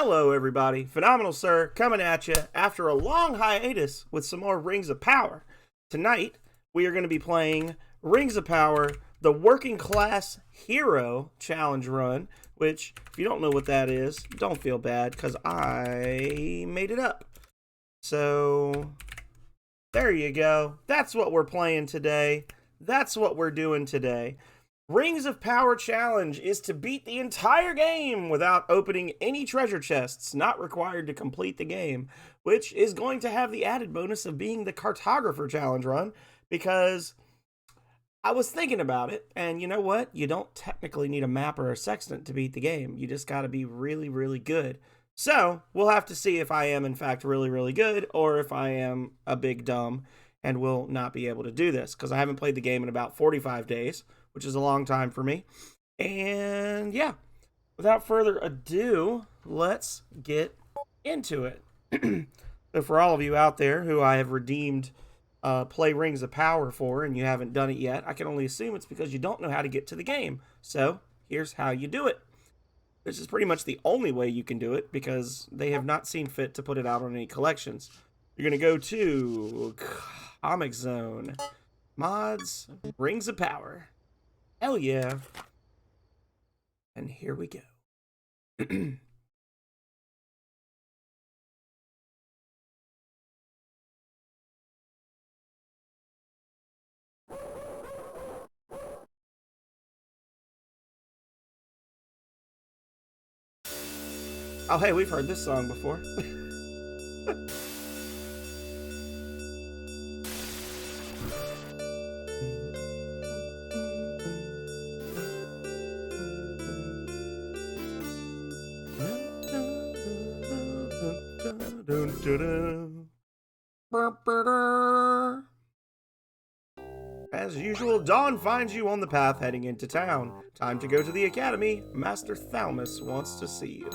Hello everybody, Phenomenal Sir coming at you after a long hiatus with some more Rings of Power. Tonight, we are going to be playing Rings of Power, the Working Class Hero Challenge Run, which, if you don't know what that is, don't feel bad, because I made it up. So, there you go. That's what we're playing today. That's what we're doing today. Rings of Power Challenge is to beat the entire game without opening any treasure chests, not required to complete the game, which is going to have the added bonus of being the Cartographer Challenge run, because I was thinking about it, and you know what? You don't technically need a map or a sextant to beat the game. You just got to be really, really good. So, we'll have to see if I am, in fact, really, really good, or if I am a big dumb and will not be able to do this, because I haven't played the game in about 45 days, which is a long time for me. And yeah, without further ado, let's get into it. So for all of you out there who I have redeemed Play Rings of Power for, and you haven't done it yet, I can only assume it's because you don't know how to get to the game. So here's how you do it. This is pretty much the only way you can do it, because they have not seen fit to put it out on any collections. You're going to go to Comic Zone, Mods, Rings of Power. Hell yeah. And here we go. Oh, hey, we've heard this song before. As usual, Dawn finds you on the path heading into town. Time to go to the academy. Master Thalmus wants to see you.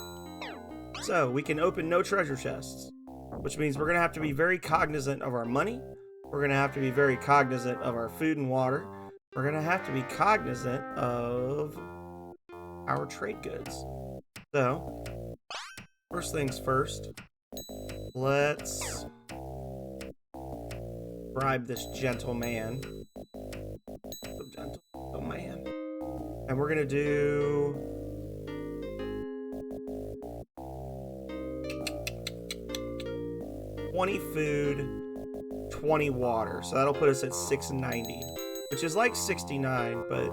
So, we can open no treasure chests, which means we're going to have to be very cognizant of our money. We're going to have to be very cognizant of our food and water. We're going to have to be cognizant of our trade goods. So, first things first, let's bribe this gentleman. So gentle, oh man. And we're gonna do $20 food, 20 water. So that'll put us at $6.90, which is like $69, but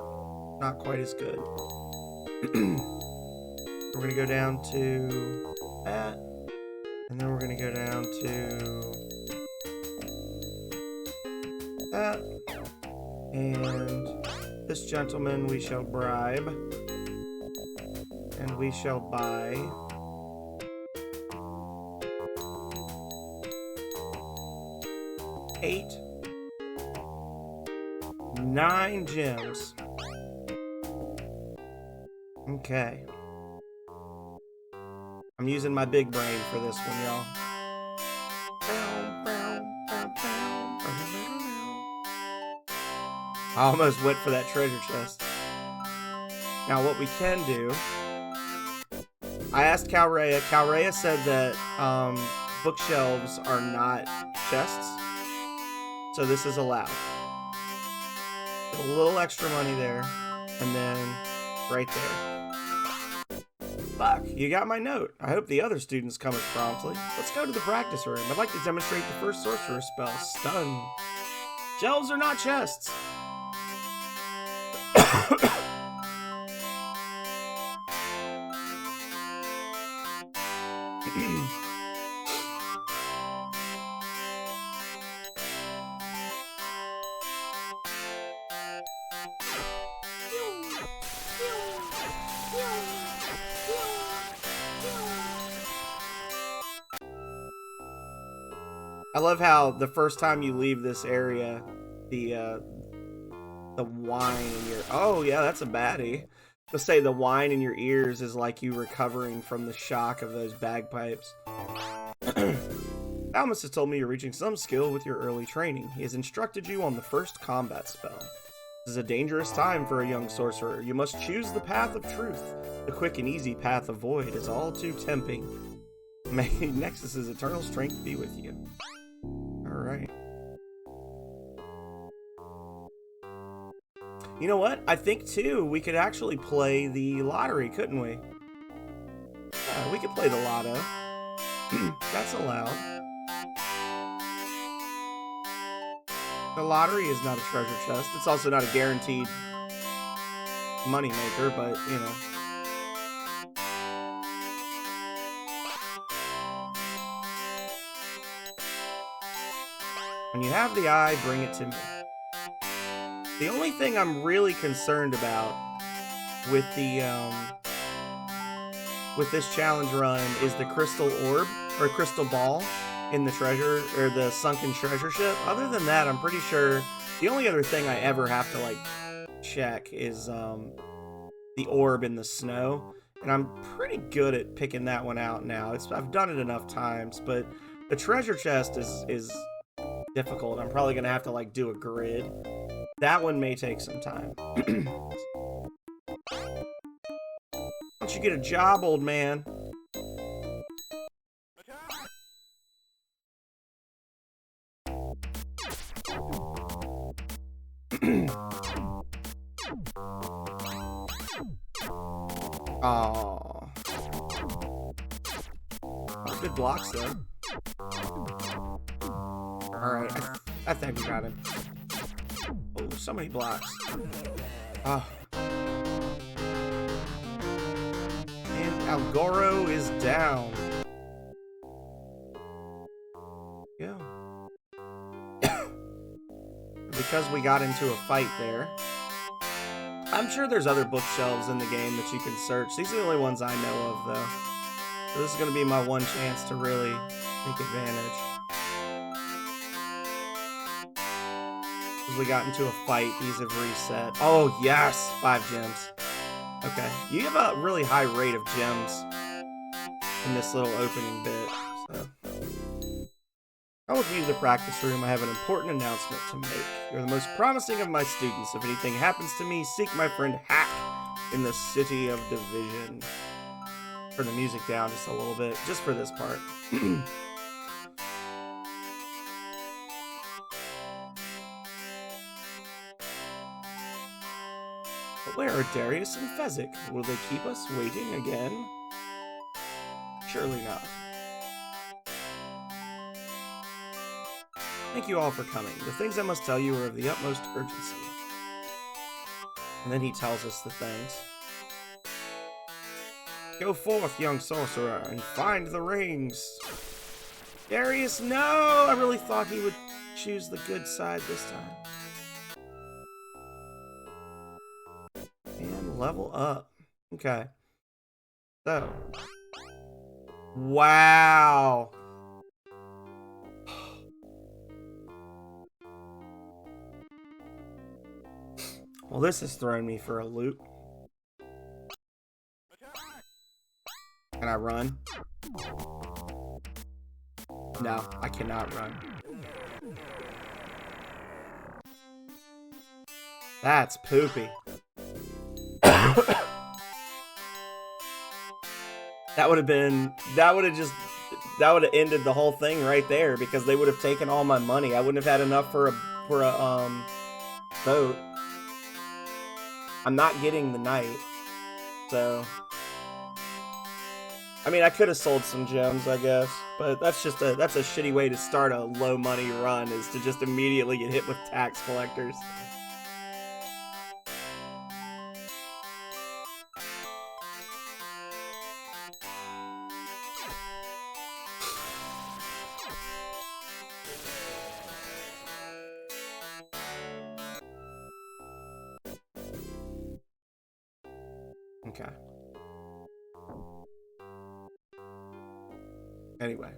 not quite as good. We're gonna go down to that, and then we're gonna go down to that, and this gentleman we shall bribe, and we shall buy nine gems. Okay. I'm using my big brain for this one, y'all. I almost went for that treasure chest. Now, what we can do... I asked Calrea. Calrea said that bookshelves are not chests, so this is allowed. A little extra money there, and then right there. Fuck, you got my note. I hope the other students come as promptly. Let's go to the practice room. I'd like to demonstrate the first sorcerer spell, Stun. Shelves are not chests. I love how the first time you leave this area, the wine in your... Oh, yeah, that's a baddie. Let's say the wine in your ears is like you recovering from the shock of those bagpipes. Thalmus has told me you're reaching some skill with your early training. He has instructed you on the first combat spell. This is a dangerous time for a young sorcerer. You must choose the path of truth. The quick and easy path of void is all too tempting. May Nexus's eternal strength be with you. Alright. You know what? I think, too, we could actually play the lottery, couldn't we? Yeah, we could play the lotto. That's allowed. The lottery is not a treasure chest. It's also not a guaranteed money maker, but, you know. When you have the eye, bring it to me. The only thing I'm really concerned about with the with this challenge run is the crystal orb or crystal ball in the treasure or the sunken treasure ship. Other than that, I'm pretty sure the only other thing I ever have to like check is the orb in the snow, and I'm pretty good at picking that one out now. I've done it enough times, but the treasure chest is difficult. I'm probably gonna have to like do a grid. That one may take some time. Why don't you get a job, old man? Oh, good blocks though. Alright, I think we got him. Oh, so many blocks. Oh. And Algoro is down. Yeah. Because we got into a fight there. I'm sure there's other bookshelves in the game that you can search. These are the only ones I know of, though. So this is going to be my one chance to really take advantage. We got into a fight, these have reset. Oh yes, 5 gems. Okay, you have a really high rate of gems in this little opening bit. So, welcome you to the practice room. I have an important announcement to make. You're the most promising of my students. If anything happens to me, seek my friend Hack in the City of Division. Turn the music down just a little bit, just for this part. Where are Darius and Fezzik? Will they keep us waiting again? Surely not. Thank you all for coming. The things I must tell you are of the utmost urgency. And then he tells us the things. Go forth, young sorcerer, and find the rings. Darius, no! I really thought he would choose the good side this time. Level up. Okay. So. Wow. Well, this has thrown me for a loop. Can I run? No, I cannot run. That's poopy. That would have ended the whole thing right there, because they would have taken all my money. I wouldn't have had enough for a boat. I'm not getting the knight, so I mean, I could have sold some gems, I guess, but that's a shitty way to start a low money run, is to just immediately get hit with tax collectors. Okay. Anyway.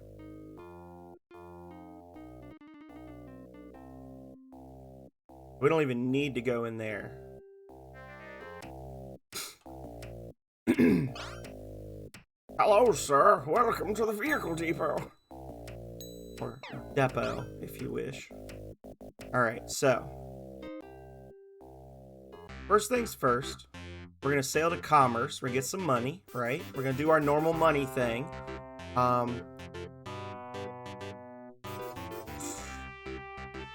We don't even need to go in there. Hello, sir. Welcome to the vehicle depot. Or depot, if you wish. Alright, so. First things first. We're going to sail to commerce. We're going to get some money, right? We're going to do our normal money thing.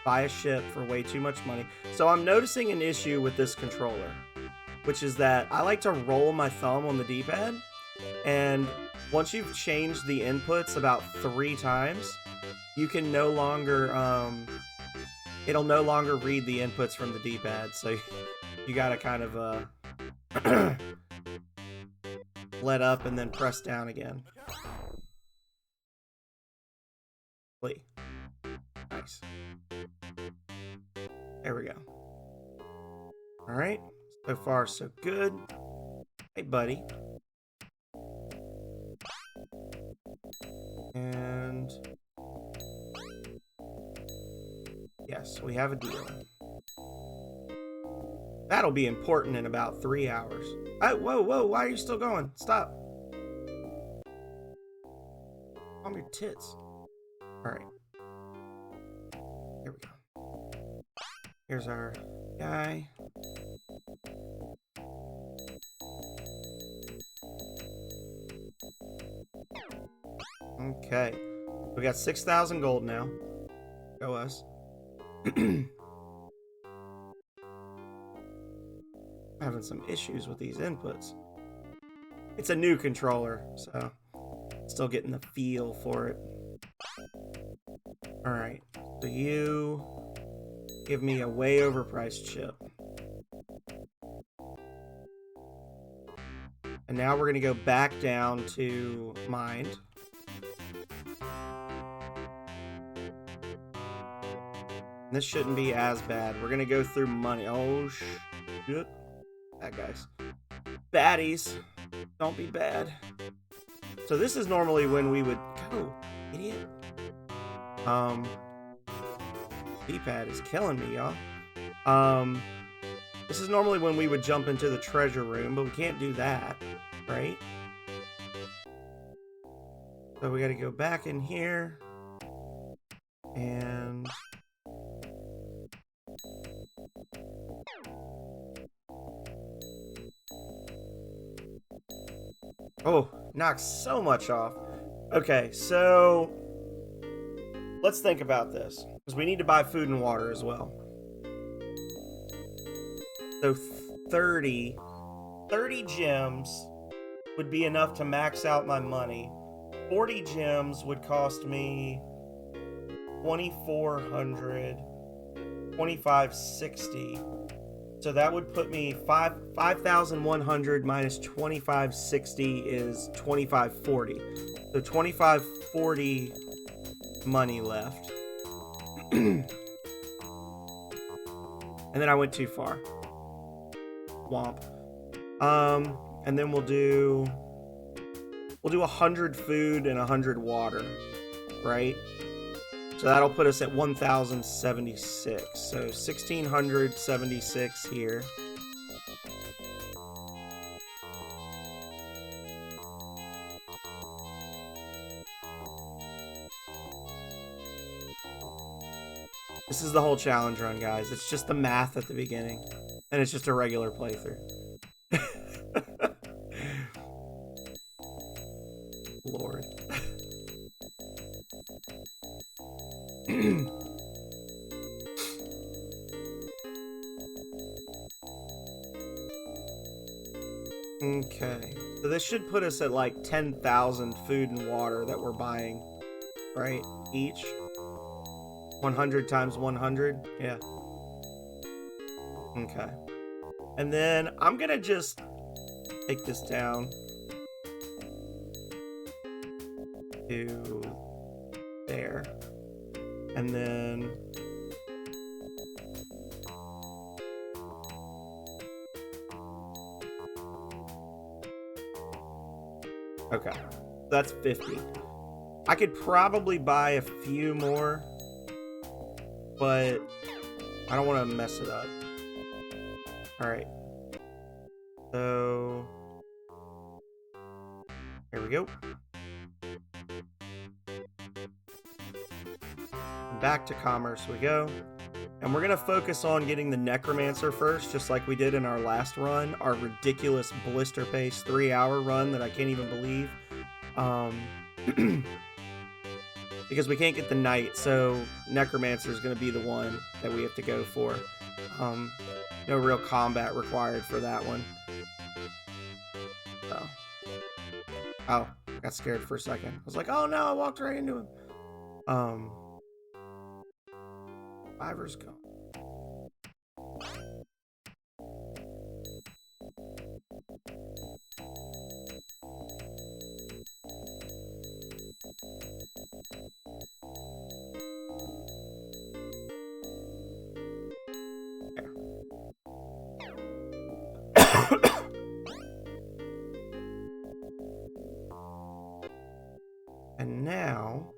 Buy a ship for way too much money. So I'm noticing an issue with this controller, which is that I like to roll my thumb on the D-pad, and once you've changed the inputs about 3 times, you can no longer, it'll no longer read the inputs from the D-pad, so you gotta kind of, let up and then press down again. Nice. There we go. Alright, so far so good. Hey, buddy. And yes, we have a deal. That'll be important in about 3 hours. Whoa, why are you still going? Stop. Calm your tits. Alright. Here we go. Here's our guy. Okay. We got 6,000 gold now. Go us. Having some issues with these inputs. It's a new controller, so still getting the feel for it. Alright, so you give me a way overpriced chip. And now we're going to go back down to mind. This shouldn't be as bad. We're going to go through money. Oh, shit. Bad guys. Baddies. Don't be bad. So this is normally when we would... Go, idiot. D-pad is killing me, y'all. This is normally when we would jump into the treasure room, but we can't do that, right? So we got to go back in here. And... oh, knocks so much off. Okay, so let's think about this, because we need to buy food and water as well. So 30 gems would be enough to max out my money. 40 gems would cost me 2,400, 2,560. So that would put me 5,100 minus 2,560 is 2,540. So 2,540 money left. And then I went too far. Womp. And then we'll do 100 food and 100 water, right? So that'll put us at 1,076. So 1,676 here. This is the whole challenge run, guys. It's just the math at the beginning. And it's just a regular playthrough. Lord. Okay, so this should put us at like 10,000 food and water that we're buying, right? Each 100 times 100, yeah. Okay, and then I'm gonna just take this down to there, and then okay, that's 50. I could probably buy a few more, but I don't want to mess it up. Alright. So here we go. Back to commerce we go. And we're going to focus on getting the Necromancer first, just like we did in our last run. Our ridiculous blister pace 3-hour run that I can't even believe. Because we can't get the Knight, so Necromancer is going to be the one that we have to go for. No real combat required for that one. Oh, I got scared for a second. I was like, oh no, I walked right into him. Fiver's gone. And now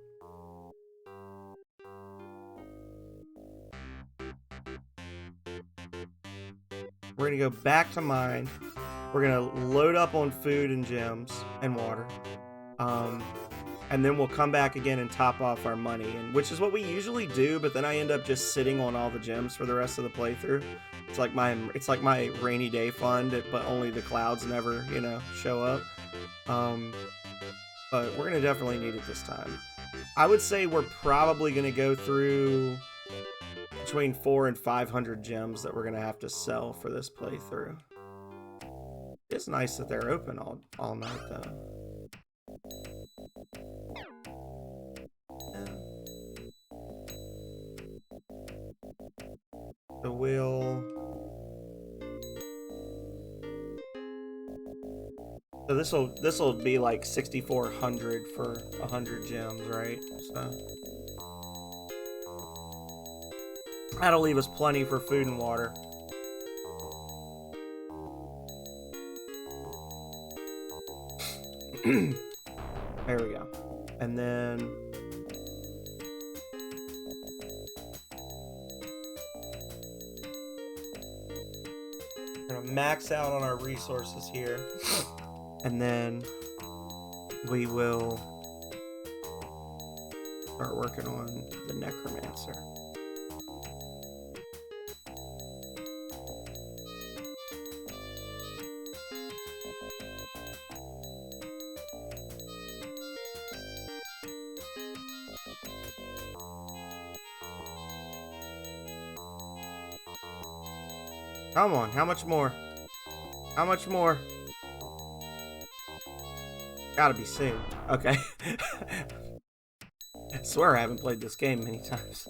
we're gonna go back to mine. We're gonna load up on food and gems and water, and then we'll come back again and top off our money, and which is what we usually do. But then I end up just sitting on all the gems for the rest of the playthrough. It's like my rainy day fund, but only the clouds never, show up. But we're gonna definitely need it this time. I would say we're probably gonna go through between 400 and 500 gems that we're gonna have to sell for this playthrough. It's nice that they're open all night though. So this'll be like 6,400 for 100 gems, right? So that'll leave us plenty for food and water. There we go. And then we're gonna max out on our resources here. And then we will start working on the Necromancer. Come on, how much more? How much more? Gotta be soon. Okay. I swear I haven't played this game many times.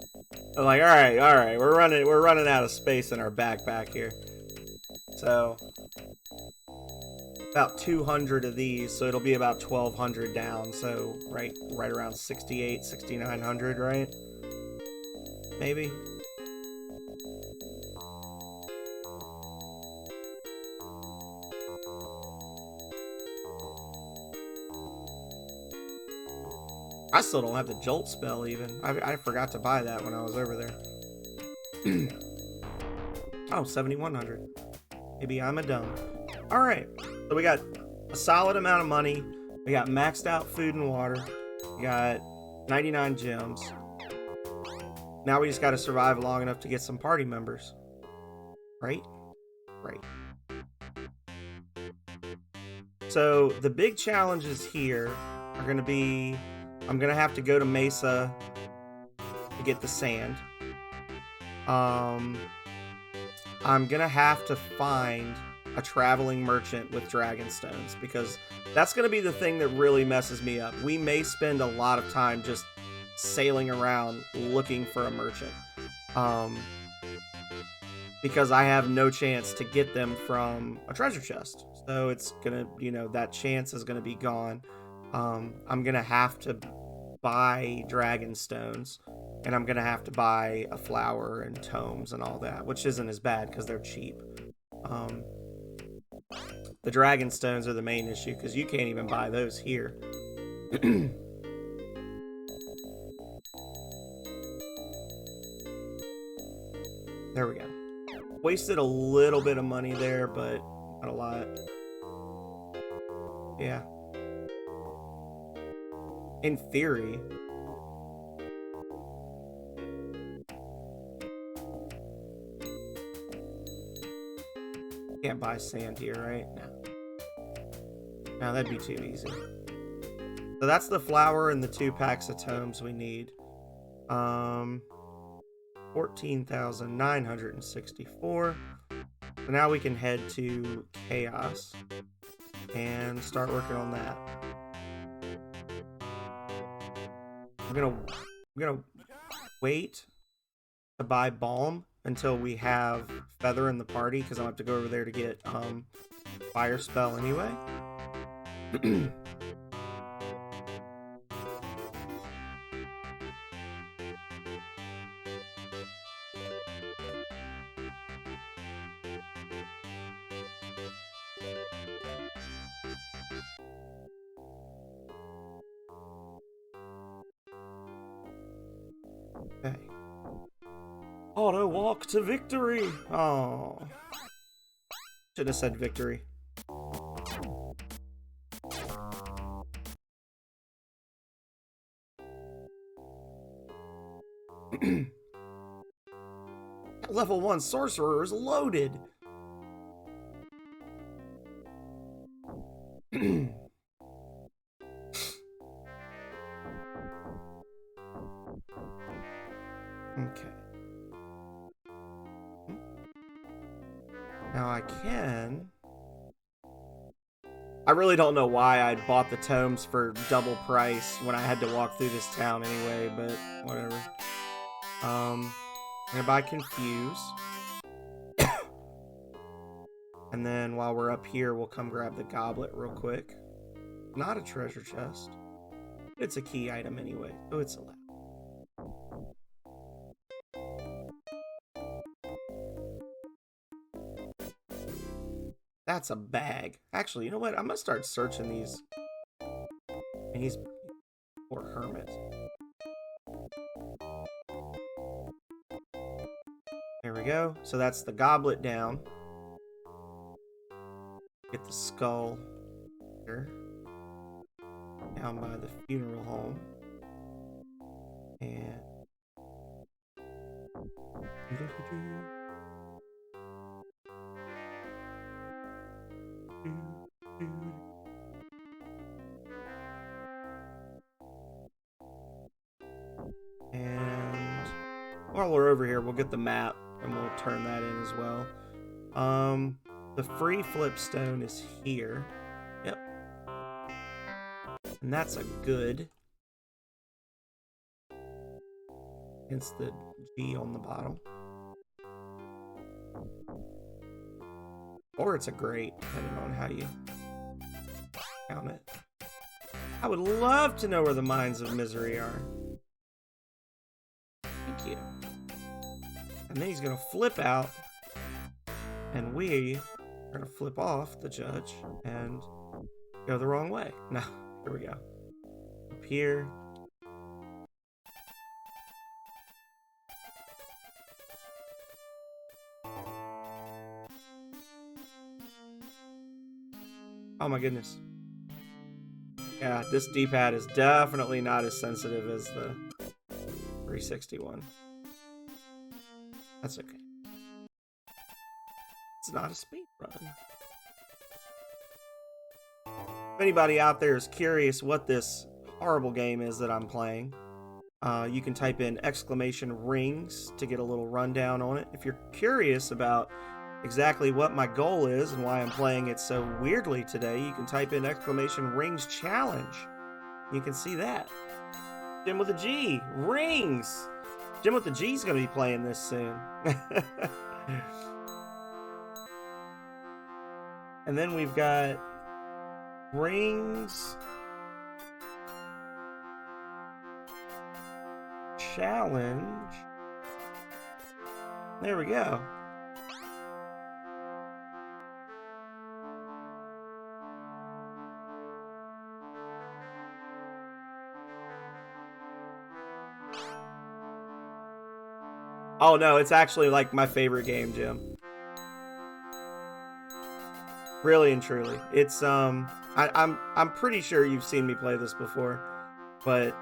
I'm like, all right, we're running out of space in our backpack here. So about 200 of these, so it'll be about 1,200 down. So right around 6,800, 6,900, right? Maybe. I still don't have the Jolt spell even. I forgot to buy that when I was over there. Oh, 7,100. Maybe I'm a dumb. Alright, so we got a solid amount of money. We got maxed out food and water. We got 99 gems. Now we just got to survive long enough to get some party members. Right? Right. So the big challenges here are going to be... I'm going to have to go to Mesa to get the sand. I'm going to have to find a traveling merchant with Dragonstones, because that's going to be the thing that really messes me up. We may spend a lot of time just sailing around looking for a merchant. Because I have no chance to get them from a treasure chest. So it's going to, that chance is going to be gone. I'm going to have to buy Dragonstones, and I'm going to have to buy a flower and tomes and all that, which isn't as bad because they're cheap. The Dragonstones are the main issue because you can't even buy those here. There we go. Wasted a little bit of money there, but not a lot. Yeah. In theory. Can't buy sand here, right? No, that'd be too easy. So that's the flour and the 2 packs of tomes we need. 14,964. So now we can head to Chaos and start working on that. I'm gonna wait to buy Balm until we have Feather in the party, because I'll have to go over there to get Fire Spell anyway. Okay. Auto walk to victory. Oh. Should have said victory. Level 1 sorcerer is loaded. Okay. Now I can... I really don't know why I bought the tomes for double price when I had to walk through this town anyway, but whatever. I'm gonna buy Confuse. And then while we're up here, we'll come grab the goblet real quick. Not a treasure chest. It's a key item anyway, so it's allowed. That's a bag. Actually, you know what? I'm gonna start searching these. And he's poor hermit. There we go. So that's the goblet down. Get the skull here. Down by the funeral home. And while we're over here, we'll get the map and we'll turn that in as well. The free flip stone is here. Yep. And that's a good. Hence the G on the bottom. Or it's a great, depending on how you count it. I would love to know where the Mines of Misery are. Thank you. And then he's gonna flip out, and we are gonna flip off the judge and go the wrong way. Now, here we go. Up here. Oh my goodness. Yeah, this D-pad is definitely not as sensitive as the 361. That's okay. It's not a speed run. If anybody out there is curious what this horrible game is that I'm playing, you can type in !rings to get a little rundown on it. If you're curious about exactly what my goal is and why I'm playing it so weirdly today, you can type in !rings challenge. You can see that. Jim with a G, rings. Jim with the G is going to be playing this soon. And then we've got rings challenge. There we go. Oh no, it's actually like my favorite game, Jim. Really and truly. It's I'm pretty sure you've seen me play this before, but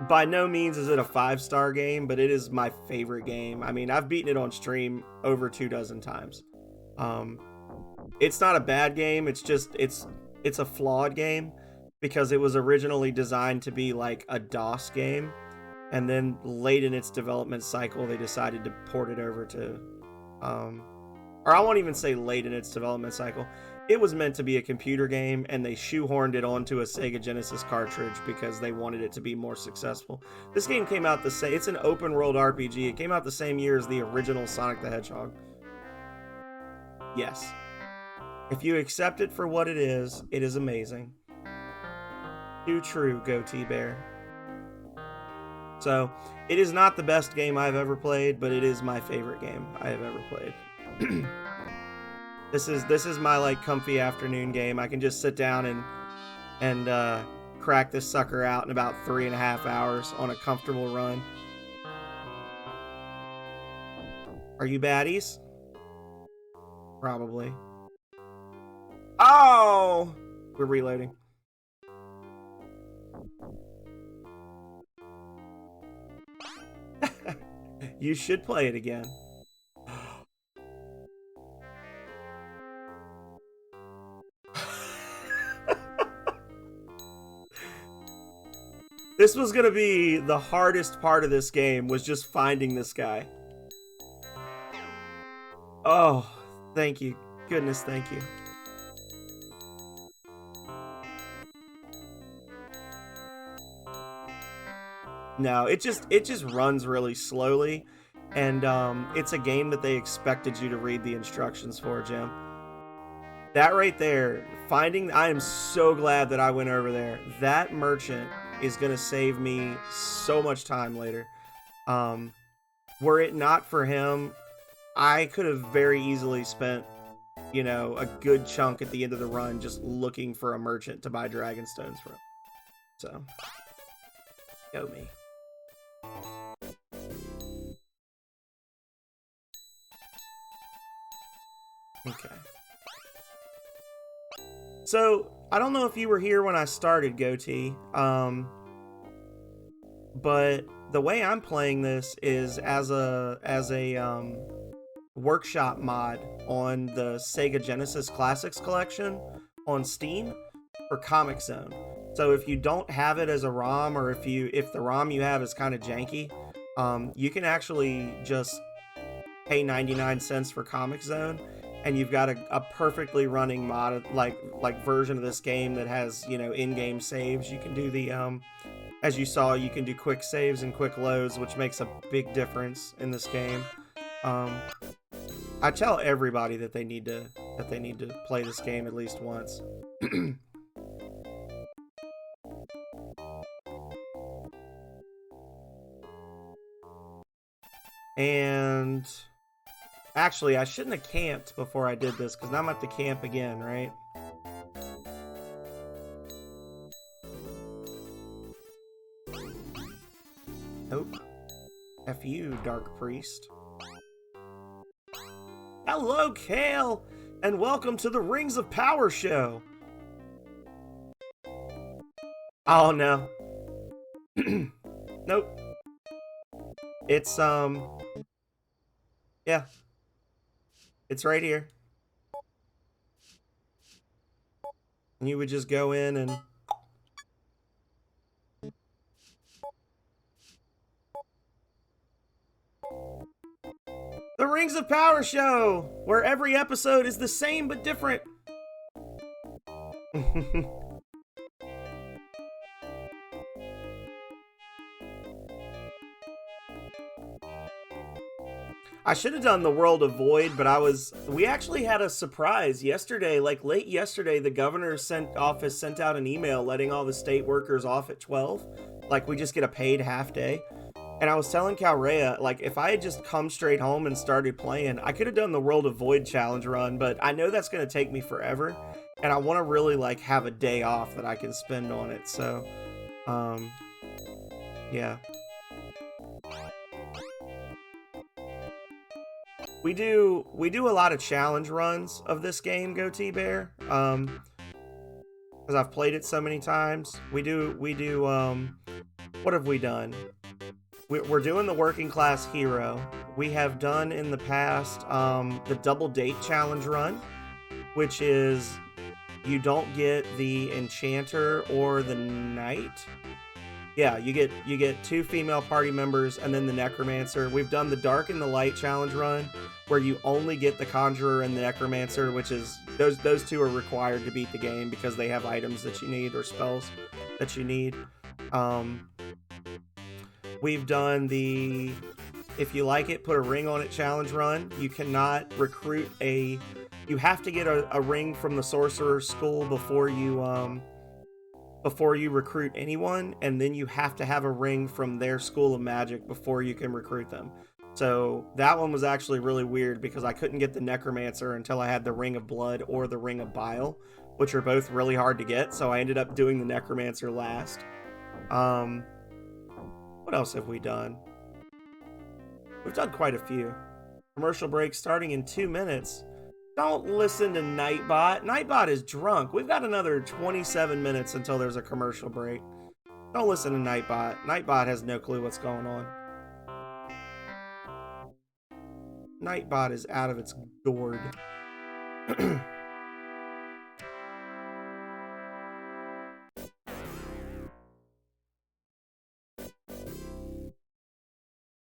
by no means is it a 5-star game, but it is my favorite game. I mean, I've beaten it on stream over 24 times. It's not a bad game. It's just it's a flawed game because it was originally designed to be like a DOS game, and then late in its development cycle, they decided to port it over to, or I won't even say late in its development cycle. It was meant to be a computer game, and they shoehorned it onto a Sega Genesis cartridge because they wanted it to be more successful. This game came out the same. It's an open world RPG. It came out the same year as the original Sonic the Hedgehog. Yes. If you accept it for what it is amazing. Too true, Goatee Bear. So, it is not the best game I've ever played, but it is my favorite game I have ever played. This is my like comfy afternoon game. I can just sit down and crack this sucker out in about 3.5 hours on a comfortable run. Are you baddies? Probably. Oh! We're reloading. You should play it again. This was gonna be the hardest part of this game, was just finding this guy. Oh, thank you. Goodness, thank you. No, it just runs really slowly, and it's a game that they expected you to read the instructions for, Jim. That right there, I am so glad that I went over there. That merchant is gonna save me so much time later. Were it not for him, I could have very easily spent, you know, a good chunk at the end of the run just looking for a merchant to buy Dragonstones from. So, go me. Okay. So, I don't know if you were here when I started, Goatee, but the way I'm playing this is as a workshop mod on the Sega Genesis Classics collection on Steam for Comix Zone. So if you don't have it as a ROM, or if the ROM you have is kind of janky, you can actually just pay 99 cents for Comix Zone, and you've got a perfectly running mod like version of this game that has, you know, in-game saves. You can do the as you saw, you can do quick saves and quick loads, which makes a big difference in this game. I tell everybody that they need to play this game at least once. And actually, I shouldn't have camped before I did this, because now I'm at the camp again, right? Nope. F you, Dark Priest. Hello, Kale, and welcome to the Rings of Power show. Oh, no. Nope. It's, yeah. It's right here. And you would just go in and... The Rings of Power show, where every episode is the same but different. I should have done the World of Void, but we actually had a surprise yesterday, like late yesterday. The governor's office sent out an email letting all the state workers off at 12. Like, we just get a paid half day. And I was telling Calrea, like, if I had just come straight home and started playing, I could have done the World of Void challenge run, but I know that's going to take me forever, and I want to really, like, have a day off that I can spend on it, so, yeah. We do a lot of challenge runs of this game, Goatee Bear, because I've played it so many times. We do, what have we done? we're doing the working class hero. We have done in the past the double date challenge run, which is you don't get the enchanter or the knight. Yeah, you get 2 female party members and then the necromancer. We've done the dark and the light challenge run, where you only get the conjurer and the necromancer, which is those 2 are required to beat the game because they have items that you need or spells that you need. We've done the if you like it, put a ring on it challenge run. You cannot recruit you have to get a ring from the sorcerer's school before you recruit anyone, and then you have to have a ring from their school of magic before you can recruit them. So that one was actually really weird because I couldn't get the necromancer until I had the ring of blood or the ring of bile, which are both really hard to get, so I ended up doing the necromancer last. What else have we done? We've done quite a few. Commercial break starting in 2 minutes. Don't listen to Nightbot. Nightbot is drunk. We've got another 27 minutes until there's a commercial break. Don't listen to Nightbot. Nightbot has no clue what's going on. Nightbot is out of its gourd.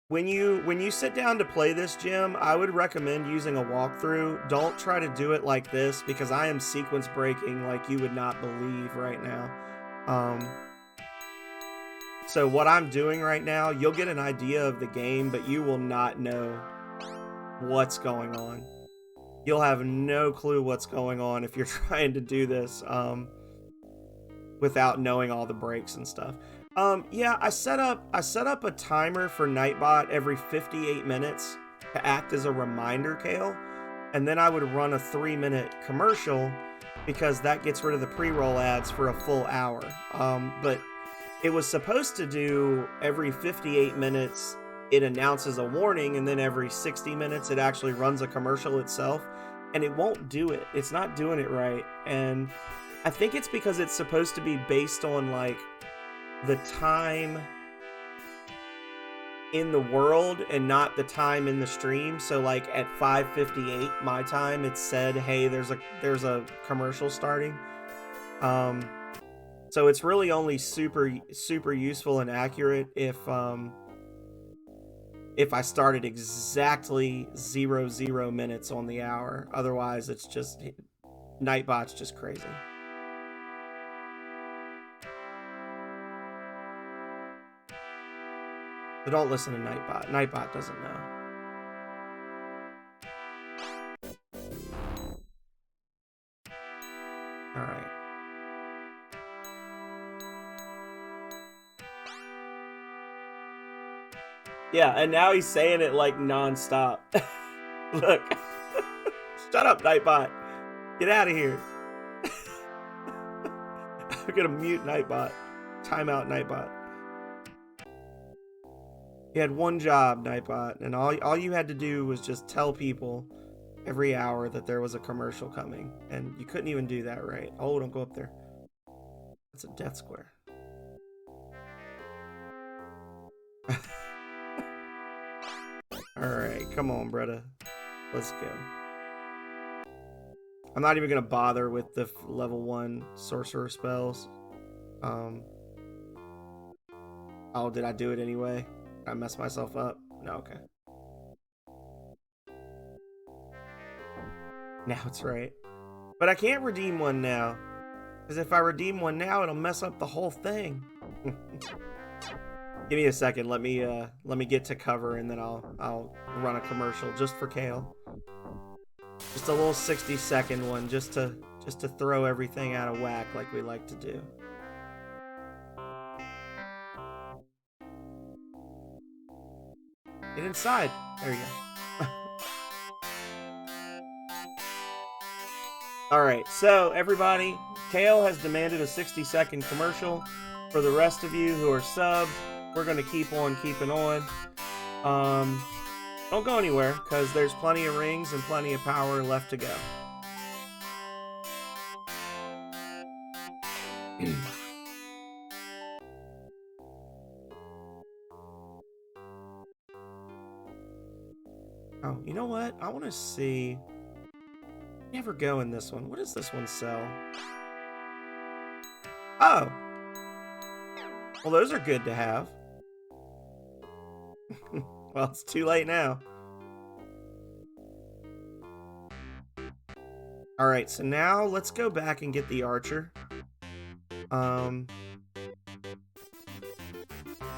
When you sit down to play this, Jim, I would recommend using a walkthrough. Don't try to do it like this because I am sequence breaking like you would not believe right now. So what I'm doing right now, you'll get an idea of the game, but you will not know what's going on. You'll have no clue what's going on if you're trying to do this without knowing all the breaks and stuff. Yeah, I set up a timer for Nightbot every 58 minutes to act as a reminder, Kale. And then I would run a 3-minute commercial because that gets rid of the pre-roll ads for a full hour. But it was supposed to do every 58 minutes it announces a warning, and then every 60 minutes it actually runs a commercial itself, and it won't do it. It's not doing it right. And I think it's because it's supposed to be based on like the time in the world and not the time in the stream. So like at 5:58 my time, it said, hey, there's a commercial starting. So it's really only super useful and accurate if I started exactly 00 minutes on the hour. Otherwise it's just Nightbot's just crazy. But don't listen to Nightbot. Nightbot doesn't know. Alright. Yeah, and now he's saying it like non-stop. Look. Shut up, Nightbot. Get out of here. I'm gonna mute Nightbot. Timeout Nightbot. You had one job, Nightbot, and all you had to do was just tell people every hour that there was a commercial coming, and you couldn't even do that right. Oh, don't go up there. That's a death square. Alright, come on, brother. Let's go. I'm not even gonna bother with the level 1 sorcerer spells. Oh, did I do it anyway? I messed myself up? No, okay. Now it's right. But I can't redeem one now. Because if I redeem one now, it'll mess up the whole thing. Give me a second. Let me get to cover, and then I'll run a commercial just for Kale. Just a little 60-second one, just to throw everything out of whack like we like to do. Get inside. There you go. Alright, so everybody, Kale has demanded a 60-second commercial. For the rest of you who are subbed, we're going to keep on keeping on. Don't go anywhere, because there's plenty of rings and plenty of power left to go. know what? I want to see. Never go in this one. What does this one sell? Oh. Well, those are good to have. Well, it's too late now. All right, so now let's go back and get the archer.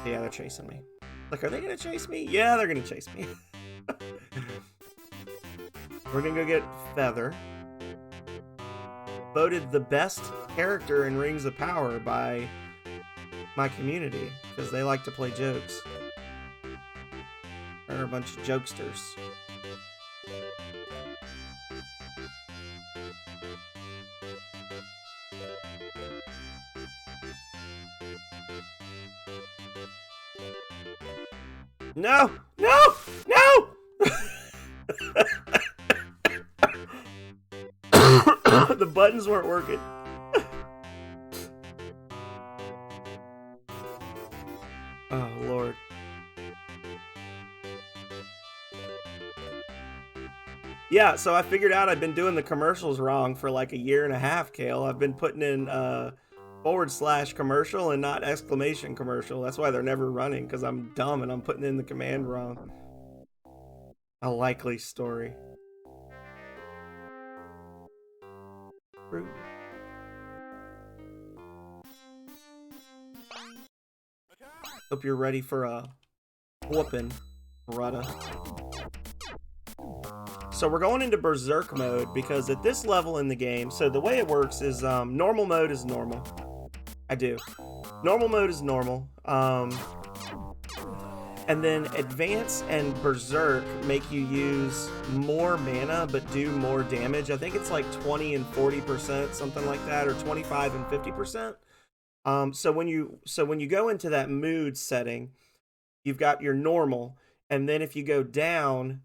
Yeah, they're chasing me. Like, are they gonna chase me? Yeah, they're gonna chase me. We're gonna go get Feather. Voted the best character in Rings of Power by my community because they like to play jokes. They're a bunch of jokesters. No! No! No! The buttons weren't working. Oh, Lord. Yeah, so I figured out I've been doing the commercials wrong for like a year and a half, Kale. I've been putting in / commercial and not exclamation commercial. That's why they're never running, because I'm dumb and I'm putting in the command wrong. A likely story. Hope you're ready for a whooping, brother. So we're going into Berserk mode because at this level in the game, so the way it works is normal mode is normal. I do. Normal mode is normal. And then Advance and Berserk make you use more mana but do more damage. I think it's like 20 and 40%, something like that, or 25 and 50%. So when you go into that mood setting, you've got your normal, and then if you go down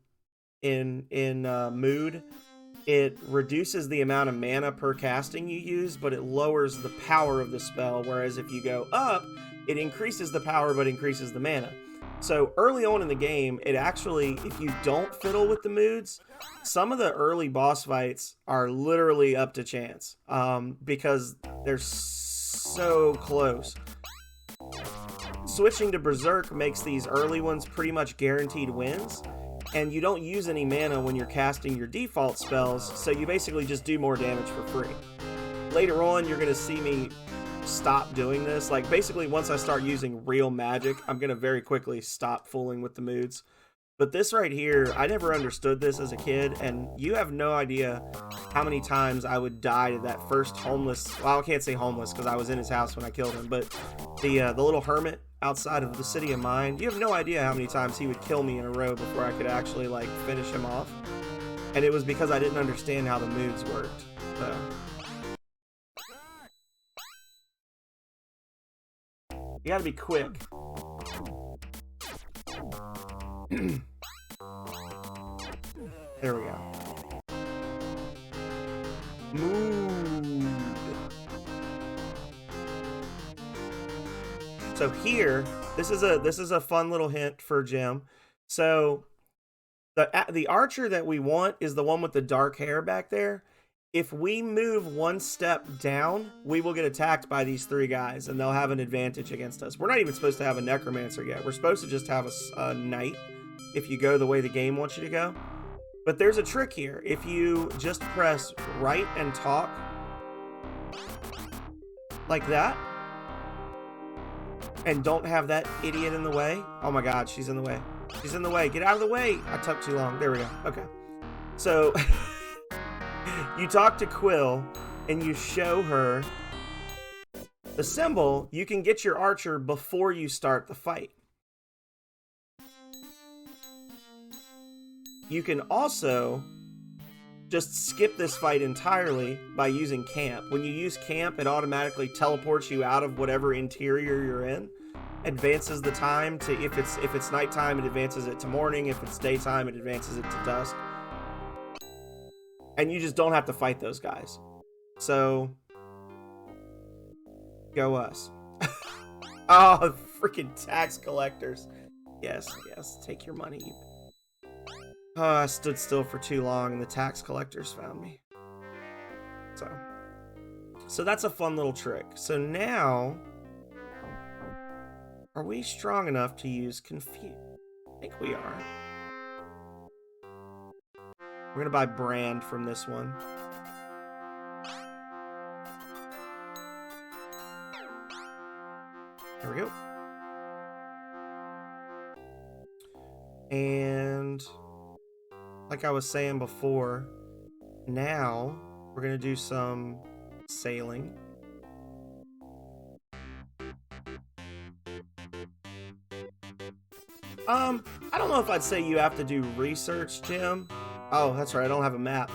in mood, it reduces the amount of mana per casting you use, but it lowers the power of the spell. Whereas if you go up, it increases the power but increases the mana. So early on in the game, it actually, if you don't fiddle with the moods, some of the early boss fights are literally up to chance because they're so close. Switching to Berserk makes these early ones pretty much guaranteed wins, and you don't use any mana when you're casting your default spells, so you basically just do more damage for free. Later on, you're going to see me stop doing this. Like, basically, once I start using real magic, I'm going to very quickly stop fooling with the moods. But this right here, I never understood this as a kid, and you have no idea how many times I would die to that first homeless, well, I can't say homeless because I was in his house when I killed him, but the little hermit outside of the City of Mind. You have no idea how many times he would kill me in a row before I could actually, like, finish him off. And it was because I didn't understand how the moods worked. So you gotta be quick. There we go. Mood. So here, this is a fun little hint for Jim. So the archer that we want is the one with the dark hair back there. If we move one step down, we will get attacked by these three guys, and they'll have an advantage against us. We're not even supposed to have a necromancer yet. We're supposed to just have a knight if you go the way the game wants you to go. But there's a trick here. If you just press right and talk like that, and don't have that idiot in the way. Oh my god, she's in the way. She's in the way. Get out of the way. I took too long. There we go. Okay. So you talk to Quill and you show her the symbol. You can get your archer before you start the fight. You can also just skip this fight entirely by using camp. When you use camp, it automatically teleports you out of whatever interior you're in, advances the time to, if it's nighttime, it advances it to morning. If it's daytime, it advances it to dusk. And you just don't have to fight those guys. So go us. Oh, freaking tax collectors. Yes, take your money. I stood still for too long and the tax collectors found me. So that's a fun little trick. So now, are we strong enough to use Confuse? I think we are. We're gonna buy Brand from this one. There we go. And like I was saying before, now we're gonna do some sailing. I don't know if I'd say you have to do research, Jim. Oh, that's right, I don't have a map.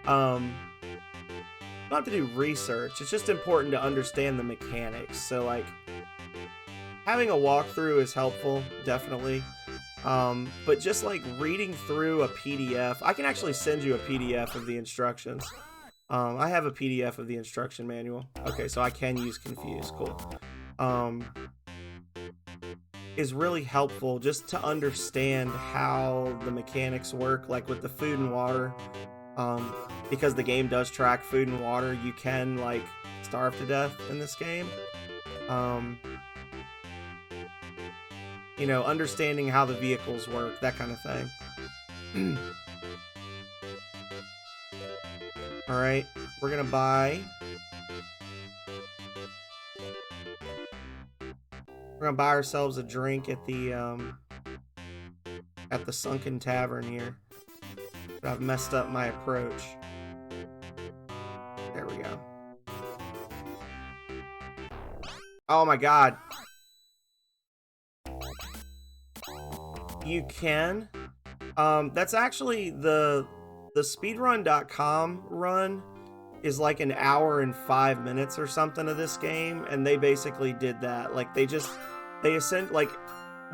Don't have to do research. It's just important to understand the mechanics. So like having a walkthrough is helpful, definitely. But just like reading through a PDF, I can actually send you a PDF of the instructions. I have a PDF of the instruction manual. Okay, so I can use Confuse. Cool. Is really helpful just to understand how the mechanics work, like with the food and water. Because the game does track food and water, you can like starve to death in this game. You know, understanding how the vehicles work, that kind of thing. Alright, we're gonna buy... We're gonna buy ourselves a drink at the Sunken Tavern here. But I've messed up my approach. There we go. Oh my god. You can. That's actually the speedrun.com run is like an hour and 5 minutes or something of this game, and they basically did that. Like they ascend, like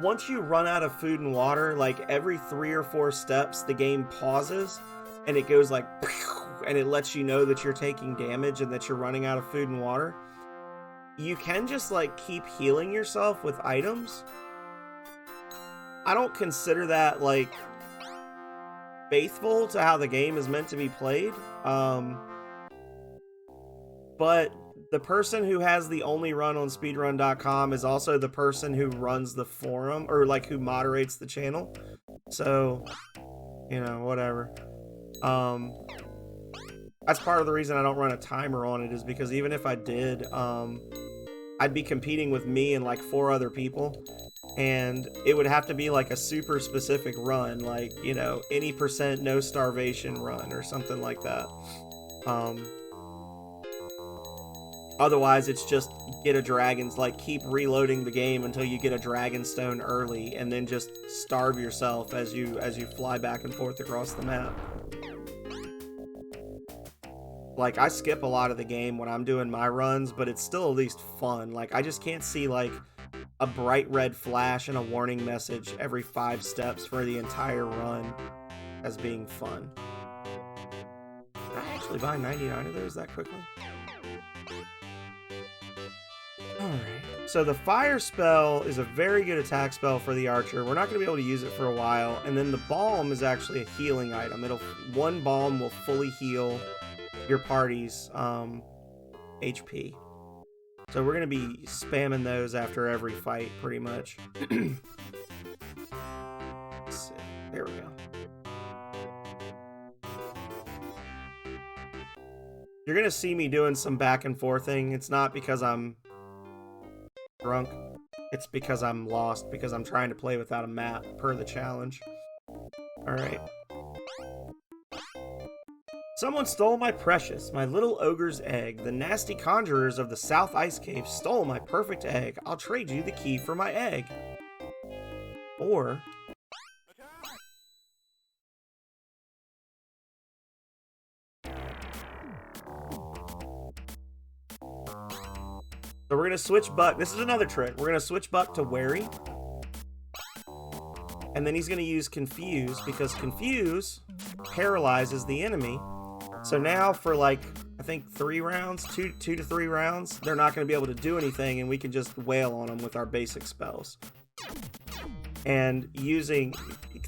once you run out of food and water, like every 3 or 4 steps the game pauses and it goes like and it lets you know that you're taking damage and that you're running out of food and water. You can just like keep healing yourself with items. I don't consider that like faithful to how the game is meant to be played. But the person who has the only run on speedrun.com is also the person who runs the forum, or like who moderates the channel. So, you know, whatever. That's part of the reason I don't run a timer on it, is because even if I did, I'd be competing with me and like 4 other people. And it would have to be like a super specific run, like, you know, any % no starvation run or something like that. Otherwise, it's just get a dragon's, like, keep reloading the game until you get a dragonstone early, and then just starve yourself as you fly back and forth across the map. Like, I skip a lot of the game when I'm doing my runs, but it's still at least fun. Like, I just can't see, like, a bright red flash and a warning message every 5 steps for the entire run as being fun. Did I actually buy 99 of those that quickly? Alright, so the fire spell is a very good attack spell for the archer. We're not going to be able to use it for a while. And then the balm is actually a healing item. One balm will fully heal your party's HP. So we're going to be spamming those after every fight, pretty much. Let's see. There we go. You're going to see me doing some back and forthing. It's not because I'm drunk. It's because I'm lost, because I'm trying to play without a map per the challenge. Alright. Someone stole my precious, my little ogre's egg. The nasty conjurers of the South Ice Cave stole my perfect egg. I'll trade you the key for my egg. Or... So we're going to switch Buck. This is another trick. We're going to switch Buck to Wary. And then he's going to use Confuse, because Confuse paralyzes the enemy. So now for like, I think 3 rounds, 2 to 3 rounds, they're not going to be able to do anything, and we can just wail on them with our basic spells. And using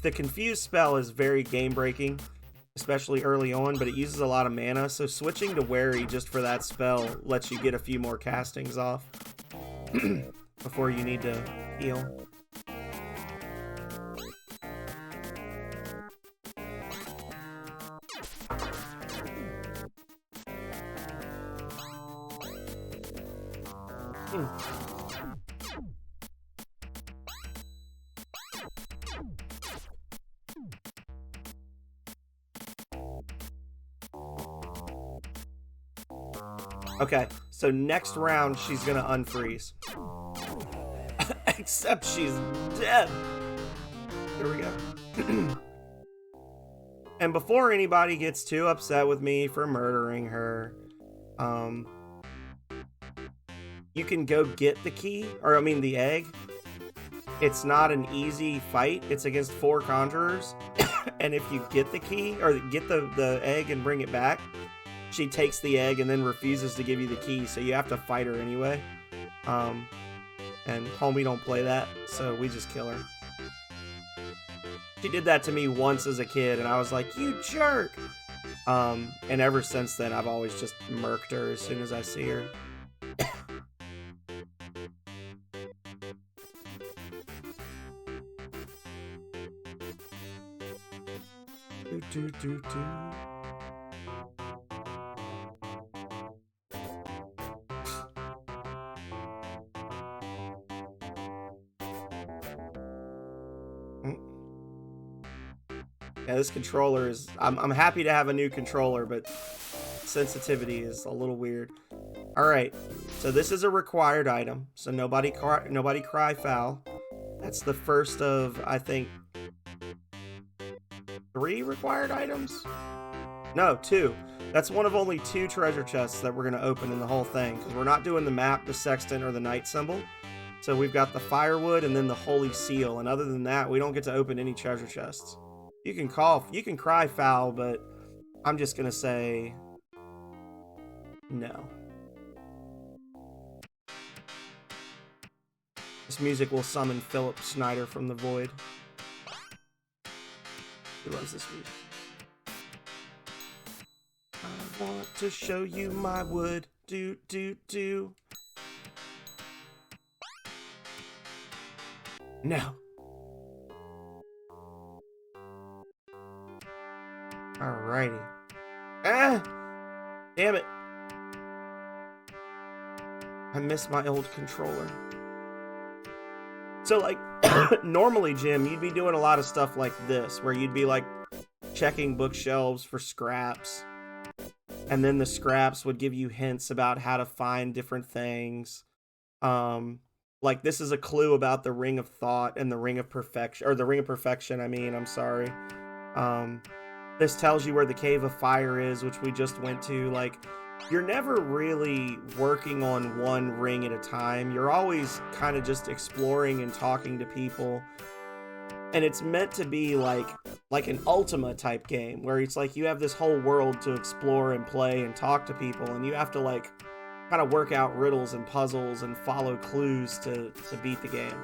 the Confuse spell is very game breaking, especially early on, but it uses a lot of mana, so switching to Wary just for that spell lets you get a few more castings off before you need to heal. Okay, so next round she's gonna unfreeze. Except she's dead. Here we go. And before anybody gets too upset with me for murdering her, you can go get the key, or I mean the egg. It's not an easy fight. It's against 4 conjurers. And if you get the key, or get the egg and bring it back, she takes the egg and then refuses to give you the key, so you have to fight her anyway. And homie don't play that, so we just kill her. She did that to me once as a kid, and I was like, you jerk! And ever since then, I've always just murked her as soon as I see her. do. Yeah, this controller is... I'm happy to have a new controller, but sensitivity is a little weird. Alright, so this is a required item, so nobody cry foul. That's the first of, I think, 3 required items? No, 2. That's one of only 2 treasure chests that we're going to open in the whole thing, because we're not doing the map, the sextant, or the knight symbol. So we've got the firewood and then the holy seal, and other than that, we don't get to open any treasure chests. You can cry foul, but I'm just going to say no. This music will summon Philip Schneider from the void. He loves this music. I want to show you my wood. Do. No. Alrighty. Ah! Damn it. I miss my old controller. So, like, normally, Jim, you'd be doing a lot of stuff like this, where you'd be, like, checking bookshelves for scraps, and then the scraps would give you hints about how to find different things. Like, this is a clue about the Ring of Thought and the Ring of Perfection, or the Ring of Perfection, I'm sorry. This tells you where the Cave of Fire is, which we just went to. Like, you're never really working on one ring at a time. You're always kind of just exploring and talking to people. And it's meant to be like an Ultima type game, where it's like you have this whole world to explore and play and talk to people, and you have to, like, kind of work out riddles and puzzles and follow clues to beat the game.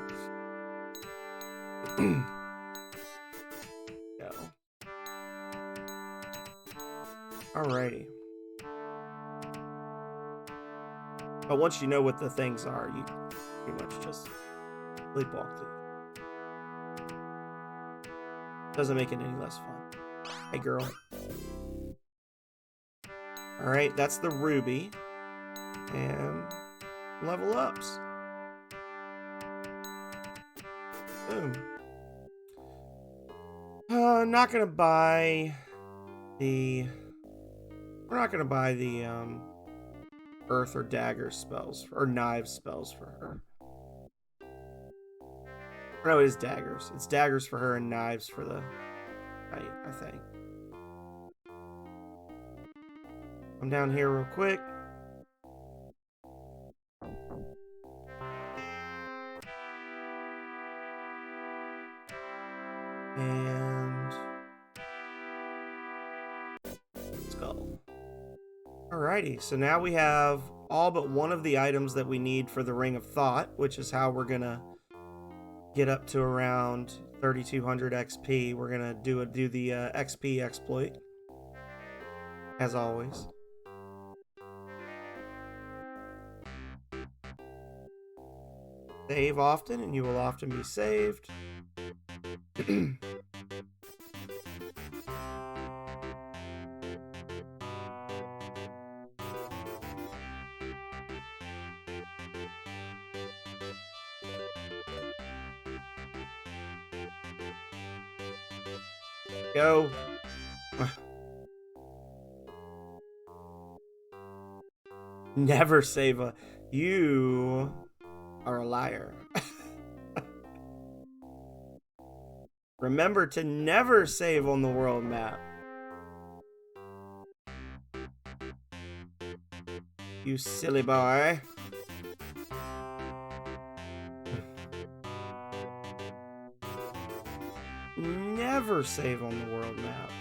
Go. Alrighty. But once you know what the things are, you pretty much just sleepwalk through. Doesn't make it any less fun. Hey, girl. Alright, that's the ruby. And level ups. Boom. Not gonna buy the... We're not gonna buy the, earth or dagger spells, or knives spells for her. No, it is daggers. It's daggers for her and knives for the knight, I think. I'm down here real quick. And let's go. Alrighty, so now we have all but one of the items that we need for the Ring of Thought, which is how we're gonna get up to around 3200 XP, we're gonna do the XP exploit, as always. Save often, and you will often be saved. Go. Never save a... You are a liar. Remember to never save on the world map. You silly boy. Never save on the world map.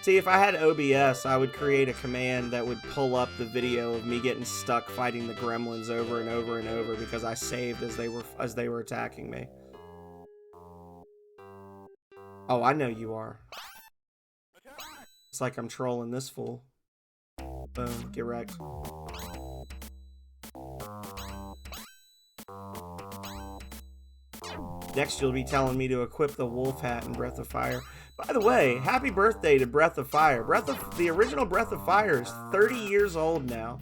See, if I had OBS, I would create a command that would pull up the video of me getting stuck fighting the gremlins over and over and over because I saved as they were attacking me. Oh, I know you are. It's like I'm trolling this fool. Boom, get wrecked. Next, you'll be telling me to equip the wolf hat in Breath of Fire. By the way, happy birthday to Breath of Fire. The original Breath of Fire is 30 years old now.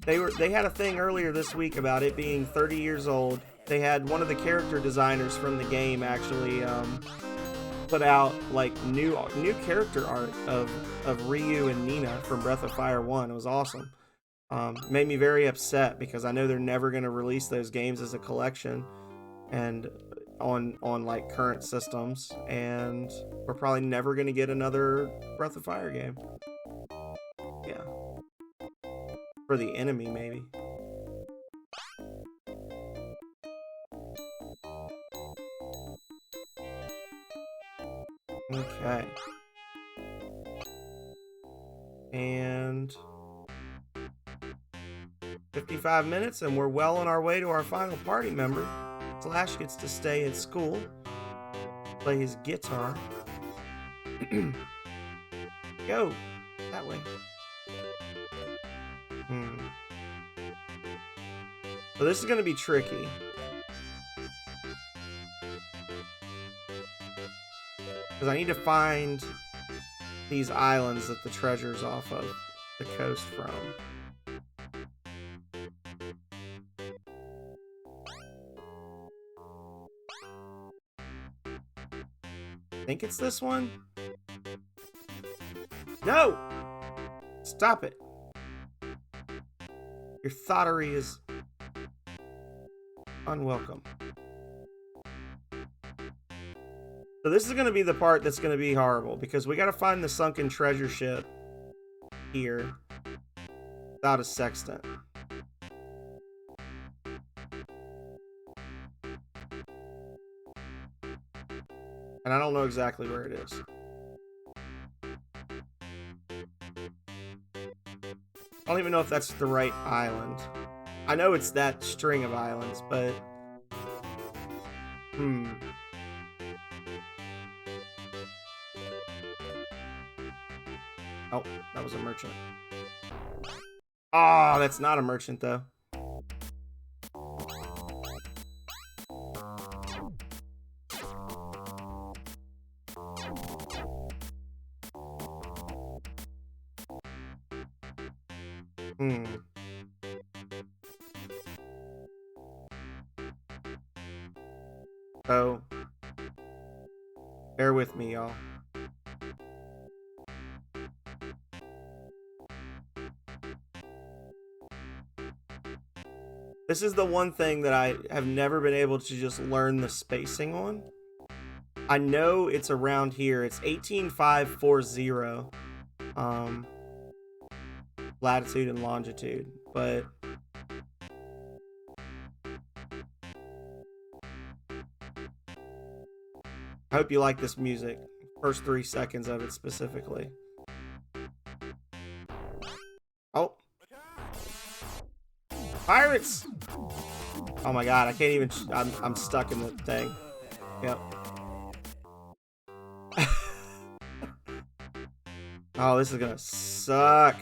They had a thing earlier this week about it being 30 years old. They had one of the character designers from the game actually put out like new character art of Ryu and Nina from Breath of Fire 1. It was awesome. Made me very upset because I know they're never going to release those games as a collection and on like current systems, and we're probably never going to get another Breath of Fire game. Yeah. For the enemy, maybe. Okay. And 55 minutes, and we're well on our way to our final party member. Slash gets to stay at school, play his guitar. Go that way. So this is going to be tricky. Because I need to find these islands that the treasure's off of the coast from. I think it's this one. No! Stop it. Your thottery is unwelcome. So this is going to be the part that's going to be horrible, because we got to find the sunken treasure ship here without a sextant. And I don't know exactly where it is. I don't even know if that's the right island. I know it's that string of islands, but... Oh, that was a merchant. Ah, oh, that's not a merchant, though. So, bear with me, y'all. This is the one thing that I have never been able to just learn the spacing on. I know it's around here. It's 18540 latitude and longitude, but I hope you like this music. First 3 seconds of it specifically. Oh. Pirates! Oh my god, I can't even... I'm stuck in the thing. Yep. Oh, this is gonna suck.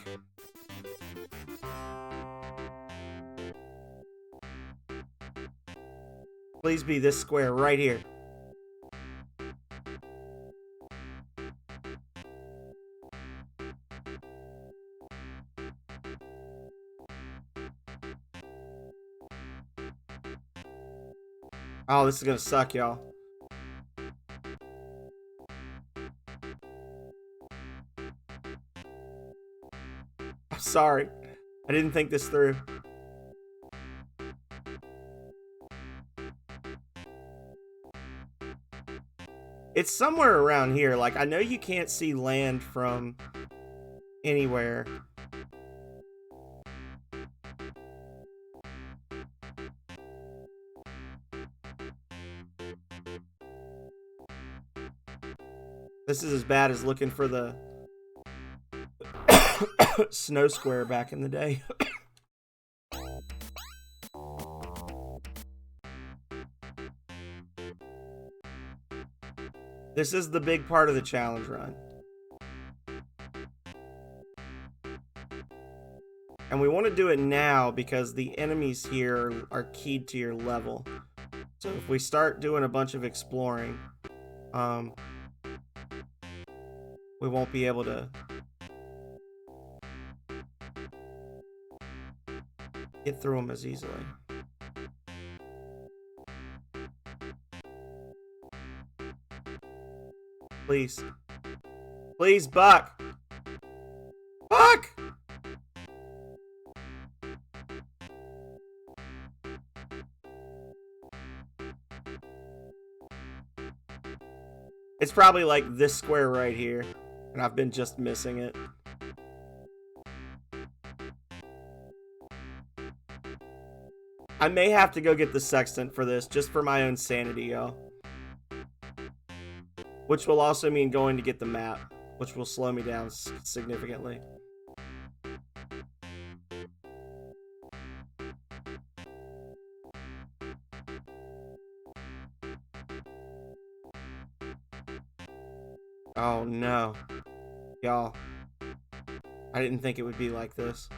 Please be this square right here. Oh, this is gonna suck, y'all. I'm sorry. I didn't think this through. It's somewhere around here. Like, I know you can't see land from anywhere. This is as bad as looking for the snow square back in the day. This is the big part of the challenge run. And we want to do it now because the enemies here are keyed to your level. So if we start doing a bunch of exploring, we won't be able to get through them as easily. Please. Please, Buck! Buck! It's probably like this square right here, and I've been just missing it. I may have to go get the sextant for this, just for my own sanity, y'all. Which will also mean going to get the map, which will slow me down significantly. Oh no. Y'all. I didn't think it would be like this.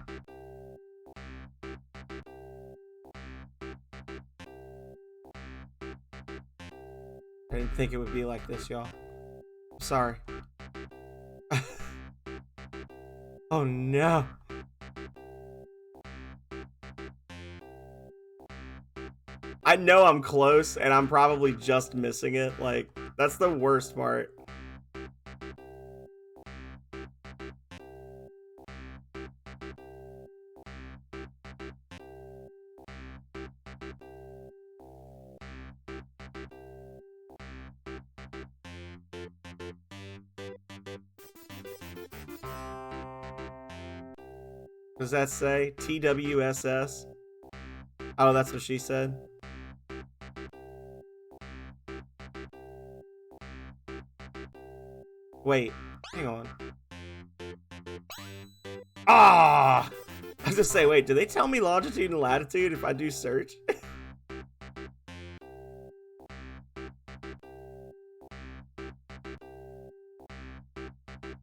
I didn't think it would be like this, y'all. Sorry. Oh no. I know I'm close, and I'm probably just missing it. Like, that's the worst part. Does that say TWSS? Oh, that's what she said. Wait, hang on. Ah! I was just say, wait, do they tell me longitude and latitude if I do search?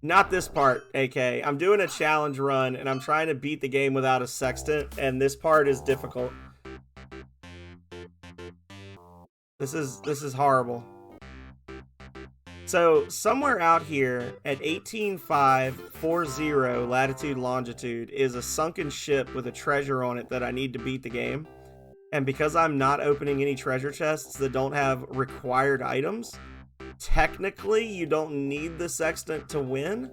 Not this part, AK. I'm doing a challenge run, and I'm trying to beat the game without a sextant, and this part is difficult. This is horrible. So, somewhere out here at 18,540 latitude longitude is a sunken ship with a treasure on it that I need to beat the game. And because I'm not opening any treasure chests that don't have required items, technically you don't need the sextant to win.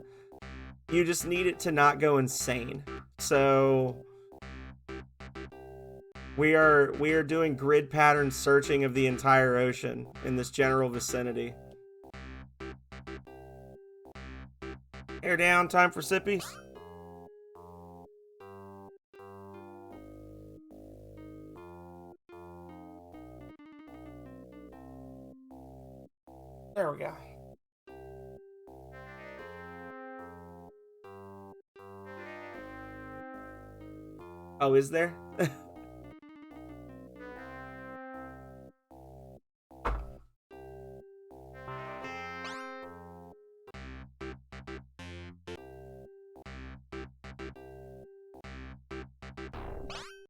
You just need it to not go insane. So we are doing grid pattern searching of the entire ocean in this general vicinity. Hair down, time for sippies. There we go. Oh, is there?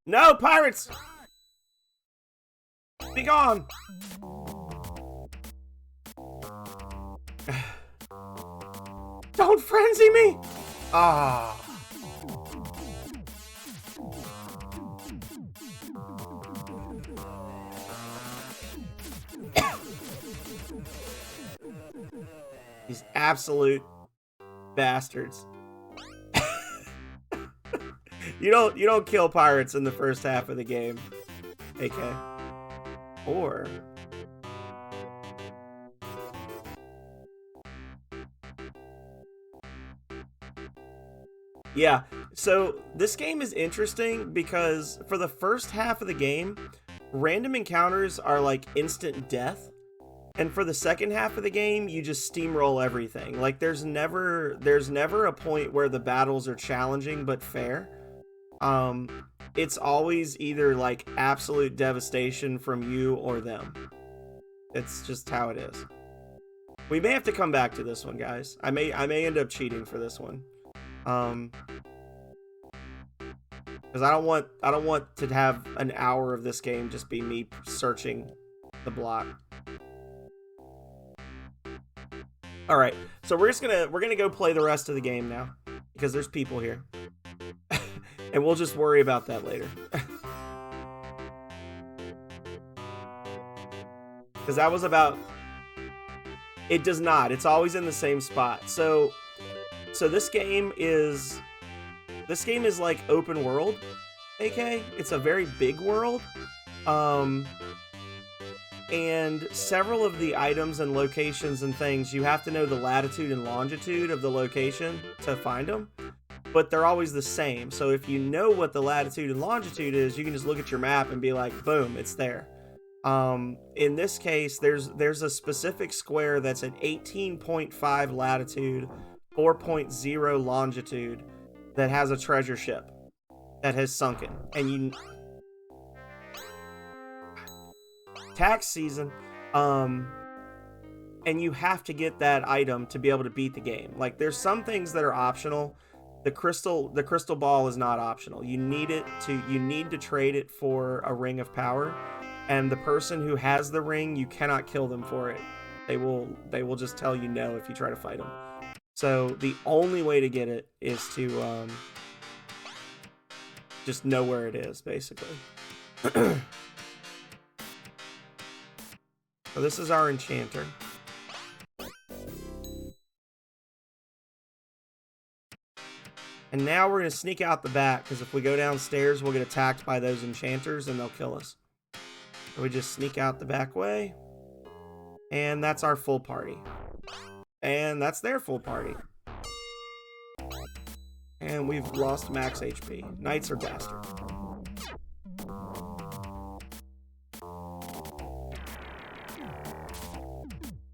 No, pirates! Be gone! Don't frenzy me! Ah. These absolute bastards. You don't kill pirates in the first half of the game, AK. Or yeah, so this game is interesting because for the first half of the game, random encounters are like instant death. And for the second half of the game, you just steamroll everything. Like there's never a point where the battles are challenging but fair. It's always either like absolute devastation from you or them. It's just how it is. We may have to come back to this one, guys. I may end up cheating for this one. Because I don't want to have an hour of this game just be me searching the block. All right, so we're gonna go play the rest of the game now because there's people here, and we'll just worry about that later. Because that was about. It does not. It's always in the same spot. So this game is like open world, AK. It's a very big world. And several of the items and locations and things, you have to know the latitude and longitude of the location to find them, but they're always the same. So if you know what the latitude and longitude is, you can just look at your map and be like, boom, it's there. In this case, there's a specific square that's at 18.5 latitude, 4.0 longitude that has a treasure ship that has sunken, and tax season, and you have to get that item to be able to beat the game. Like there's some things that are optional. The crystal ball is not optional. You need to trade it for a ring of power, and the person who has the ring, you cannot kill them for it. They will just tell you no if you try to fight them. So the only way to get it is to just know where it is, basically. So this is our enchanter. And now we're going to sneak out the back, because if we go downstairs, we'll get attacked by those enchanters and they'll kill us. So we just sneak out the back way. And that's our full party. And that's their full party. And we've lost max HP. Knights are bastards.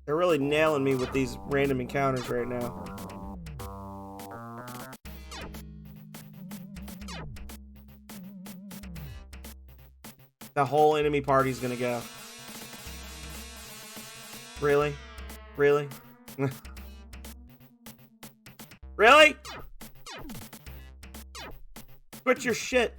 They're really nailing me with these random encounters right now. The whole enemy party's gonna go. Really? Really? Really? Quit your shit.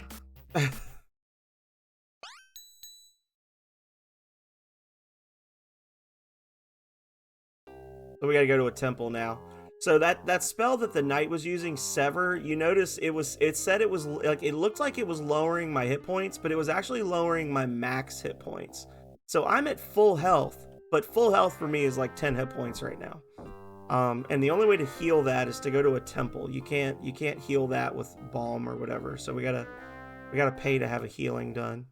So we gotta go to a temple now. So that spell that the knight was using, Sever, you notice it said it was like, it looked like it was lowering my hit points, but it was actually lowering my max hit points. So I'm at full health, but full health for me is like 10 hit points right now. And the only way to heal that is to go to a temple. You can't heal that with balm or whatever. So we gotta pay to have a healing done.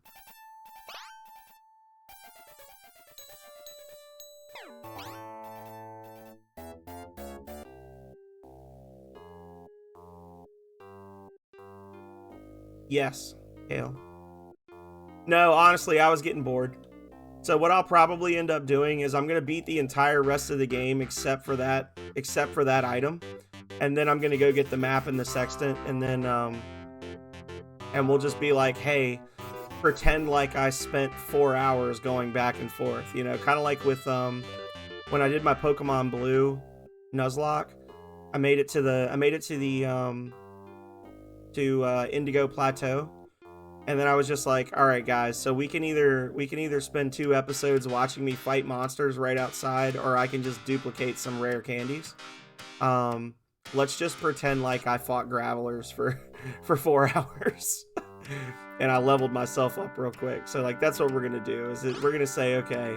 Yes, Kale. No, honestly, I was getting bored. So what I'll probably end up doing is I'm gonna beat the entire rest of the game except for that item, and then I'm gonna go get the map and the sextant, and then and we'll just be like, hey, pretend like I spent 4 hours going back and forth, you know, kind of like with when I did my Pokemon Blue Nuzlocke. I made it to the Indigo Plateau, And then I was just like, all right, guys, so we can either spend 2 episodes watching me fight monsters right outside, or I can just duplicate some rare candies. Let's just pretend like I fought Gravelers for 4 hours. And I leveled myself up real quick. So like that's what we're gonna do, is we're gonna say, okay,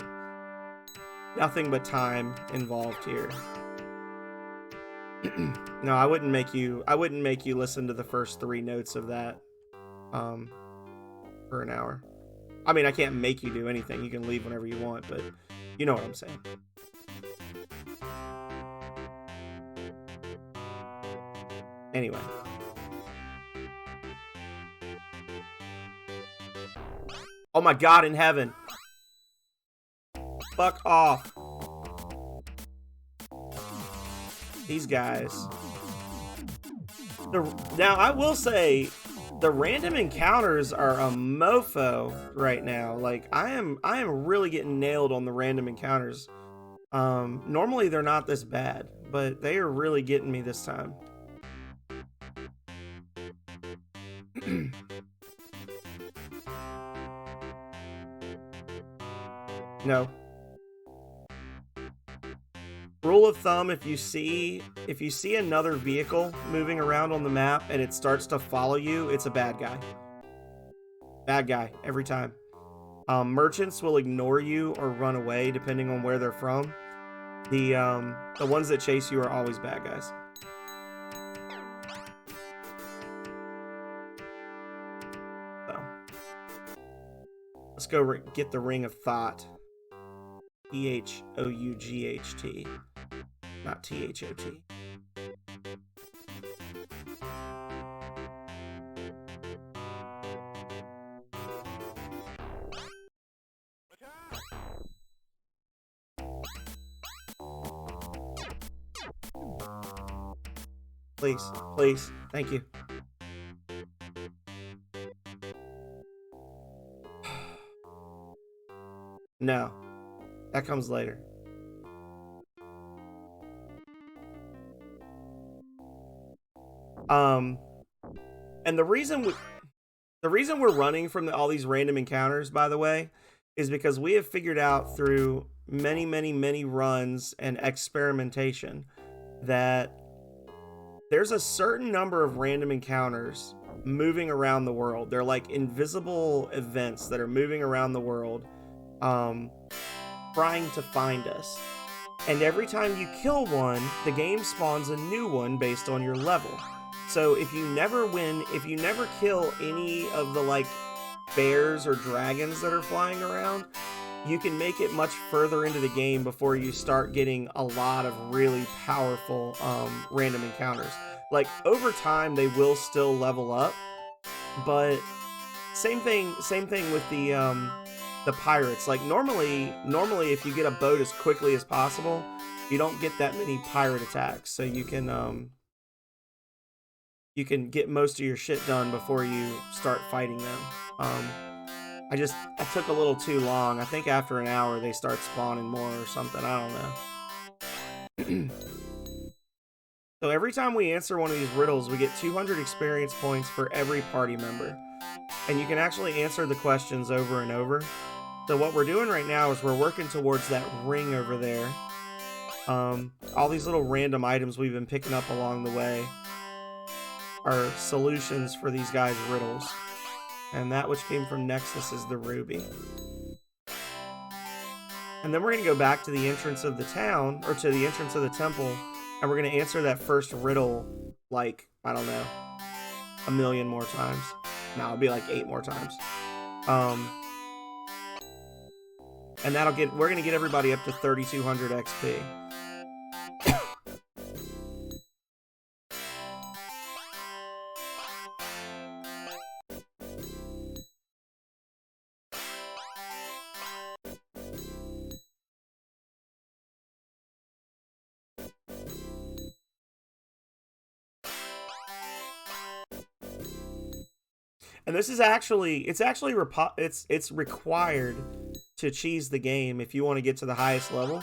nothing but time involved here. No, I wouldn't make you listen to the first 3 notes of that for an hour. I mean, I can't make you do anything. You can leave whenever you want, but you know what I'm saying. Anyway. Oh my God in heaven. Fuck off. These guys. Now, I will say, the random encounters are a mofo right now. Like, I am really getting nailed on the random encounters. Normally they're not this bad, but they are really getting me this time. No. Rule of thumb, if you see another vehicle moving around on the map and it starts to follow you, it's a bad guy. Bad guy, every time. Merchants will ignore you or run away depending on where they're from. The ones that chase you are always bad guys. So. Let's go get the Ring of Thought. Thought, not Thot. Please, please, thank you. No. That comes later. And the reason we're running from all these random encounters, by the way, is because we have figured out through many runs and experimentation that there's a certain number of random encounters moving around the world. They're like invisible events that are moving around the world. Trying to find us, and every time you kill one, the game spawns a new one based on your level. So if you never kill any of the like bears or dragons that are flying around, you can make it much further into the game before you start getting a lot of really powerful random encounters. Like over time they will still level up, but same thing with the pirates. Like normally if you get a boat as quickly as possible, you don't get that many pirate attacks, so you can get most of your shit done before you start fighting them. I took a little too long. I think after an hour they start spawning more or something. I don't know. So every time we answer one of these riddles, we get 200 experience points for every party member, and you can actually answer the questions over and over. So what we're doing right now is we're working towards that ring over there. All these little random items we've been picking up along the way are solutions for these guys' riddles. And that which came from Nexus is the ruby. And then we're going to go back to the entrance of the town, or to the entrance of the temple, and we're going to answer that first riddle, like, I don't know, 1 million more times. No, it'll be like 8 more times. And we're going to get everybody up to 3,200 XP. And this is it's required to cheese the game if you want to get to the highest level.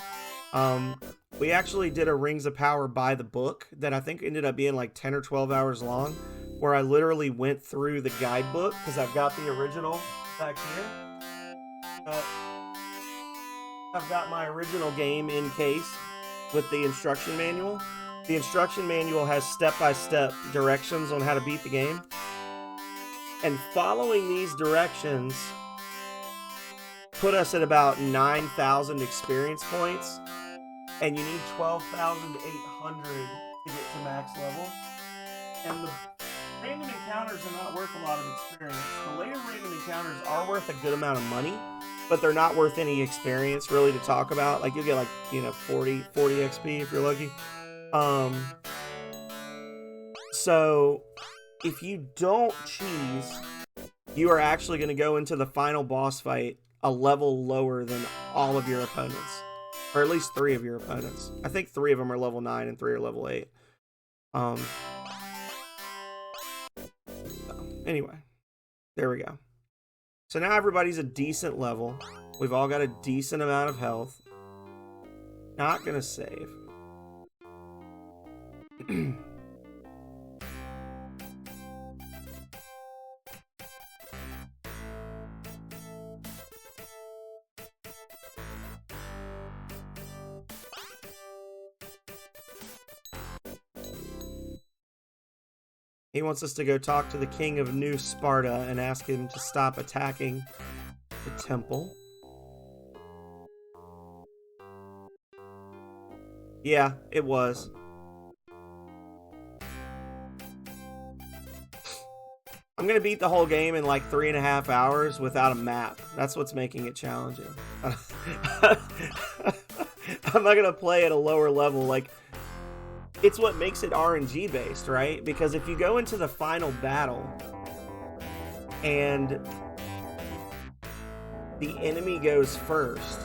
We actually did a Rings of Power by the book that I think ended up being like 10 or 12 hours long. where I literally went through the guidebook because I've got the original back here. I've got my original game in case with the instruction manual. The instruction manual has step-by-step directions on how to beat the game. And following these directions put us at about 9,000 experience points. And you need 12,800 to get to max level. And the random encounters are not worth a lot of experience. The later random encounters are worth a good amount of money, but they're not worth any experience really to talk about. Like you'll get like, 40 XP if you're lucky. So if you don't cheese, you are actually going to go into the final boss fight a level lower than all of your opponents. Or at least 3 of your opponents. I think 3 of them are level 9 and 3 are level 8. Anyway, there we go. So now everybody's a decent level. We've all got a decent amount of health. Not gonna save. He wants us to go talk to the king of New Sparta and ask him to stop attacking the temple. Yeah, it was. I'm gonna beat the whole game in like 3.5 hours without a map. That's what's making it challenging. I'm not gonna play at a lower level. Like, it's what makes it RNG based, right? Because if you go into the final battle and the enemy goes first,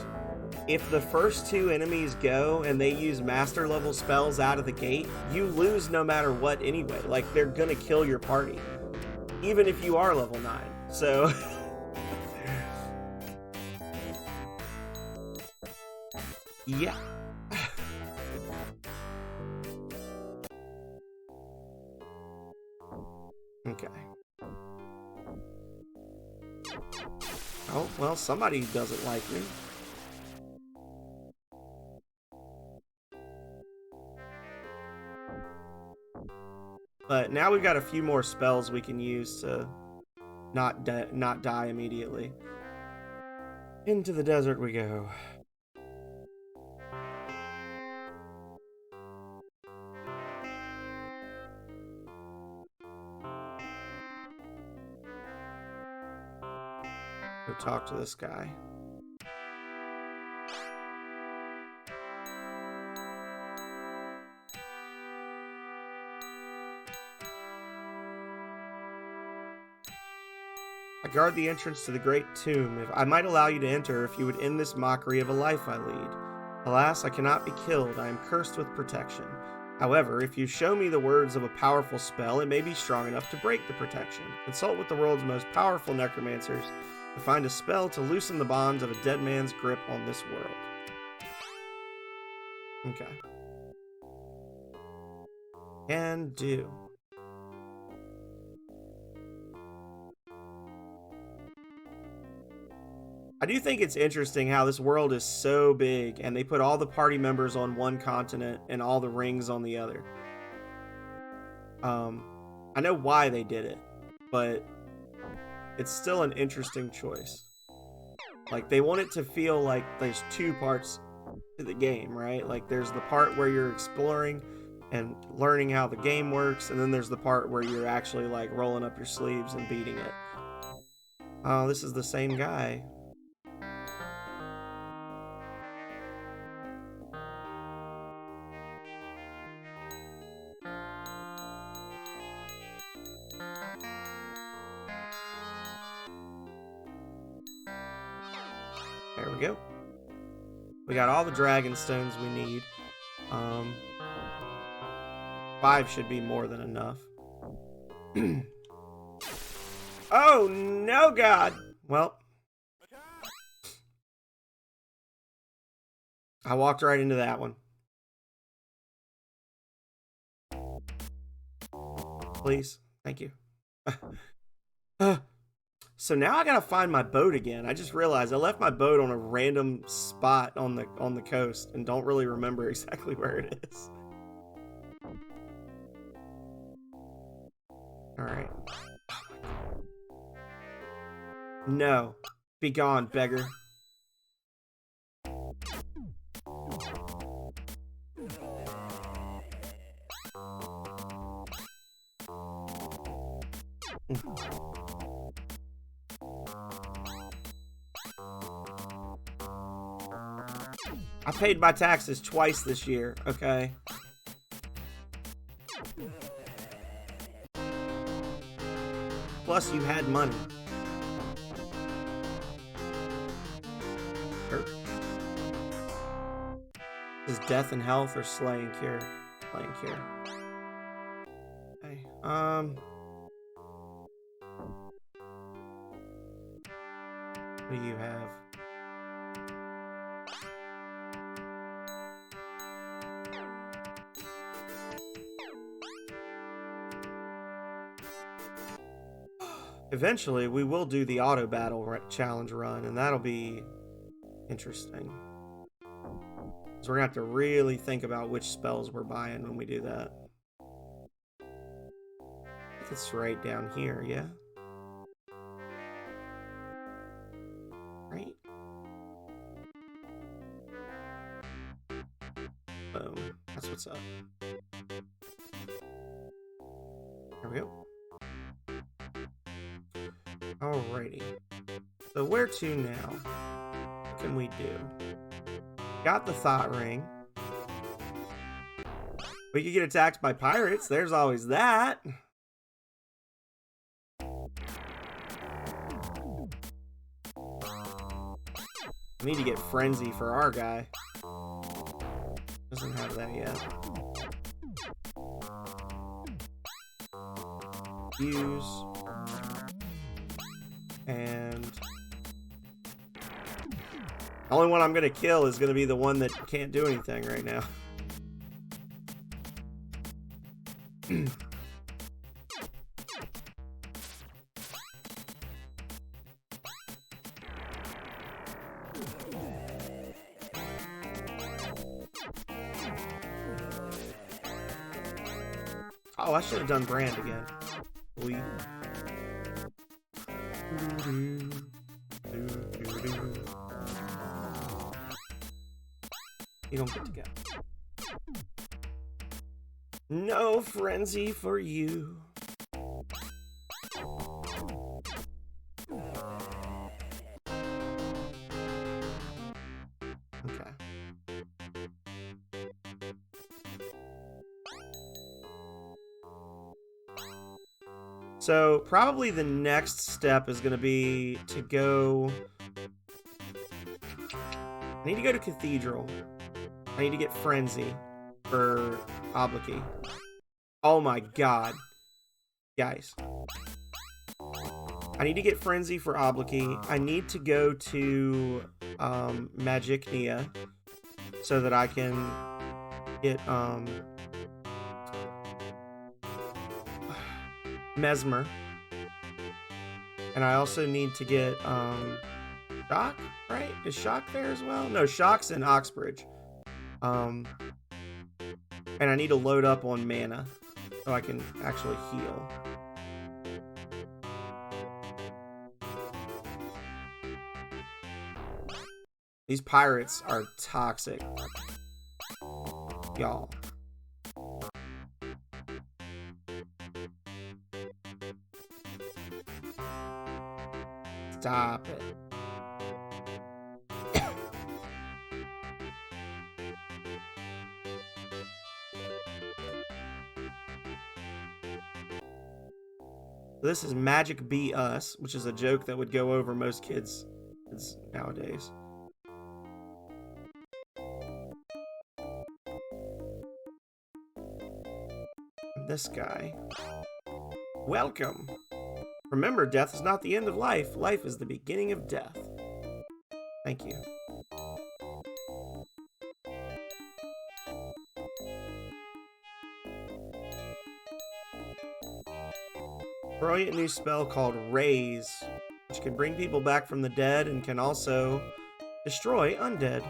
if the first 2 enemies go and they use master level spells out of the gate, you lose no matter what anyway. Like, they're gonna kill your party, even if you are level 9. So yeah. Okay. Oh, well, somebody doesn't like me. But now we've got a few more spells we can use to not die immediately. Into the desert we go. Go talk to this guy. I guard the entrance to the great tomb. If I might allow you to enter, if you would end this mockery of a life I lead. Alas, I cannot be killed. I am cursed with protection. However, if you show me the words of a powerful spell, it may be strong enough to break the protection. Consult with the world's most powerful necromancers to find a spell to loosen the bonds of a dead man's grip on this world. Okay. Can do. I do think it's interesting how this world is so big and they put all the party members on one continent and all the rings on the other. I know why they did it, but it's still an interesting choice. Like, they want it to feel like there's 2 parts to the game, right? Like, there's the part where you're exploring and learning how the game works, and then there's the part where you're actually, like, rolling up your sleeves and beating it. Oh, this is the same guy. There we go. We got all the dragon stones we need. 5 should be more than enough. Oh, no, God. Well, I walked right into that one. Please. Thank you. So now I gotta find my boat again. I just realized I left my boat on a random spot on the coast and don't really remember exactly where it is. All right. No. Be gone, beggar. I paid my taxes twice this year, okay? Plus, you had money. Sure. Is death and health or slay and cure? Slay and cure. Okay. What do you have? Eventually, we will do the auto battle challenge run, and that'll be interesting. So we're gonna have to really think about which spells we're buying when we do that. I think it's right down here, yeah? Right? Boom. That's what's up. There we go. Alrighty. So where to now? What can we do? Got the thought ring. We could get attacked by pirates. There's always that. We need to get Frenzy for our guy. Doesn't have that yet. Use. And the only one I'm gonna kill is gonna be the one that can't do anything right now. Oh, I should have done Brand again. We. You don't get to go. No frenzy for you. Okay. So probably the next step is going to be to go... I need to go to Cathedral. I need to get Frenzy for Oblique. Oh my god. Guys. I need to get Frenzy for Oblique. I need to go to Magicnia so that I can get Mesmer. And I also need to get Shock, right? Is Shock there as well? No, Shock's in Oxbridge. And I need to load up on mana so I can actually heal. These pirates are toxic. Y'all. Stop it. This is Magic Be Us, which is a joke that would go over most kids nowadays. This guy. Welcome. Remember, death is not the end of life. Life is the beginning of death. Thank you. Brilliant new spell called Raise, which can bring people back from the dead and can also destroy undead.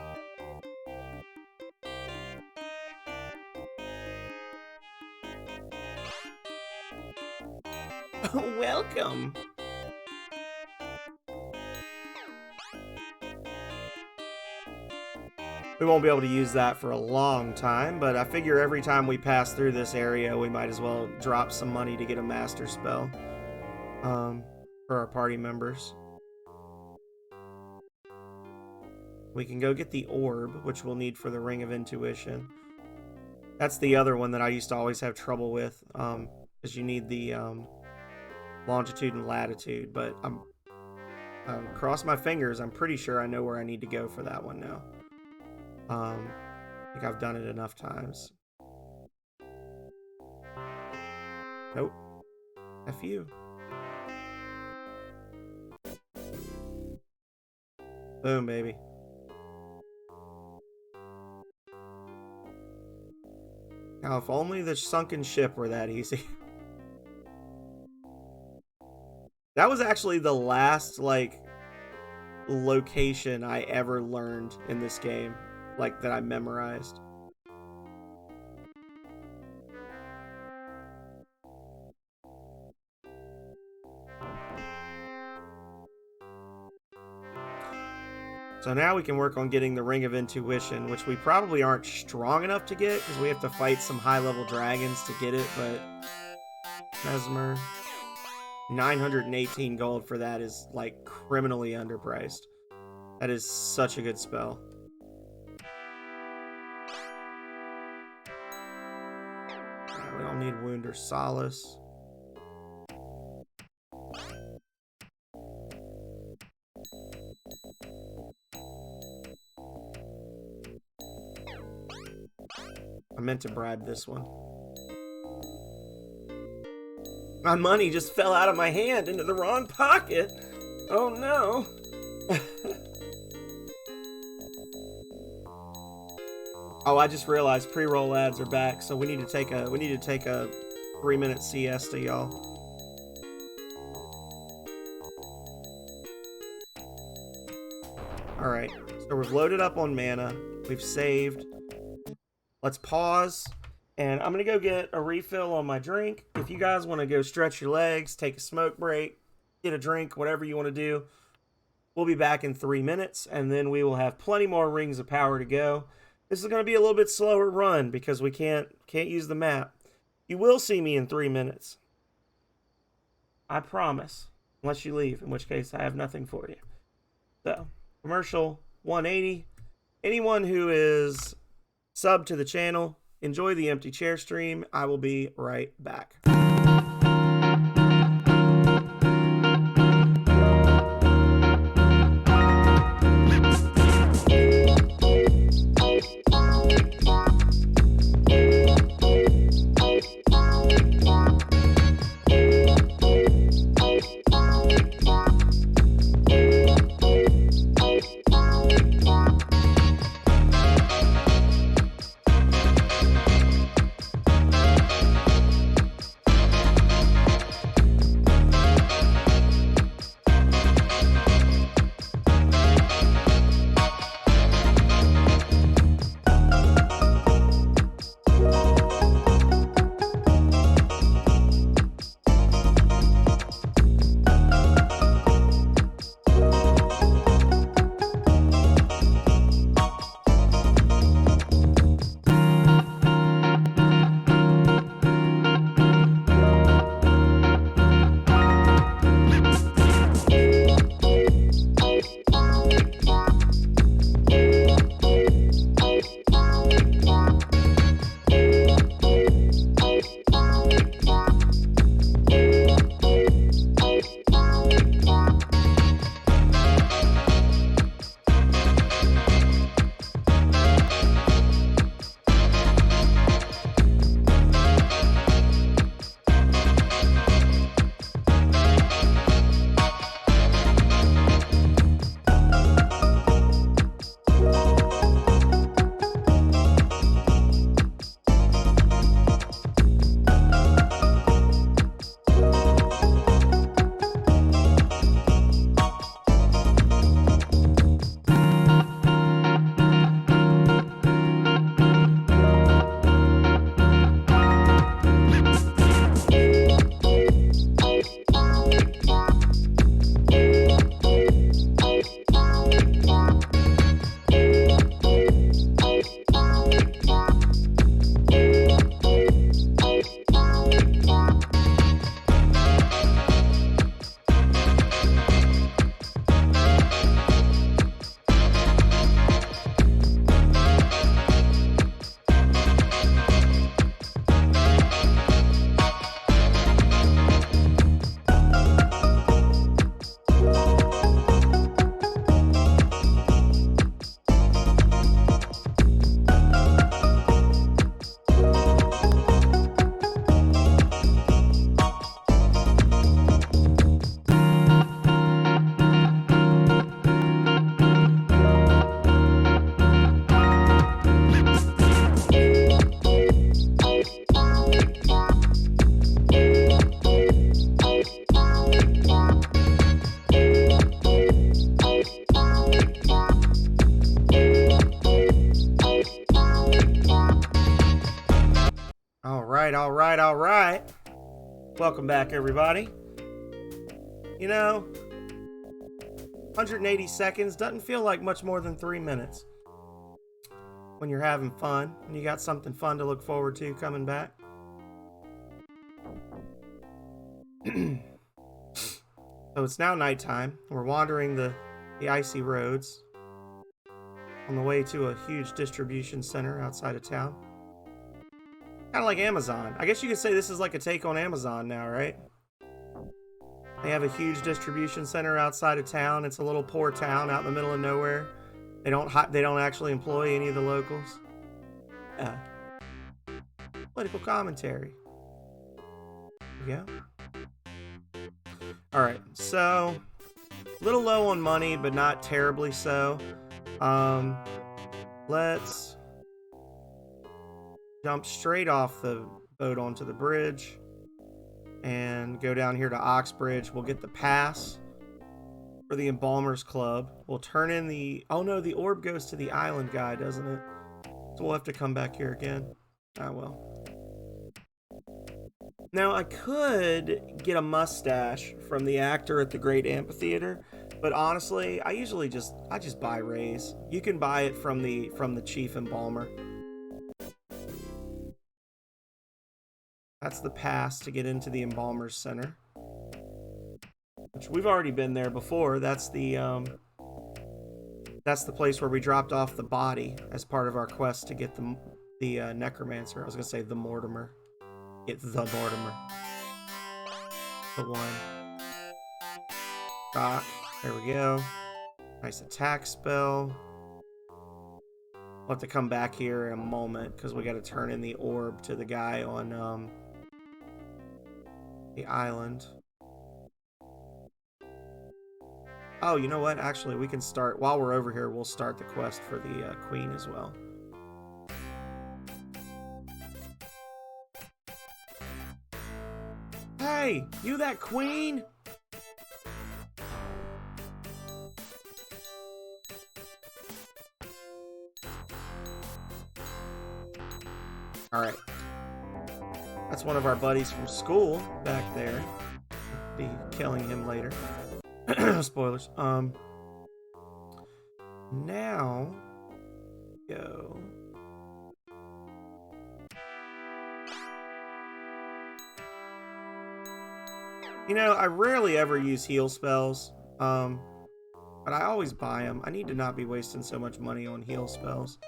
Welcome. We won't be able to use that for a long time, but I figure every time we pass through this area, we might as well drop some money to get a master spell for our party members. We can go get the orb, which we'll need for the Ring of Intuition. That's the other one that I used to always have trouble with, because you need the longitude and latitude, but I'm cross my fingers, I'm pretty sure I know where I need to go for that one now. I think I've done it enough times. Nope. F you. Boom, baby. Now, if only the sunken ship were that easy. That was actually the last, like, location I ever learned in this game. Like, that I memorized. So now we can work on getting the Ring of Intuition, which we probably aren't strong enough to get, because we have to fight some high-level dragons to get it, but... Mesmer... 918 gold for that is, like, criminally underpriced. That is such a good spell. We don't need Wound or Solace. I meant to bribe this one. My money just fell out of my hand into the wrong pocket. Oh no. Oh, I just realized pre-roll ads are back, so we need to take a 3-minute siesta, y'all. All right, so we've loaded up on mana. We've saved. Let's pause, and I'm gonna go get a refill on my drink. If you guys want to go stretch your legs, take a smoke break, get a drink, whatever you want to do, we'll be back in 3 minutes, and then we will have plenty more Rings of Power to go. This is going to be a little bit slower run because we can't use the map. You will see me in 3 minutes. I promise. Unless you leave, in which case I have nothing for you. So, commercial 180. Anyone who is subbed to the channel, enjoy the empty chair stream. I will be right back. All right, all right, all right. Welcome back, everybody. You know, 180 seconds doesn't feel like much more than 3 minutes when you're having fun and you got something fun to look forward to coming back. So it's now nighttime. We're wandering the icy roads on the way to a huge distribution center outside of town. Kind of like Amazon. I guess you could say this is like a take on Amazon now, right? They have a huge distribution center outside of town. It's a little poor town out in the middle of nowhere. They don't actually employ any of the locals. Political commentary. There we go. All right, so a little low on money, but not terribly so. Let's jump straight off the boat onto the bridge and go down here to Oxbridge. We'll get the pass for the Embalmers Club. We'll turn in the... Oh no, the orb goes to the island guy, doesn't it? So we'll have to come back here again. Ah, well. Now, I could get a mustache from the actor at the Great Amphitheater, but honestly, I just buy Rays. You can buy it from the Chief Embalmer. That's the pass to get into the Embalmers Center, which we've already been there before. That's the place where we dropped off the body as part of our quest to get the Necromancer. I was gonna say the Mortimer. Get the Mortimer. The one. Rock. There we go. Nice attack spell. We'll have to come back here in a moment because we got to turn in the orb to the guy on the island. Oh, you know what? Actually, we can start, while we're over here, we'll start the quest for the Queen as well. Hey, you that Queen? Alright. That's one of our buddies from school back there. Be killing him later. Spoilers. Now go. You know, I rarely ever use heal spells, but I always buy them. I need to not be wasting so much money on heal spells.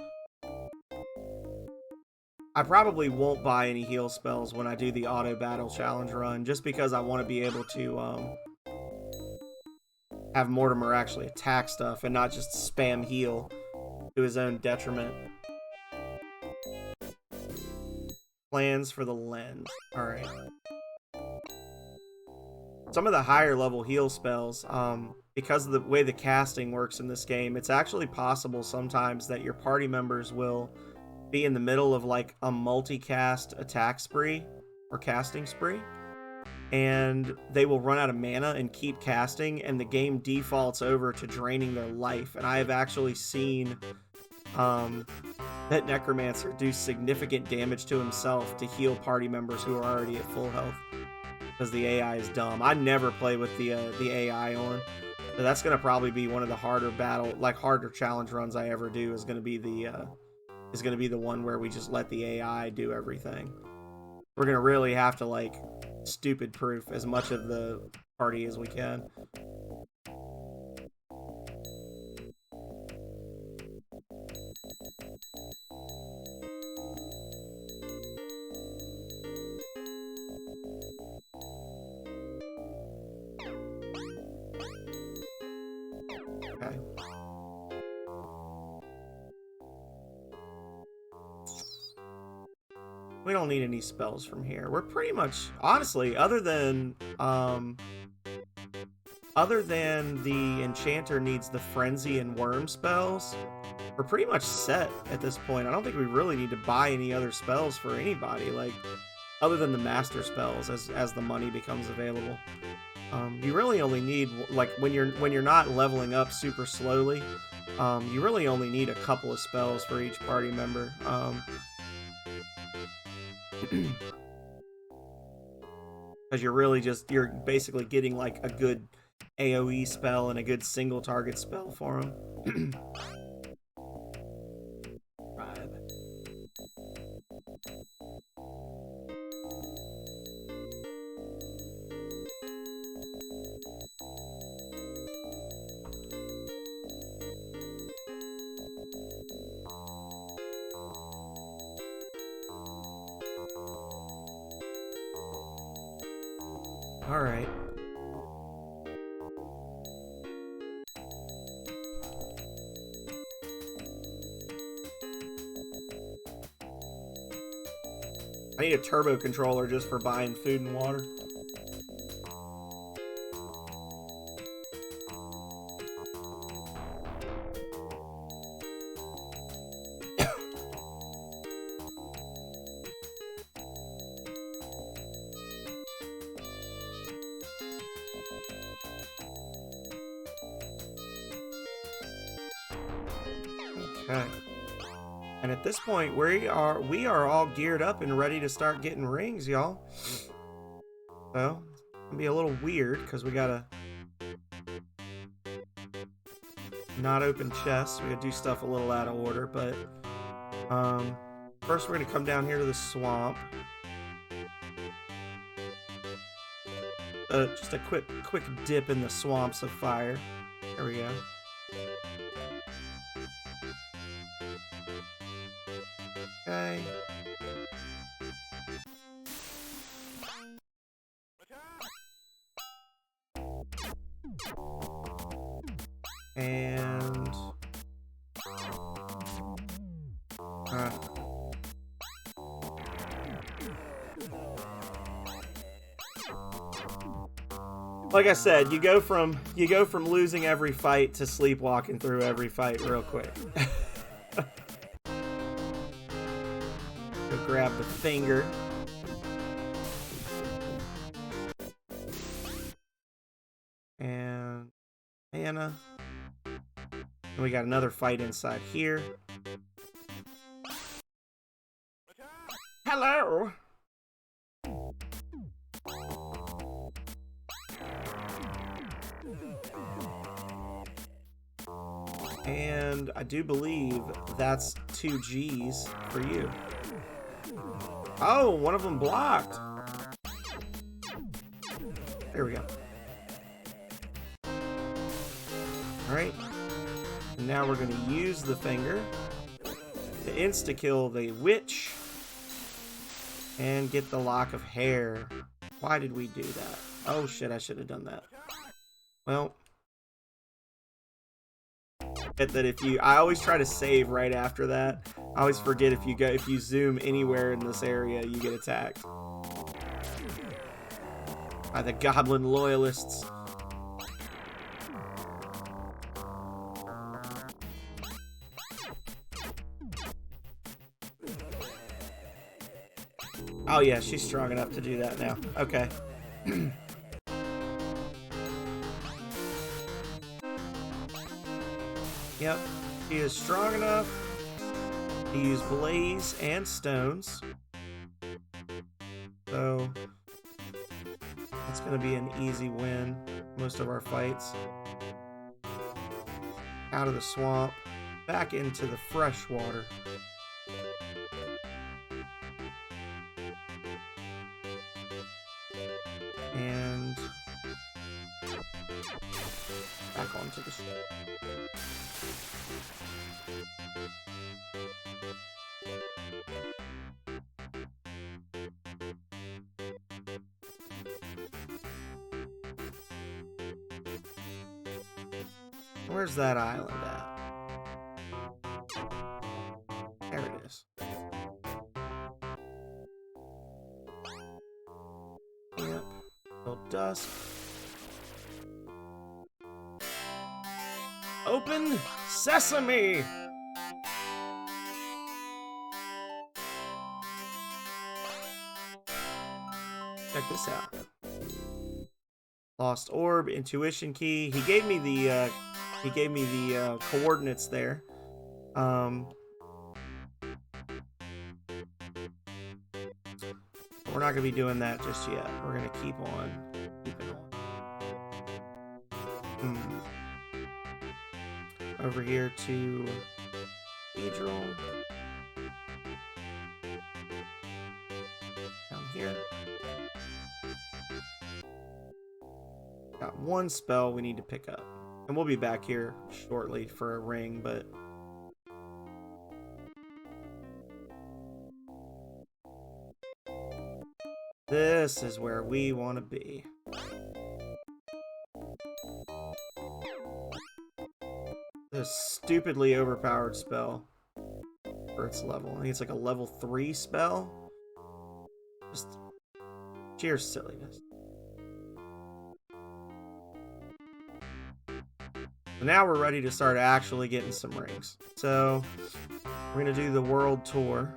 I probably won't buy any heal spells when I do the auto battle challenge run, just because I want to be able to have Mortimer actually attack stuff and not just spam heal to his own detriment. Plans for the lens. Alright. Some of the higher level heal spells, because of the way the casting works in this game, it's actually possible sometimes that your party members will be in the middle of like a multicast attack spree or casting spree, and they will run out of mana and keep casting, and the game defaults over to draining their life. And I have actually seen that Necromancer do significant damage to himself to heal party members who are already at full health, because the AI is dumb. I never play with the AI on, so that's gonna probably be one of the harder harder challenge runs I ever do. Is gonna be the one where we just let the AI do everything. We're gonna really have to like stupid proof as much of the party as we can. Okay. We don't need any spells from here. We're pretty much, honestly, other than the Enchanter needs the Frenzy and Worm spells, we're pretty much set at this point. I don't think we really need to buy any other spells for anybody, like, other than the Master spells as the money becomes available. You really only need, like, when you're not leveling up super slowly, you really only need a couple of spells for each party member. Because you're basically getting like a good AoE spell and a good single target spell for him. All right. I need a turbo controller just for buying food and water. Okay. And at this point, we are all geared up and ready to start getting rings, y'all. So, it's gonna be a little weird because we gotta not open chests. We gotta do stuff a little out of order, but first we're gonna come down here to the swamp. Just a quick dip in the swamps of fire. There we go. Okay. And like I said, you go from losing every fight to sleepwalking through every fight real quick. Go grab the finger. And Anna. And we got another fight inside here. Hello! And I do believe that's 2 G's for you. Oh, one of them blocked. There we go. Alright. And now we're going to use the finger to insta-kill the witch and get the lock of hair. Why did we do that? Oh shit, I should have done that. Well, that I always try to save right after that. I always forget if you zoom anywhere in this area, you get attacked by the goblin loyalists. Oh yeah, she's strong enough to do that now. Okay. Yep, she is strong enough to use blaze and stones. So that's going to be an easy win most of our fights. Out of the swamp, back into the fresh water. And back onto the swamp. Where's that island at? There it is. Yep. Till dusk. Open sesame! Check this out. Lost orb, intuition key. He gave me the coordinates there. we're not going to be doing that just yet. We're going to keep on keeping on. Over here to Cathedral. Down here. Got one spell we need to pick up. And we'll be back here shortly for a ring, but... this is where we want to be. This stupidly overpowered spell for its level. I think it's like a level 3 spell. Just sheer silliness. So now we're ready to start actually getting some rings. So we're going to do the world tour.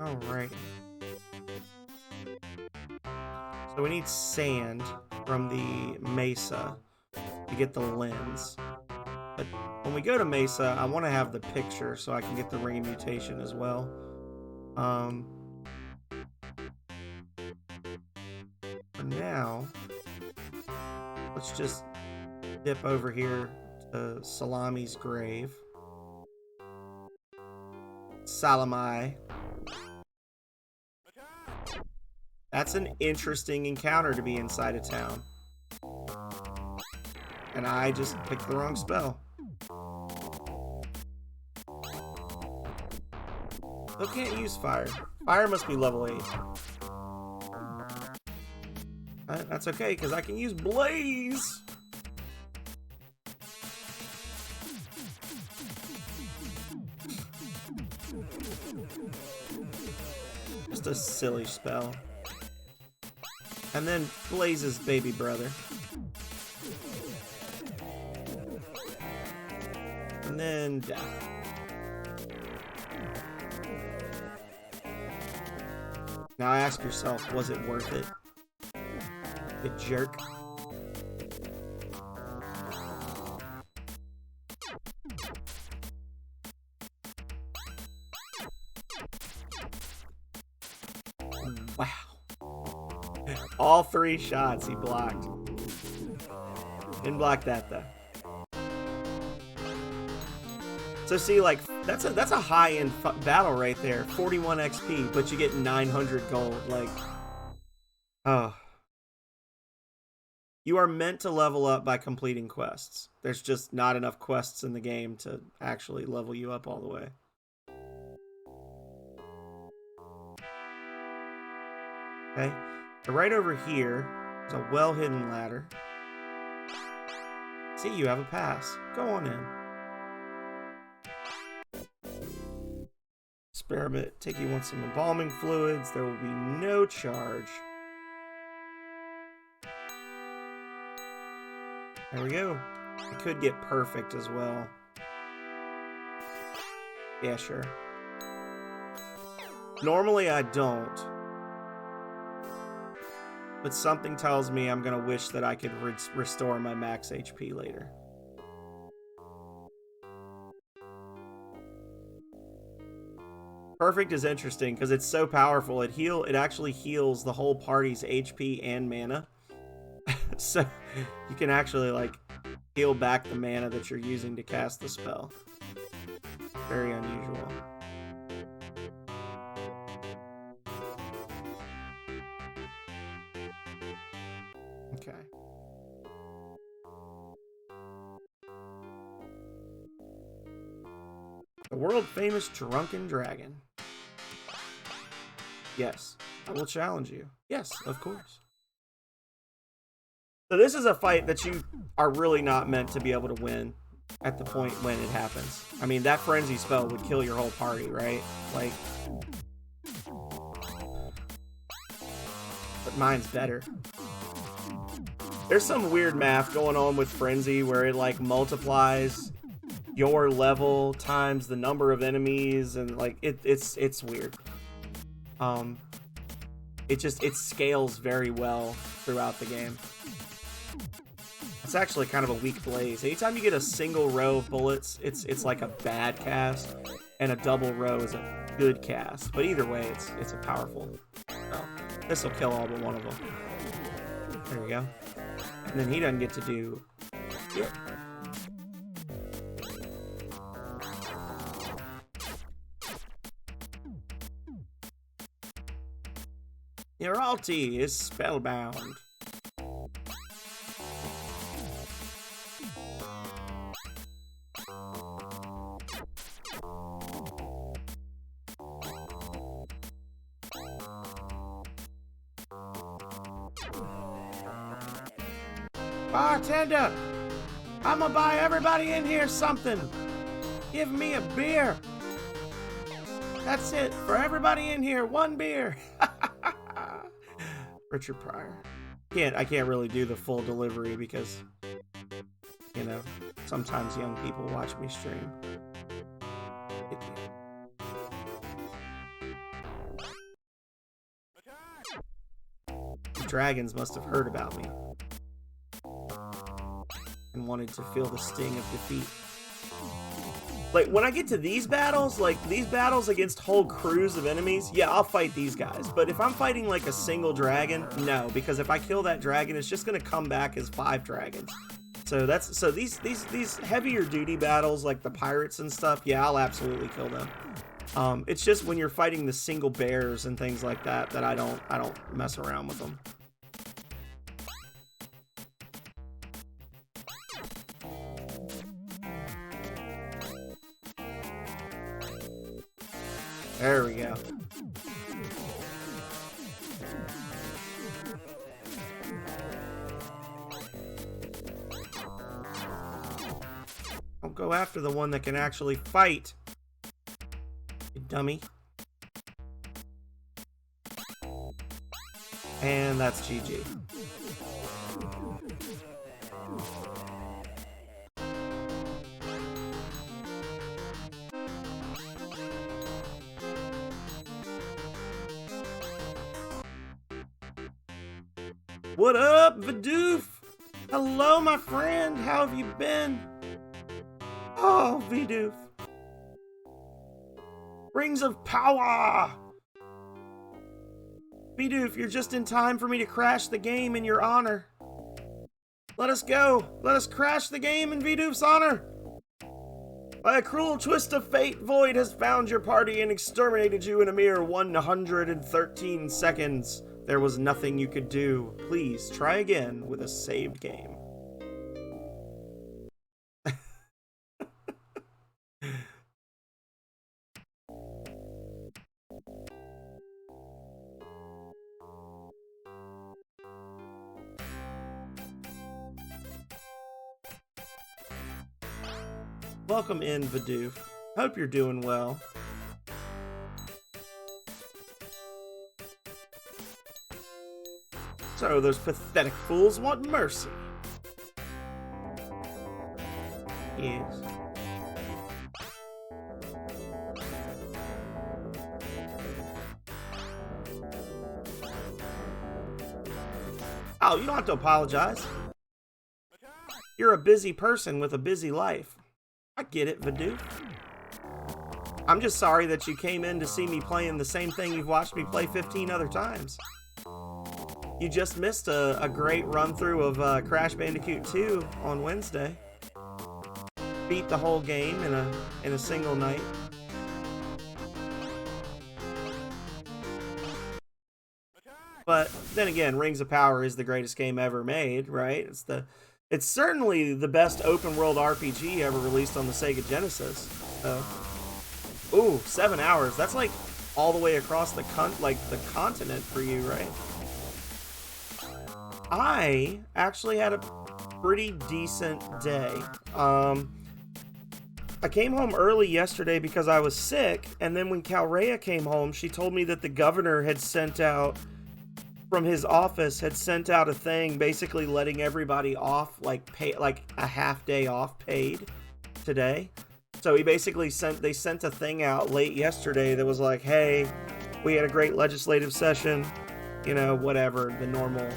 All right. So we need sand from the Mesa to get the lens. But when we go to Mesa, I want to have the picture so I can get the ring of mutation as well. For now, let's just dip over here to Salami's grave. Salamai. That's an interesting encounter to be inside of town. And I just picked the wrong spell. Still can't use fire. Fire must be level 8. That's okay, because I can use blaze. Just a silly spell. And then Blaze's baby brother. And then death. Now ask yourself, was it worth it? You jerk. Wow. All 3 shots he blocked. Didn't block that though. So see, like that's a high-end battle right there. 41 XP, but you get 900 gold. Like, oh. You are meant to level up by completing quests. There's just not enough quests in the game to actually level you up all the way. Okay. Right over here is a well-hidden ladder. See, you have a pass. Go on in. Experiment. Take you on some embalming fluids. There will be no charge. There we go. It could get perfect as well. Yeah, sure. Normally I don't. But something tells me I'm gonna wish that I could restore my max HP later. Perfect is interesting because it's so powerful. It actually heals the whole party's HP and mana. So you can actually like heal back the mana that you're using to cast the spell. Very unusual. Okay. The world famous Drunken Dragon. Yes, I will challenge you. Yes, of course. So this is a fight that you are really not meant to be able to win at the point when it happens. I mean, that frenzy spell would kill your whole party, right? Like, but mine's better. There's some weird math going on with Frenzy where it like multiplies your level times the number of enemies, and like it's weird. It scales very well throughout the game. It's actually kind of a weak blaze. Anytime you get a single row of bullets, it's like a bad cast, and a double row is a good cast. But either way, it's a powerful. Oh, this will kill all but one of them. There we go. And then he doesn't get to do it. Your ulti is spellbound. Bartender, I'm gonna buy everybody in here something. Give me a beer. That's it. For everybody in here, one beer. Richard Pryor. I can't really do the full delivery because, you know, sometimes young people watch me stream. The dragons must have heard about me and wanted to feel the sting of defeat. Like, when I get to these battles, like, these battles against whole crews of enemies, yeah, I'll fight these guys. But if I'm fighting, like, a single dragon, no. Because if I kill that dragon, it's just gonna come back as 5 dragons. So these heavier duty battles, like the pirates and stuff, yeah, I'll absolutely kill them. It's just when you're fighting the single bears and things like that, that I don't mess around with them. There we go. I'll go after the one that can actually fight. You dummy. And that's GG. What up, Vidoof? Hello, my friend. How have you been? Oh, Vidoof. Rings of power. Vidoof, you're just in time for me to crash the game in your honor. Let us go. Let us crash the game in Vidoof's honor. By a cruel twist of fate, Void has found your party and exterminated you in a mere 113 seconds. There was nothing you could do. Please try again with a saved game. Welcome in, Vidoof. Hope you're doing well. So those pathetic fools want mercy. Yes. Oh, you don't have to apologize. You're a busy person with a busy life. I get it, Vidoof. I'm just sorry that you came in to see me playing the same thing you've watched me play 15 other times. You just missed a great run-through of Crash Bandicoot 2 on Wednesday. Beat the whole game in a single night. But then again, Rings of Power is the greatest game ever made, right? It's certainly the best open-world RPG ever released on the Sega Genesis. Ooh, 7 hours. That's like all the way across the continent for you, right? I actually had a pretty decent day. I came home early yesterday because I was sick, and then when Calrea came home, she told me that the governor had sent out from his office had sent out a thing basically letting everybody off, like pay like a half day off paid today. So he basically they sent a thing out late yesterday that was like, hey, we had a great legislative session, you know, whatever, the normal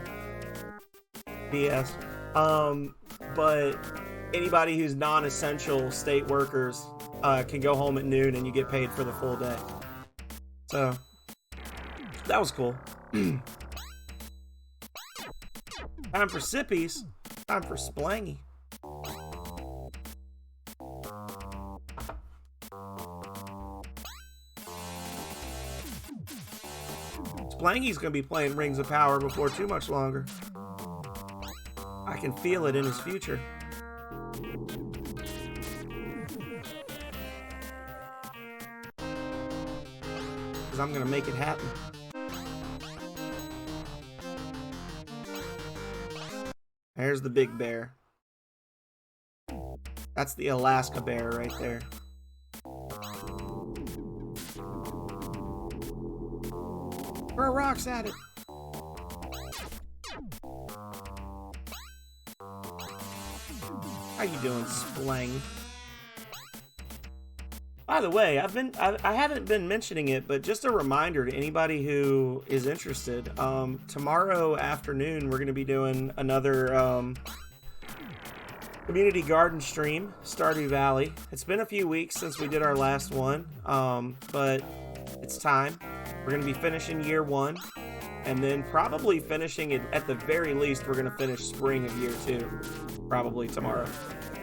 BS. But anybody who's non-essential state workers can go home at noon and you get paid for the full day. So that was cool. Time for sippies. Time for Splangy. Splangy's gonna be playing Rings of Power before too much longer. I can feel it in his future. Because I'm gonna make it happen. There's the big bear. That's the Alaska bear right there. Throw rocks at it. How you doing, Splang? By the way, I haven't been mentioning it, but just a reminder to anybody who is interested. Tomorrow afternoon, we're going to be doing another community garden stream, Stardew Valley. It's been a few weeks since we did our last one, but it's time. We're going to be finishing year 1, and then probably finishing it at the very least. We're going to finish spring of year 2, probably tomorrow.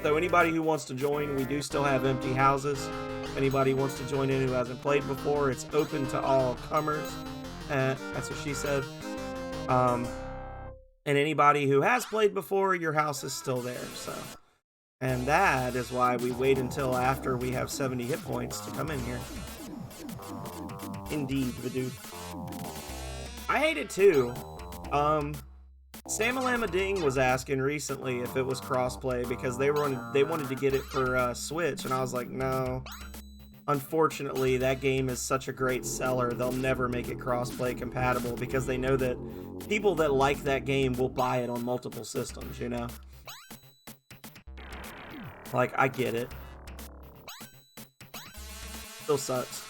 So anybody who wants to join, we do still have empty houses. If anybody wants to join in who hasn't played before, it's open to all comers. That's what she said. And anybody who has played before, your house is still there. So, and that is why we wait until after we have 70 hit points to come in here. Indeed, Vidoof. I hate it too. Samalama Ding was asking recently if it was crossplay because they wanted to get it for Switch, and I was like, no. Unfortunately, that game is such a great seller, they'll never make it crossplay compatible because they know that people that like that game will buy it on multiple systems, you know? Like, I get it. Still sucks.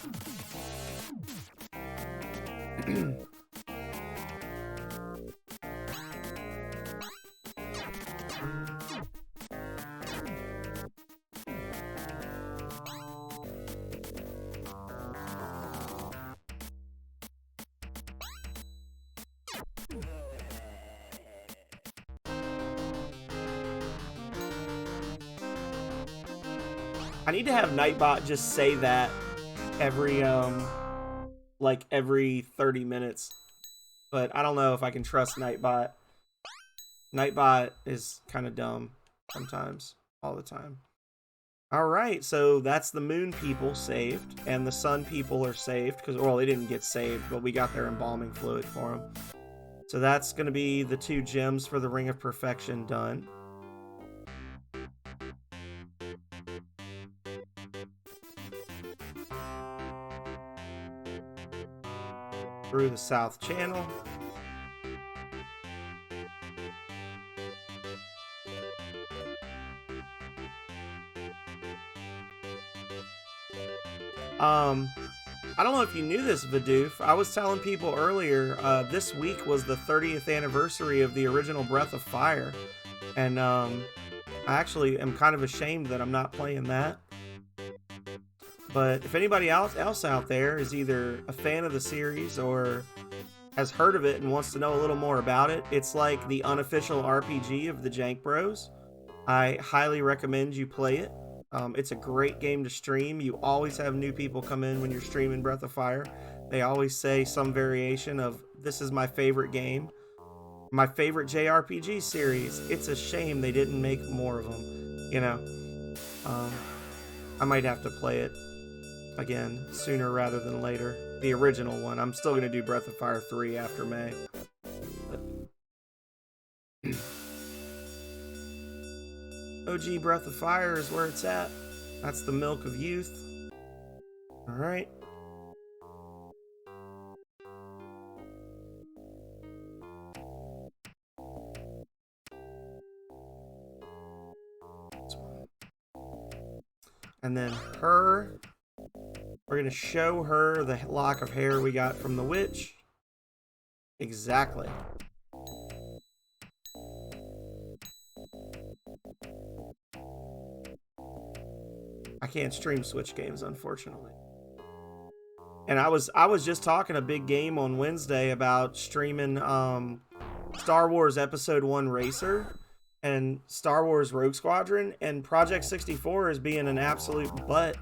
I need to have Nightbot just say that every like every 30 minutes. But I don't know if I can trust Nightbot. Nightbot is kind of dumb sometimes, all the time. Alright, so that's the moon people saved, and the sun people are saved, because, well, they didn't get saved, but we got their embalming fluid for them. So that's going to be the 2 gems for the Ring of Perfection done. Through the South Channel. I don't know if you knew this, Vidoof. I was telling people earlier, this week was the 30th anniversary of the original Breath of Fire. And I actually am kind of ashamed that I'm not playing that. But if anybody else out there is either a fan of the series or has heard of it and wants to know a little more about it, it's like the unofficial RPG of the Jank Bros. I highly recommend you play it. It's a great game to stream. You always have new people come in when you're streaming Breath of Fire. They always say some variation of, this is my favorite game. My favorite JRPG series. It's a shame they didn't make more of them. You know, I might have to play it again sooner rather than later. The original one. I'm still going to do Breath of Fire 3 after May. But OG Breath of Fire is where it's at. That's the milk of youth. Alright. And then her. We're going to show her the lock of hair we got from the witch. Exactly. I can't stream Switch games, unfortunately. And I was just talking a big game on Wednesday about streaming Star Wars Episode 1 Racer and Star Wars Rogue Squadron, and Project 64 is being an absolute butt.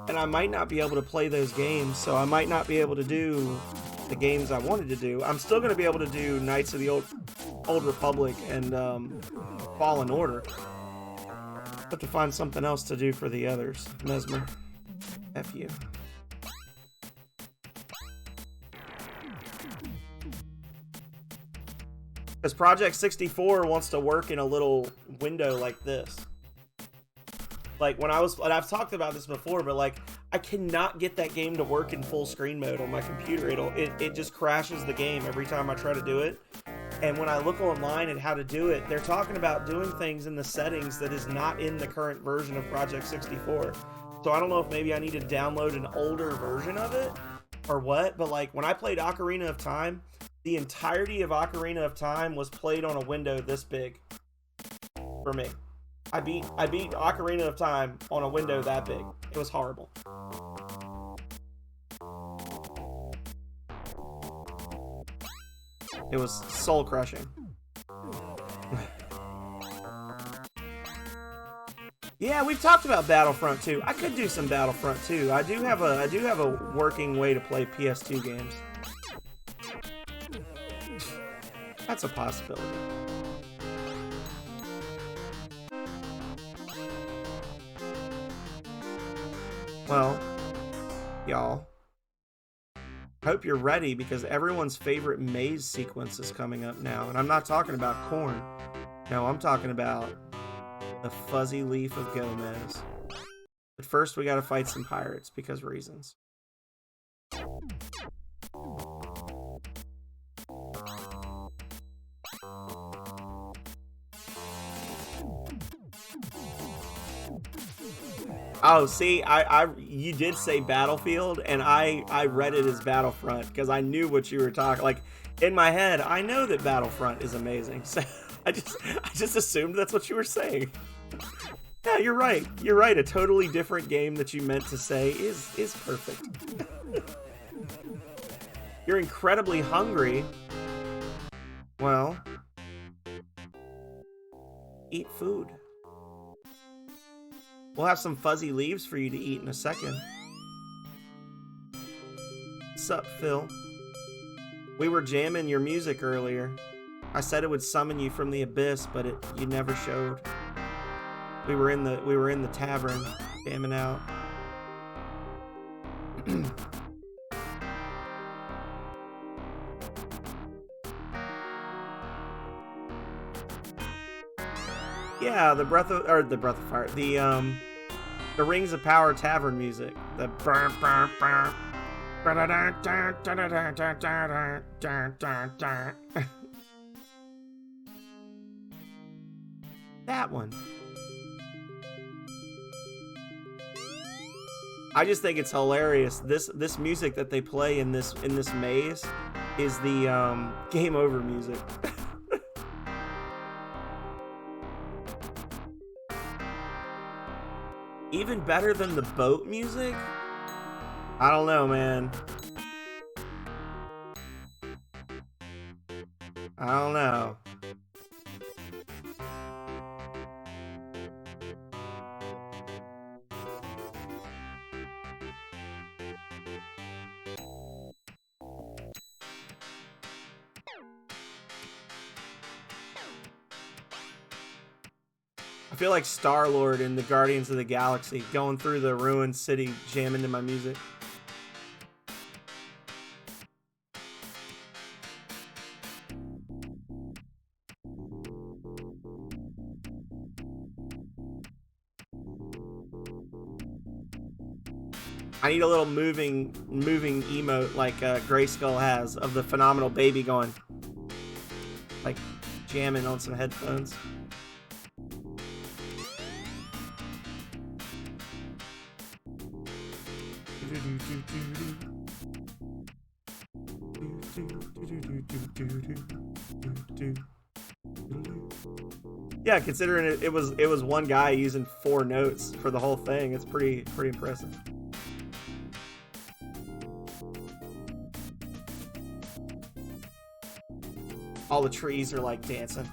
And I might not be able to play those games, so I might not be able to do the games I wanted to do. I'm still going to be able to do Knights of the Old Republic and Fallen Order. Have to find something else to do for the others. Mesmer. F you. Because Project 64 wants to work in a little window like this. Like when and I've talked about this before, but like I cannot get that game to work in full screen mode on my computer. It just crashes the game every time I try to do it. And when I look online at how to do it, they're talking about doing things in the settings that is not in the current version of Project 64. So I don't know if maybe I need to download an older version of it or what, but like when I played Ocarina of Time, the entirety of Ocarina of Time was played on a window this big for me. I beat Ocarina of Time on a window that big. It was horrible. It was soul crushing. Yeah, we've talked about Battlefront 2. I could do some Battlefront 2. I do have a working way to play PS2 games. That's a possibility. Well, y'all, hope you're ready because everyone's favorite maze sequence is coming up now. And I'm not talking about corn. No, I'm talking about the fuzzy leaf of Gomez. But first we gotta fight some pirates because reasons. Oh, see, you did say Battlefield, and I read it as Battlefront because I knew what you were talking. Like in my head, I know that Battlefront is amazing, so I just assumed that's what you were saying. Yeah, you're right. You're right. A totally different game that you meant to say is perfect. You're incredibly hungry. Well, eat food. We'll have some fuzzy leaves for you to eat in a second. Sup, Phil? We were jamming your music earlier. I said it would summon you from the abyss, but you never showed. We were in the tavern, jamming out. Yeah, the Breath of Fire, the Rings of Power tavern music. The that one. I just think it's hilarious. This music that they play in this maze is the game over music. Even better than the boat music? I don't know, man. I don't know. I feel like Star-Lord in the Guardians of the Galaxy, going through the ruined city, jamming to my music. I need a little moving emote like Grayskull has of the phenomenal baby going, like jamming on some headphones. Yeah, considering it was one guy using 4 notes for the whole thing, it's pretty impressive. All the trees are like dancing.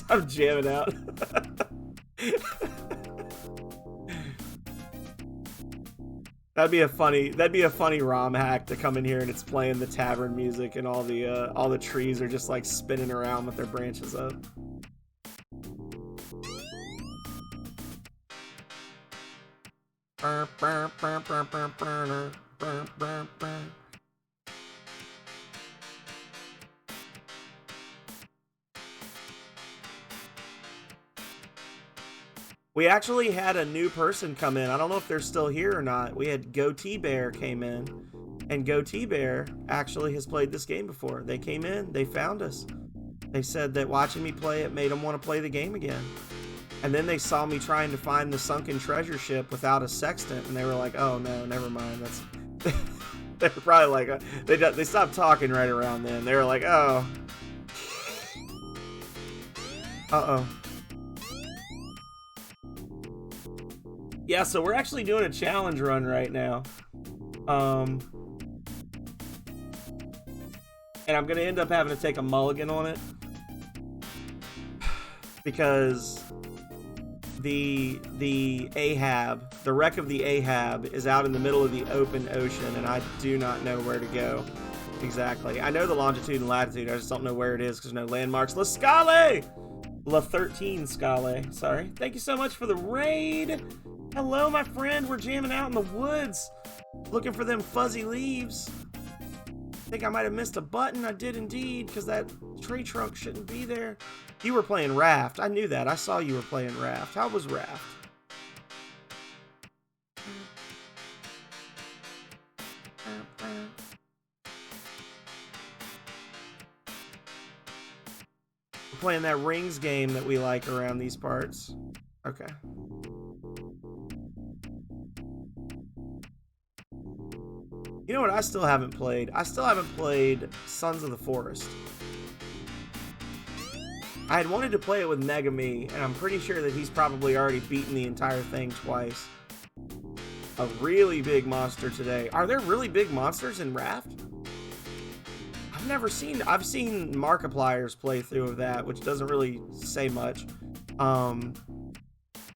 I'm jamming out. That'd be a funny ROM hack to come in here and it's playing the tavern music and all the trees are just like spinning around with their branches up. We actually had a new person come in. I don't know if they're still here or not. We had Goatee Bear came in, and Goatee Bear actually has played this game before. They came in, they found us. They said that watching me play it made them want to play the game again. And then they saw me trying to find the sunken treasure ship without a sextant, and they were like, "Oh no, never mind." That's they were probably like they stopped talking right around then. They were like, "Oh, uh-oh." Yeah, so we're actually doing a challenge run right now. And I'm going to end up having to take a mulligan on it. Because the Ahab, the wreck of the Ahab is out in the middle of the open ocean, and I do not know where to go exactly. I know the longitude and latitude, I just don't know where it is because there's no landmarks. La Scale! La 13 Scale, sorry. Thank you so much for the raid. Hello, my friend. We're jamming out in the woods, looking for them fuzzy leaves. I think I might have missed a button. I did indeed, because that tree trunk shouldn't be there. You were playing Raft. I knew that. I saw you were playing Raft. How was Raft? We're playing that Rings game that we like around these parts. Okay. You know what I still haven't played? I still haven't played Sons of the Forest. I had wanted to play it with Negami, and I'm pretty sure that he's probably already beaten the entire thing twice. A really big monster today. Are there really big monsters in Raft? I've seen Markiplier's playthrough of that, which doesn't really say much. But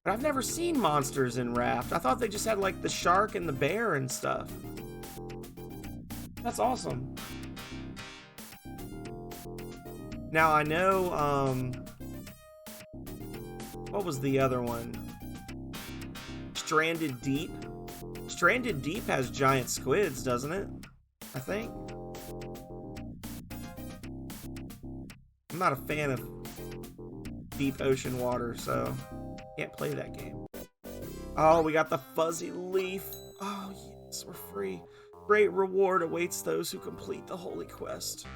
I've never seen monsters in Raft. I thought they just had like the shark and the bear and stuff. That's awesome. Now I know, what was the other one? Stranded Deep. Stranded Deep has giant squids, doesn't it? I think. I'm not a fan of deep ocean water, so can't play that game. Oh, we got the fuzzy leaf. Oh, yes, we're free. Great reward awaits those who complete the holy quest.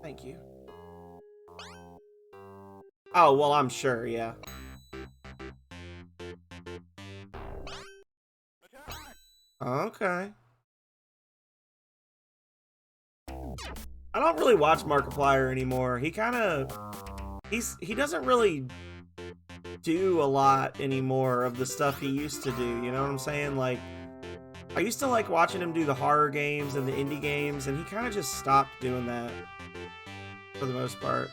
Thank you. Oh, well, I'm sure, yeah. Okay. I don't really watch Markiplier anymore. He doesn't really do a lot anymore of the stuff he used to do, you know what I'm saying? Like, I used to like watching him do the horror games and the indie games, and he kind of just stopped doing that for the most part.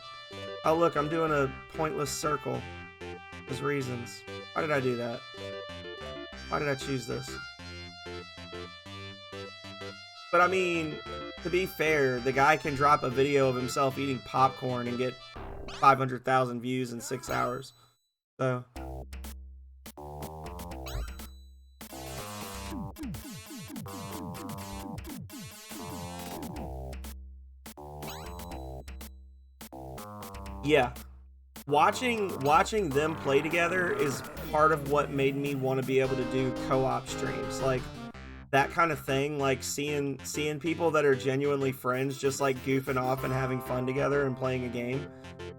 Oh look, I'm doing a pointless circle. There's reasons. Why did I do that? Why did I choose this? But I mean, to be fair, the guy can drop a video of himself eating popcorn and get 500,000 views in 6 hours. So. Yeah. Watching them play together is part of what made me want to be able to do co-op streams. Like, that kind of thing, like seeing people that are genuinely friends just like goofing off and having fun together and playing a game,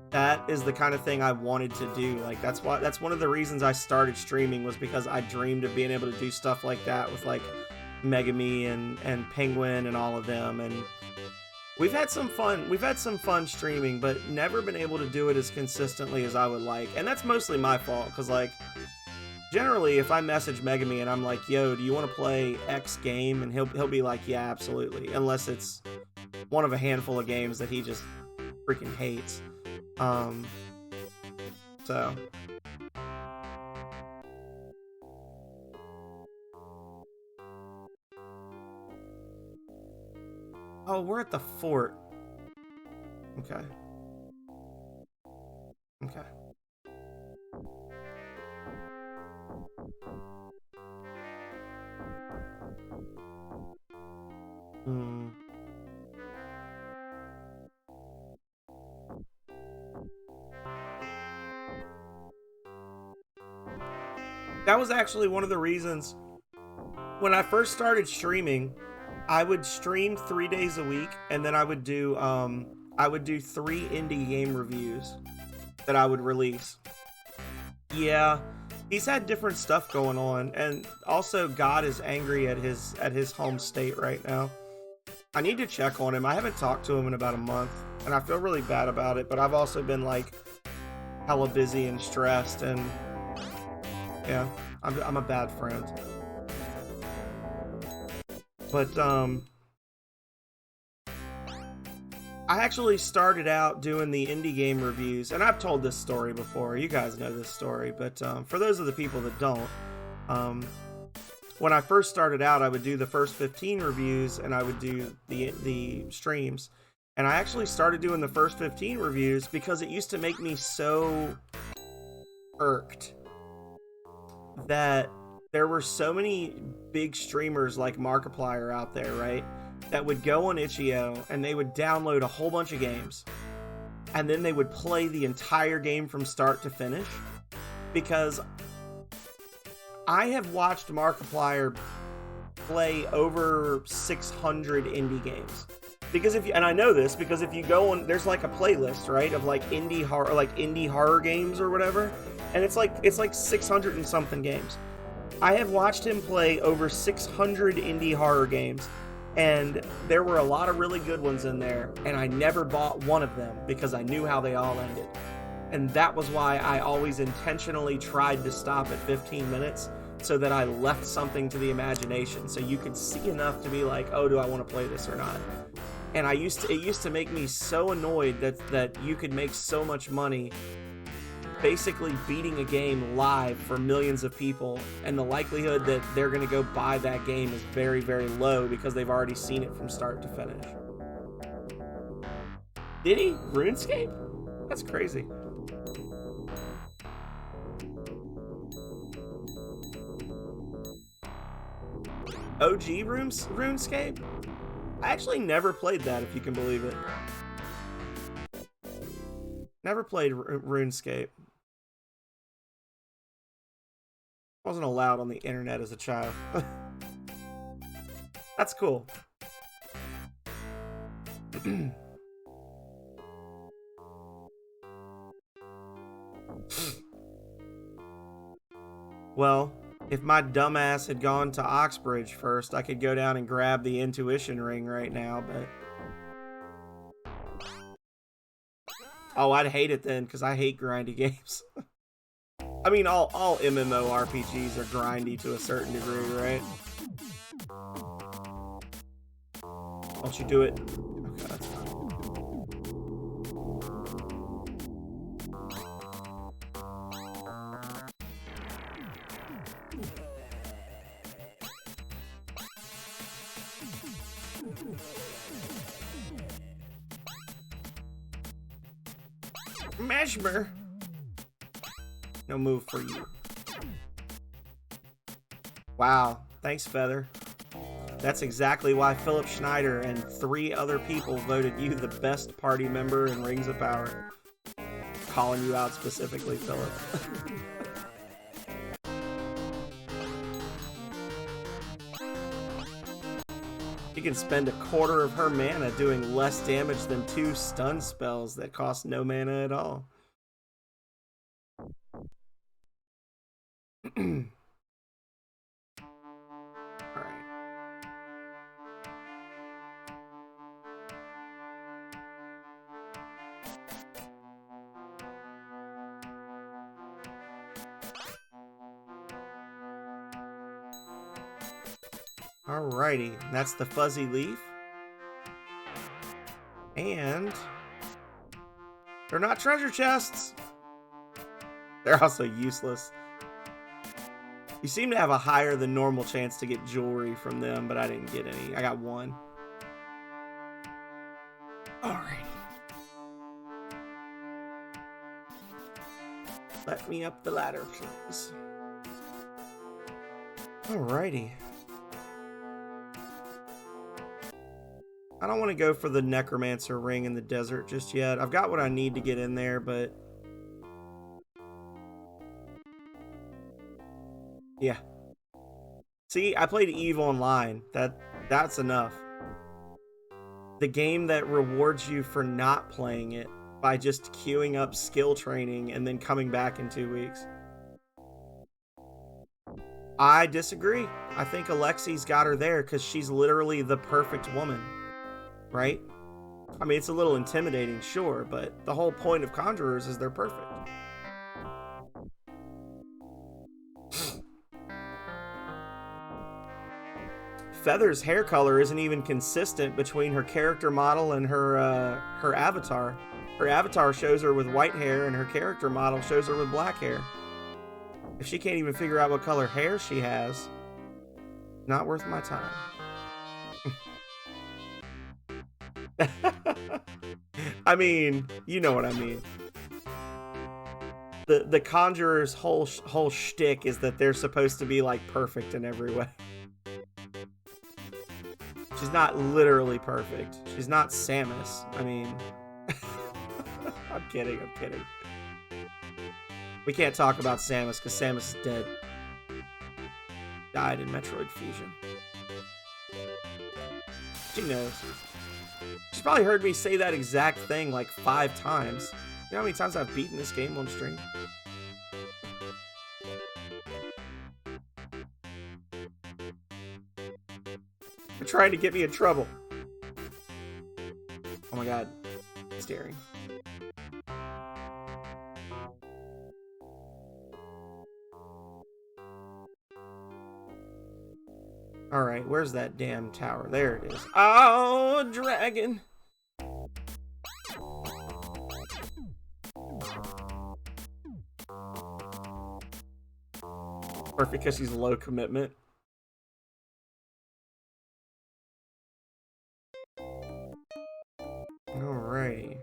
that is the kind of thing I wanted to do. Like that's one of the reasons I started streaming, was because I dreamed of being able to do stuff like that with like Megami and Penguin and all of them. And we've had some fun streaming, but never been able to do it as consistently as I would like. And that's mostly my fault, because like generally, if I message Megami and I'm like, yo, do you want to play X game? And he'll be like, yeah, absolutely. Unless it's one of a handful of games that he just freaking hates. So. Oh, we're at the fort. Okay. Okay. That was actually one of the reasons when I first started streaming. I would stream 3 days a week, and then I would do 3 indie game reviews that I would release. Yeah, he's had different stuff going on, and also God is angry at his home state right now. I need to check on him. I haven't talked to him in about a month, and I feel really bad about it, but I've also been like hella busy and stressed, and yeah, I'm a bad friend. But I actually started out doing the indie game reviews, and I've told this story before. You guys know this story, but for those of the people that don't, when I first started out, I would do the first 15 reviews, and I would do the streams. And I actually started doing the first 15 reviews because it used to make me so irked that there were so many big streamers like Markiplier out there, right? That would go on itch.io and they would download a whole bunch of games, and then they would play the entire game from start to finish. Because I have watched Markiplier play over 600 indie games. Because and I know this because if you go on, there's like a playlist, right, of like indie horror games or whatever, and it's like 600 and something games. I have watched him play over 600 indie horror games, and there were a lot of really good ones in there, and I never bought one of them because I knew how they all ended. And that was why I always intentionally tried to stop at 15 minutes, so that I left something to the imagination, so you could see enough to be like, oh, do I want to play this or not? And it used to make me so annoyed that you could make so much money basically beating a game live for millions of people, and the likelihood that they're going to go buy that game is very, very low because they've already seen it from start to finish. Did he? RuneScape? That's crazy. OG RuneScape? I actually never played that, if you can believe it. Never played RuneScape. Wasn't allowed on the internet as a child. That's cool. Well, if my dumbass had gone to Oxbridge first, I could go down and grab the intuition ring right now, but... Oh, I'd hate it then, because I hate grindy games. I mean, all MMORPGs are grindy to a certain degree, right? Don't you do it? Okay, that's fine. Meshmer. No move for you. Wow. Thanks, Feather. That's exactly why Philip Schneider and 3 other people voted you the best party member in Rings of Power. Calling you out specifically, Philip. She can spend a quarter of her mana doing less damage than 2 stun spells that cost no mana at all. Alrighty, that's the Fuzzy Leaf. And they're not treasure chests. They're also useless. You seem to have a higher than normal chance to get jewelry from them, but I didn't get any. I got 1. Alrighty. Let me up the ladder, please. Alrighty. I don't want to go for the Necromancer ring in the desert just yet. I've got what I need to get in there, but yeah. See, I played EVE Online. That's enough. The game that rewards you for not playing it by just queuing up skill training and then coming back in 2 weeks. I disagree. I think Alexi's got her there because she's literally the perfect woman. Right? I mean, it's a little intimidating, sure, but the whole point of Conjurers is they're perfect. Feather's hair color isn't even consistent between her character model and her avatar. Her avatar shows her with white hair, and her character model shows her with black hair. If she can't even figure out what color hair she has, not worth my time. I mean, you know what I mean. The Conjurer's whole shtick is that they're supposed to be like perfect in every way. She's not literally perfect. She's not Samus. I mean, I'm kidding. We can't talk about Samus because Samus is dead. Died in Metroid Fusion. She knows. She's probably heard me say that exact thing like 5 times. You know how many times I've beaten this game on stream? They're trying to get me in trouble. Oh my god. Staring. Alright, where's that damn tower? There it is. Oh, a dragon! Perfect because she's low commitment. Alright.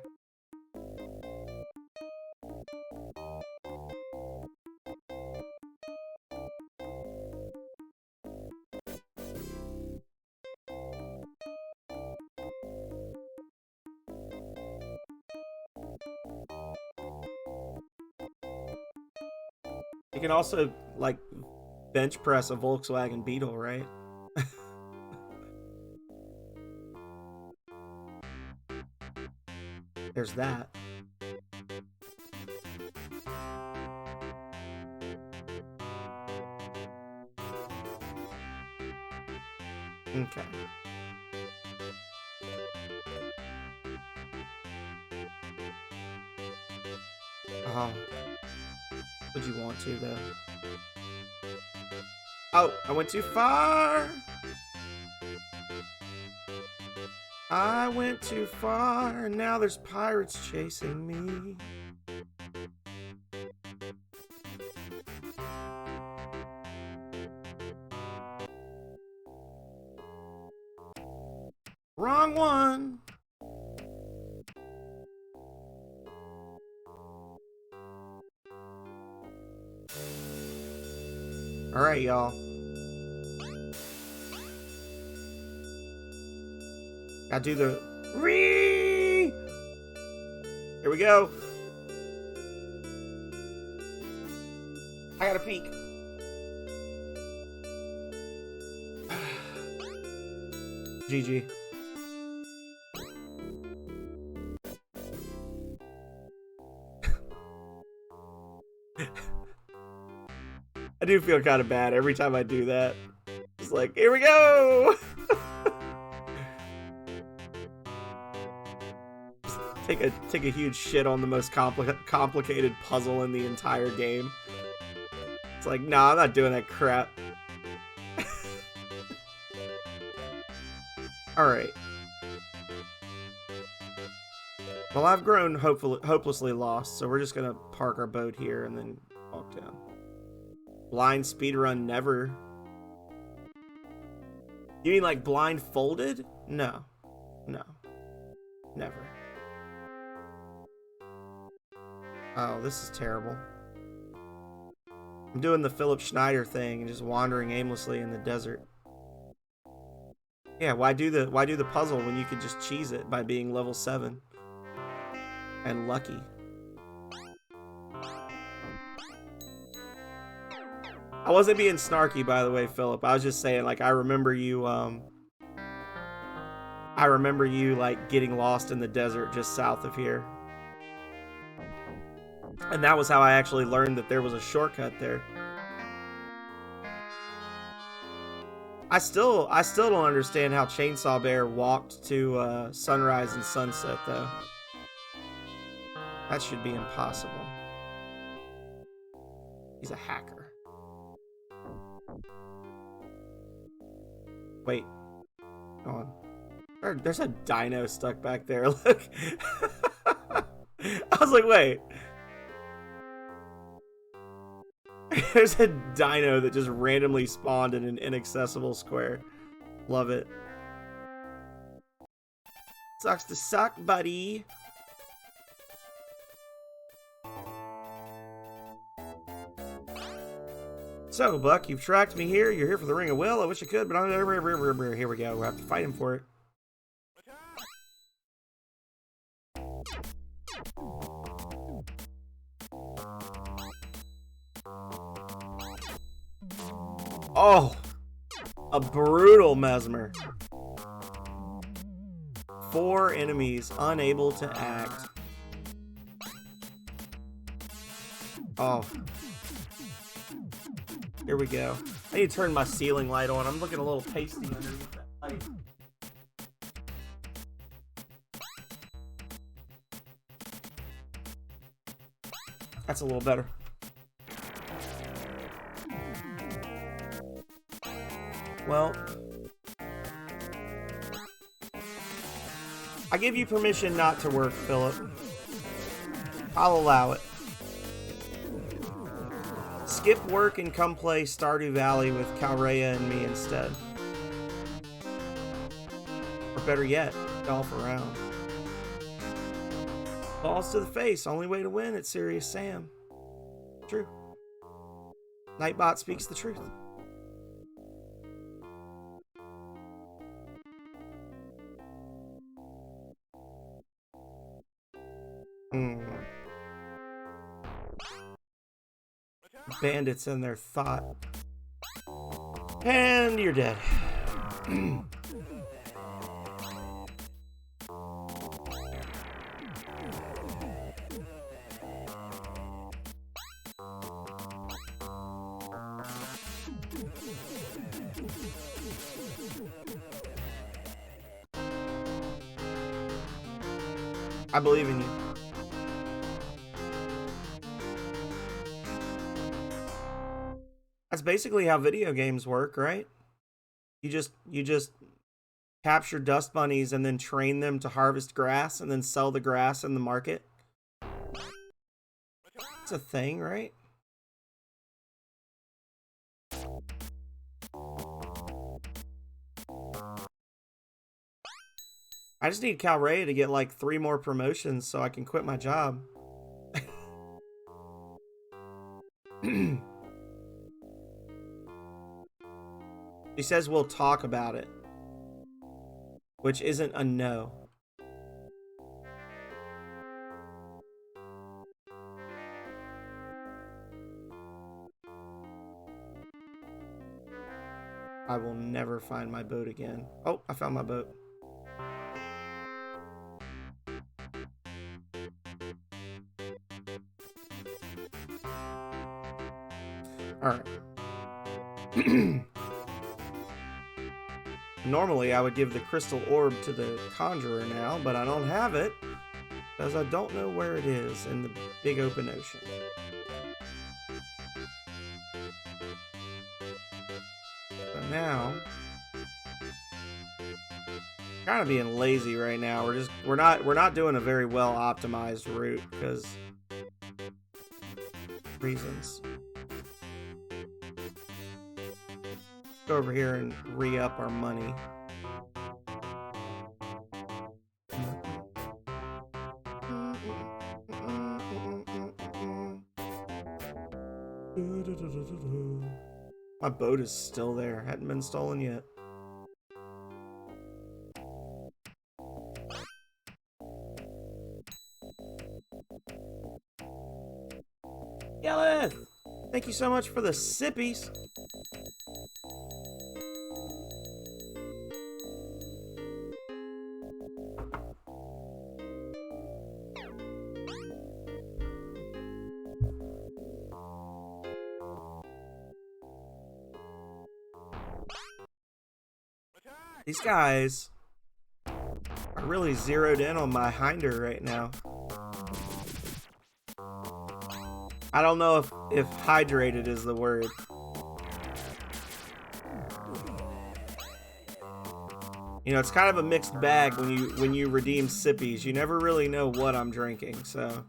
You can also, like, bench press a Volkswagen Beetle, right? There's that. Okay. Oh. Would you want to, though? Oh, I went too far! I went too far, and now there's pirates chasing me. Wrong one! Alright, y'all. Gotta do the Ree! Here we go. I gotta peek. GG. I do feel kind of bad every time I do that. It's like, here we go! Take a huge shit on the most complicated puzzle in the entire game. It's like, nah, I'm not doing that crap. Alright. Well, I've grown hopelessly lost, so we're just gonna park our boat here and then walk down. Blind speedrun never. You mean like blindfolded? No. No. Never. Oh, this is terrible. I'm doing the Philip Schneider thing and just wandering aimlessly in the desert. Yeah, why do the puzzle when you could just cheese it by being level 7 and lucky? I wasn't being snarky, by the way, Philip. I was just saying, like, I remember you like getting lost in the desert just south of here. And that was how I actually learned that there was a shortcut there. I still don't understand how Chainsaw Bear walked to sunrise and sunset, though. That should be impossible. He's a hacker. Wait. Go on. There's a dino stuck back there. Look. I was like, wait. There's a dino that just randomly spawned in an inaccessible square. Love it. Sucks to suck, buddy. So, Buck, you've tracked me here. You're here for the Ring of Will. I wish I could, but I'm here we go. We'll have to fight him for it. Oh, a brutal Mesmer. 4 enemies unable to act. Oh. Here we go. I need to turn my ceiling light on. I'm looking a little pasty underneath that light. That's a little better. Well, I give you permission not to work, Philip. I'll allow it. Skip work and come play Stardew Valley with Calrea and me instead. Or better yet, golf around. Balls to the face, only way to win at Serious Sam. True. Nightbot speaks the truth. Bandits and their thought. And you're dead. I believe in you. That's basically how video games work, right? You just capture dust bunnies and then train them to harvest grass and then sell the grass in the market. It's a thing, right? I just need Calrea to get like 3 more promotions so I can quit my job. He says we'll talk about it, which isn't a no. I will never find my boat again. Oh, I found my boat. Alright. Normally, I would give the crystal orb to the conjurer now, but I don't have it because I don't know where it is in the big open ocean. So now, kind of being lazy right now. We're not doing a very well optimized route because reasons. Go over here and re-up our money. My boat is still there. Hadn't been stolen yet. Yelleth! Thank you so much for the sippies. These guys are really zeroed in on my hinder right now. I don't know if hydrated is the word. You know, it's kind of a mixed bag when you redeem sippies. You never really know what I'm drinking, so.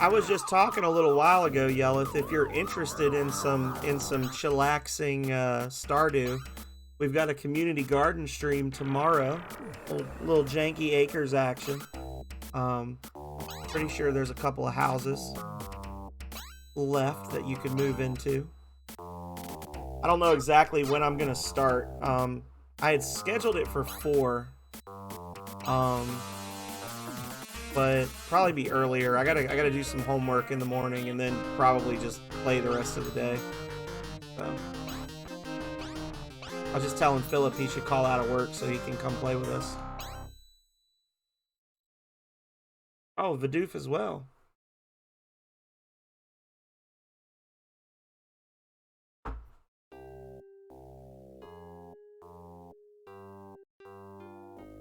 I was just talking a little while ago, Yelleth, if you're interested in some chillaxing Stardew, we've got a community garden stream tomorrow. A little Janky Acres action. Pretty sure there's a couple of houses left that you could move into. I don't know exactly when I'm gonna start. I had scheduled it for 4. But probably be earlier. I gotta do some homework in the morning and then probably just play the rest of the day. So I was just telling Philip he should call out of work so he can come play with us. Oh, Vidoof as well.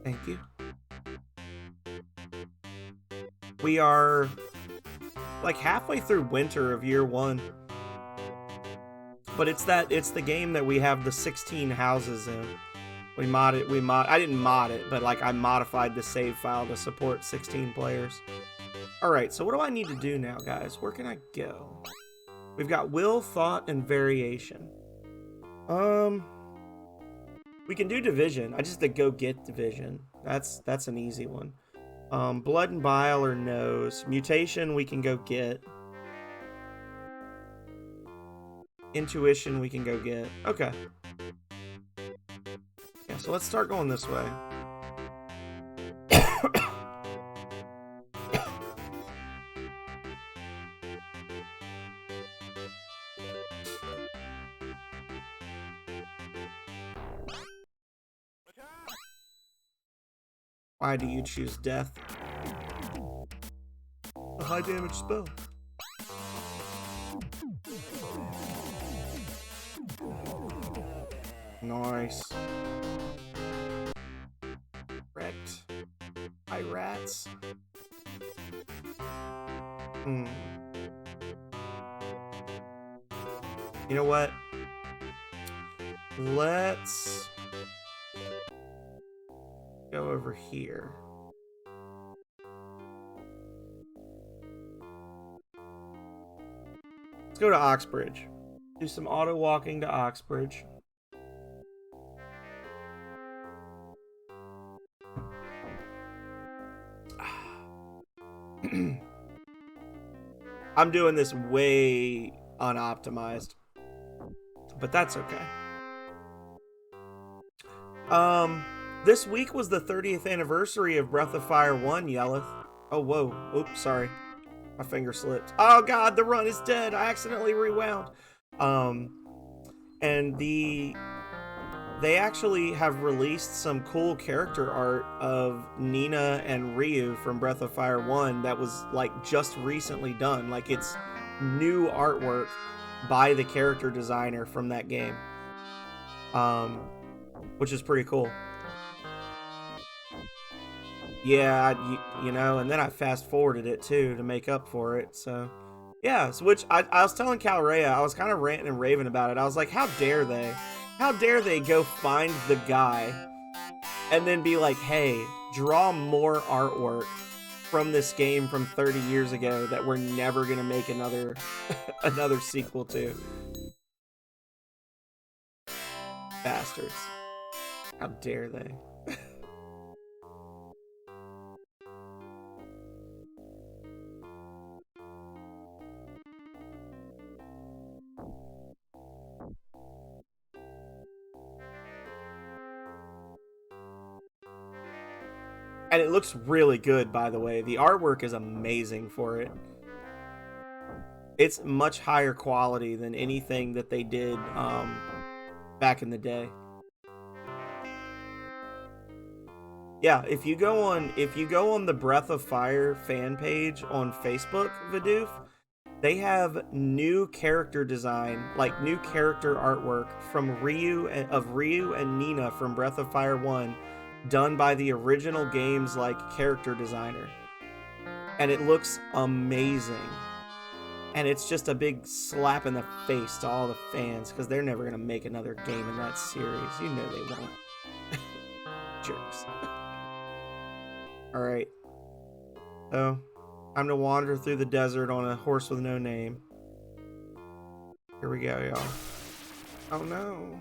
Thank you. We are like halfway through winter of year 1. But it's the game that we have the 16 houses in. I didn't mod it, but like I modified the save file to support 16 players. Alright, so what do I need to do now, guys? Where can I go? We've got will, thought, and variation. We can do division. I just have to go get division. That's an easy one. Blood and bile or nose. Mutation we can go get. Intuition we can go get. Okay. Yeah, so let's start going this way. Why do you choose death? A high damage spell. Nice. Wrecked. Hi, rats. You know what? Let's go over here. Let's go to Oxbridge. Do some auto walking to Oxbridge. I'm doing this way unoptimized, but that's okay. This week was the 30th anniversary of Breath of Fire 1, Yelleth. Oh, whoa. Oops, sorry. My finger slipped. Oh, God, the run is dead. I accidentally rewound. And they actually have released some cool character art of Nina and Ryu from Breath of Fire 1 that was, like, just recently done. Like, it's new artwork by the character designer from that game. Which is pretty cool. Yeah, you know, and then I fast forwarded it too to make up for it. So, yeah, so which I was telling Calrea, I was kind of ranting and raving about it. I was like, how dare they? How dare they go find the guy and then be like, hey, draw more artwork from this game from 30 years ago that we're never going to make another another sequel to. Bastards. How dare they? And it looks really good, by the way. The artwork is amazing for it. It's much higher quality than anything that they did back in the day. Yeah, if you go on the Breath of Fire fan page on Facebook, Vidoof, they have new character design, like new character artwork from Ryu and Nina from Breath of Fire 1, done by the original game's like character designer. And it looks amazing. And it's just a big slap in the face to all the fans, because they're never going to make another game in that series. You know they won't. Jerks. Alright. So, time to wander through the desert on a horse with no name. Here we go, y'all. Oh no.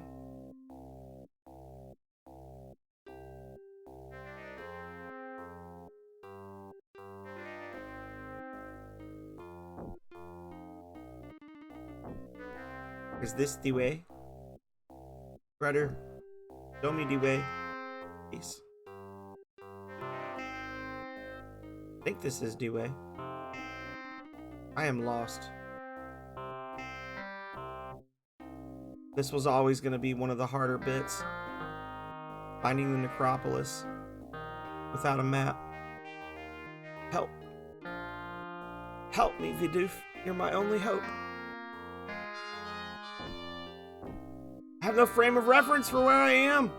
Is this the way? Brother, show me the way. Peace. I think this is the way. I am lost. This was always going to be one of the harder bits. Finding the necropolis without a map. Help. Help me, Vidoof. You're my only hope. I have no frame of reference for where I am.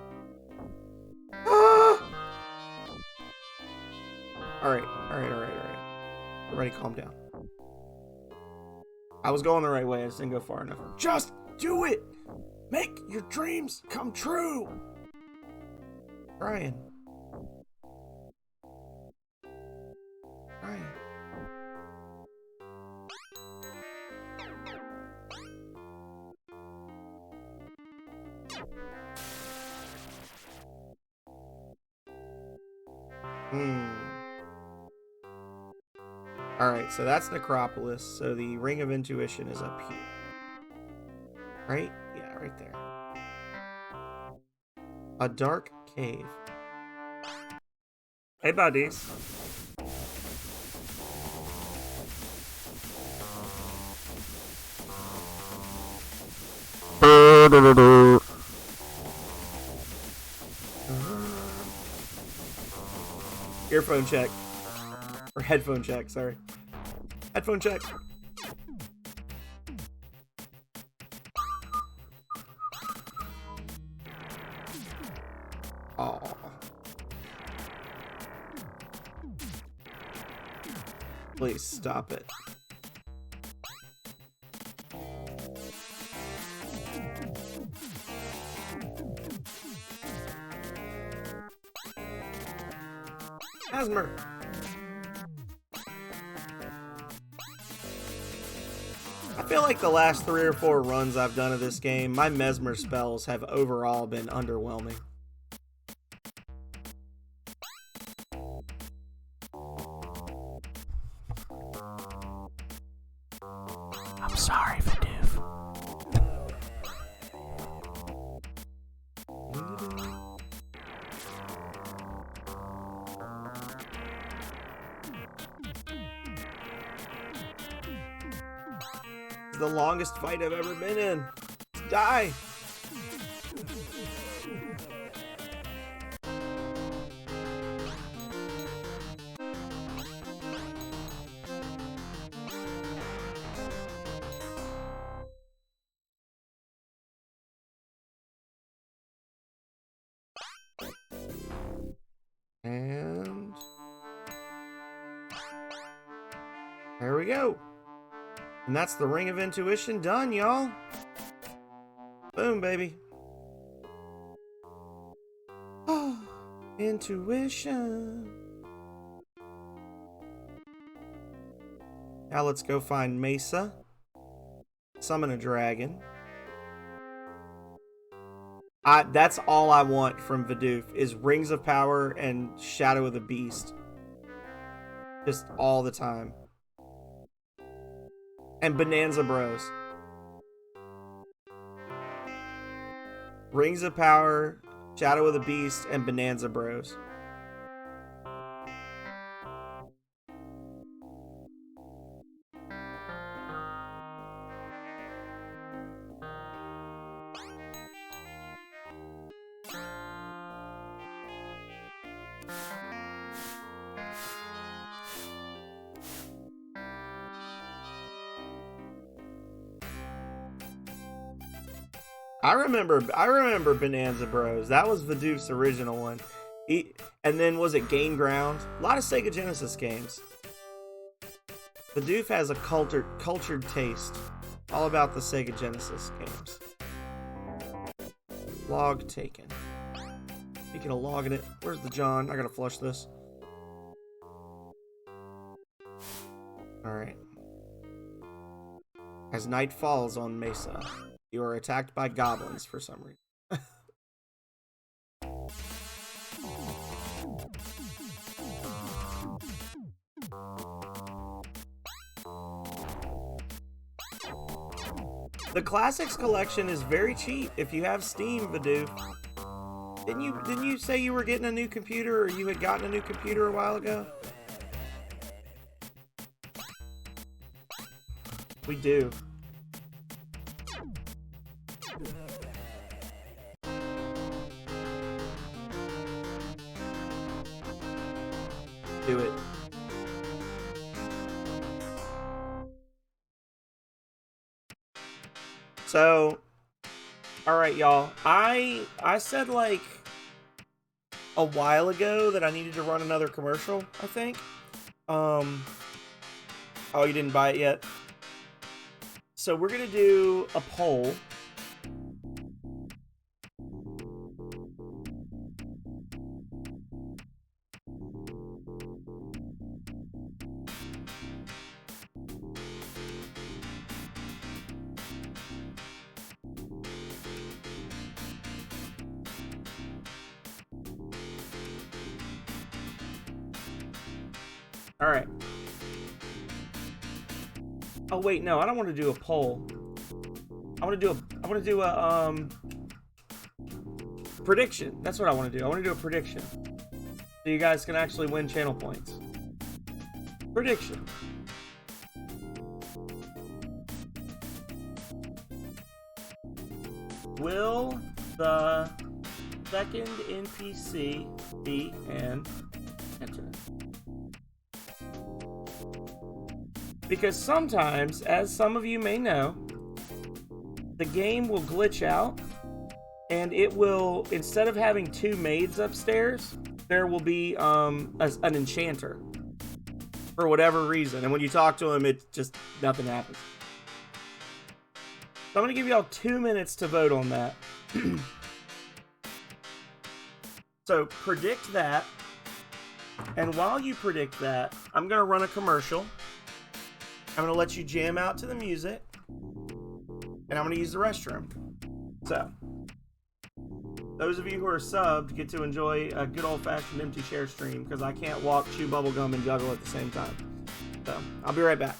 Ah! Alright. Everybody calm down. I was going the right way, I just didn't go far enough. Just do it! Make your dreams come true! Brian. Alright, so that's Necropolis. So the Ring of Intuition is up here. Right? Yeah, right there. A dark cave. Hey, buddies. Earphone check. Or headphone check, sorry. Headphone check. Aww. Please stop it. Mesmer. I feel like the last 3 or 4 runs I've done of this game, my Mesmer spells have overall been underwhelming. sorry, Vidoof. It's the longest fight I've ever been in. Die! And there we go. And that's the Ring of Intuition done, y'all. Boom, baby. Oh, intuition. Now let's go find Mesa. Summon a dragon. That's all I want from Vidoof is Rings of Power and Shadow of the Beast. Just all the time. And Bonanza Bros. Rings of Power, Shadow of the Beast, and Bonanza Bros. I remember Bonanza Bros. That was Vidoof's original one. And then was it Game Ground? A lot of Sega Genesis games. Vidoof has a cultured taste. All about the Sega Genesis games. Log taken. Speaking of logging it, where's the John? I gotta flush this. Alright. As night falls on Mesa, you are attacked by goblins for some reason. The Classics collection is very cheap if you have Steam, Vidoof. Didn't you say you were getting a new computer, or you had gotten a new computer a while ago? We do. Do it. So, all right, y'all. I said like a while ago that I needed to run another commercial, I think. Oh, you didn't buy it yet? So we're gonna do a poll. All right. Oh wait, no, I don't want to do a poll. I want to do a prediction. That's what I want to do. I want to do a prediction, so you guys can actually win channel points. Prediction. Will the second NPC be an enter? Because sometimes, as some of you may know, the game will glitch out, and it will, instead of having two maids upstairs, there will be an enchanter for whatever reason. And when you talk to him, it just, nothing happens. So I'm going to give y'all 2 minutes to vote on that. So predict that. And while you predict that, I'm going to run a commercial. I'm going to let you jam out to the music, and I'm going to use the restroom. So, those of you who are subbed get to enjoy a good old-fashioned empty share stream, because I can't walk, chew bubblegum, and juggle at the same time. So, I'll be right back.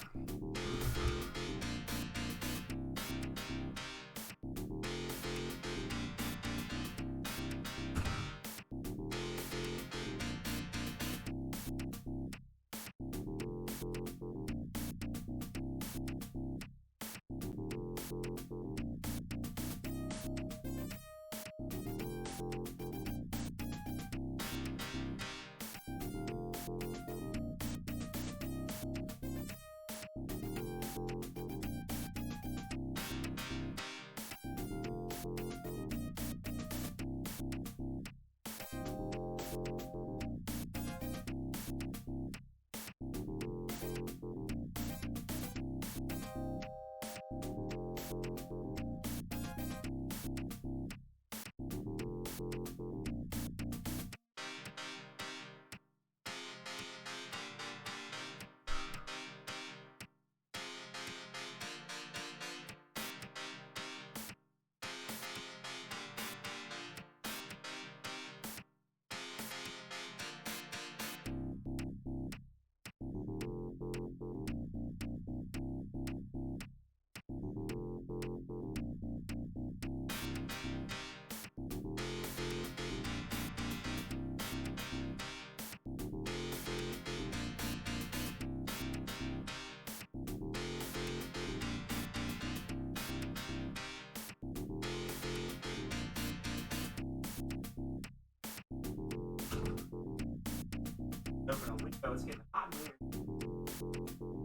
Open a window. It's getting hot in here.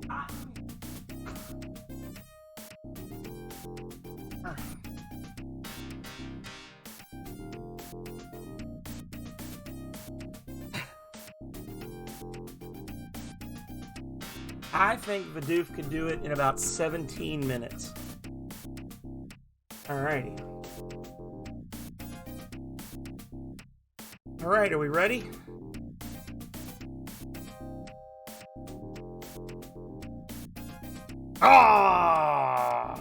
Hot in here. All right. I think Vidoof could do it in about 17 minutes. Alrighty. Alright, are we ready? Ah!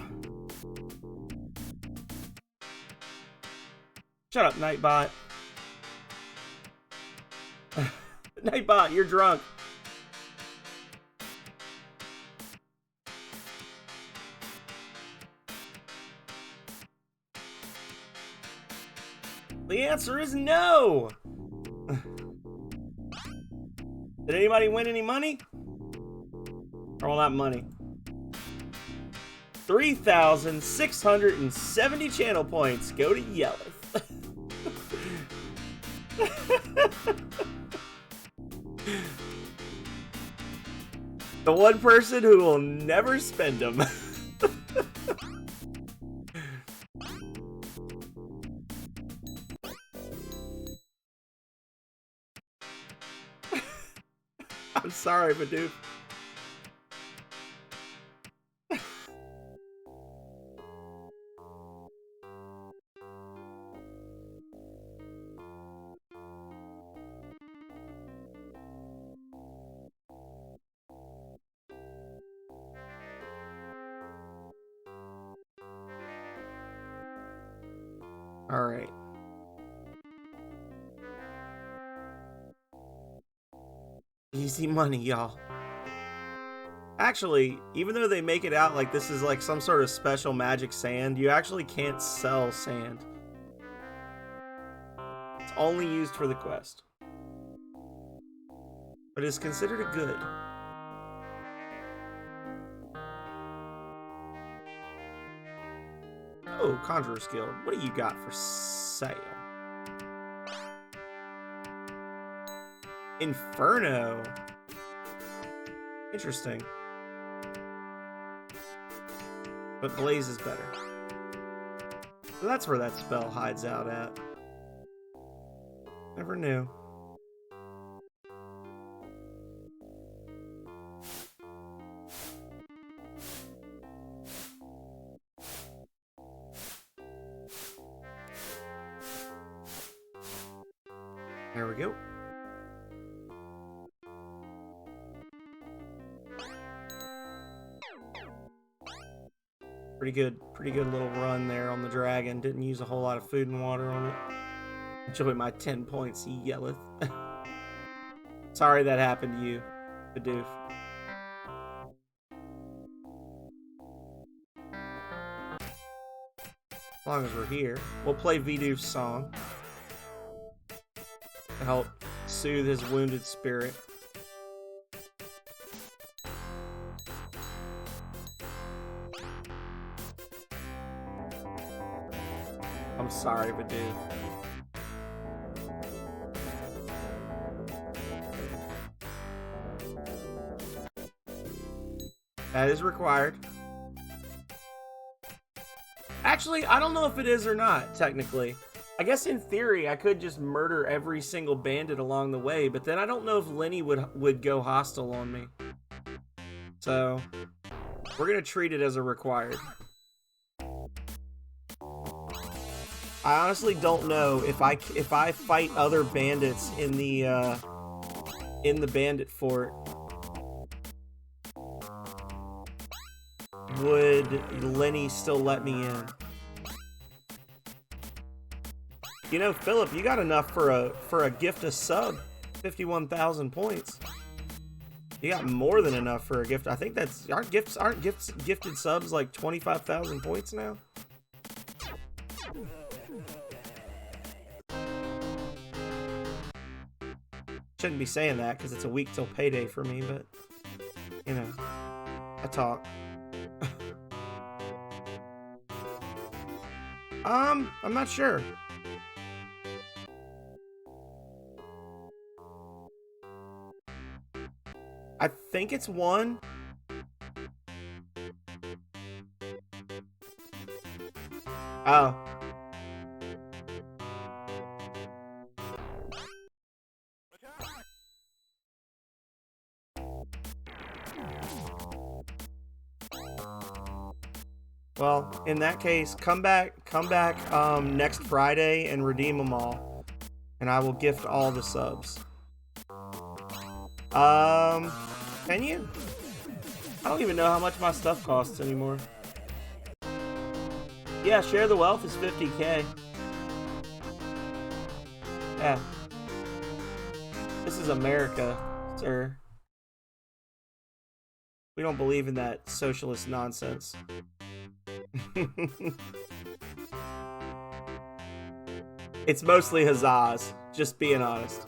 Shut up, Nightbot. Nightbot, you're drunk. The answer is no! Did anybody win any money? Or, well, not money. 3,670 channel points go to Yelleth. The one person who will never spend them. I'm sorry, Vidoof. All right. Easy money, y'all. Actually, even though they make it out like this is like some sort of special magic sand, you actually can't sell sand. It's only used for the quest. But it's considered a good. Oh, Conjurer's Guild. What do you got for sale? Inferno. Interesting. But Blaze is better. So that's where that spell hides out at. Never knew. There we go. Pretty good little run there on the dragon. Didn't use a whole lot of food and water on it. Enjoy my 10 points, he yelleth. Sorry that happened to you, Vidoof. As long as we're here, we'll play Vidoof's song to help soothe his wounded spirit. I'm sorry, Vidoof. That is required. Actually, I don't know if it is or not, technically. I guess in theory, I could just murder every single bandit along the way, but then I don't know if Lenny would go hostile on me. So, we're gonna treat it as a required. I honestly don't know if I fight other bandits in the bandit fort, would Lenny still let me in? You know, Philip, you got enough for a gift of sub, 51,000 points. You got more than enough for a gift. I think that's aren't gifted subs like 25,000 points now. Shouldn't be saying that because it's a week till payday for me, but you know, I talk. I'm not sure. I think it's 1. Oh. Well, in that case, come back next Friday and redeem them all, and I will gift all the subs. Can you? I don't even know how much my stuff costs anymore. Yeah, Share the Wealth is 50K. Yeah. This is America, sir. We don't believe in that socialist nonsense. It's mostly huzzas, just being honest.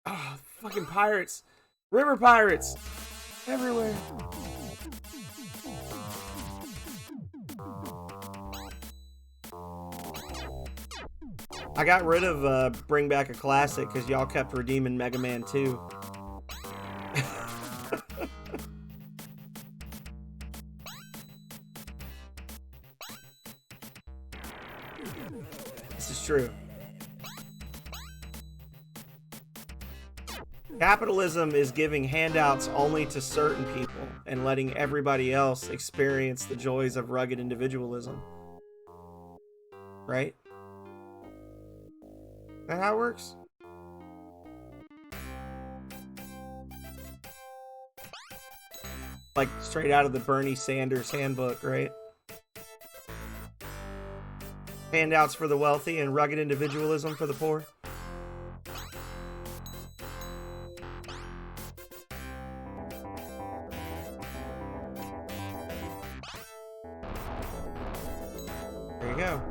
Oh, fucking pirates. River pirates. Everywhere. I got rid of Bring Back a Classic because y'all kept redeeming Mega Man 2. This is true. Capitalism is giving handouts only to certain people and letting everybody else experience the joys of rugged individualism. Right? Is that how it works? Like straight out of the Bernie Sanders handbook, right? Handouts for the wealthy and rugged individualism for the poor. There you go.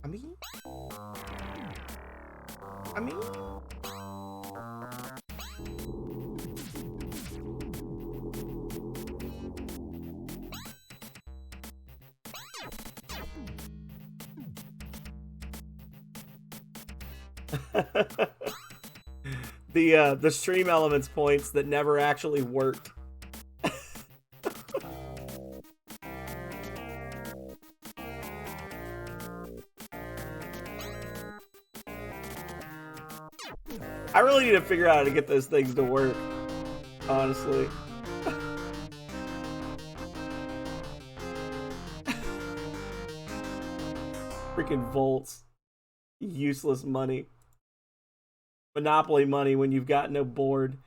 I mean the stream elements points that never actually worked. I really need to figure out how to get those things to work, honestly. Freaking volts. Useless money. Monopoly money when you've got no board.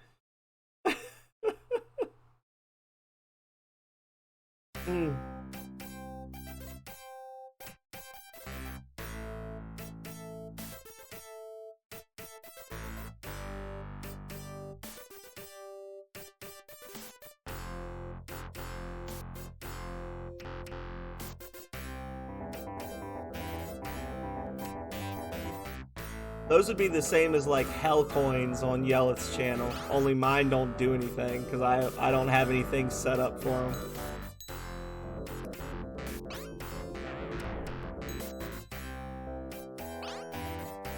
Those would be the same as like hell coins on Yellith's channel. Only mine don't do anything because I don't have anything set up for them.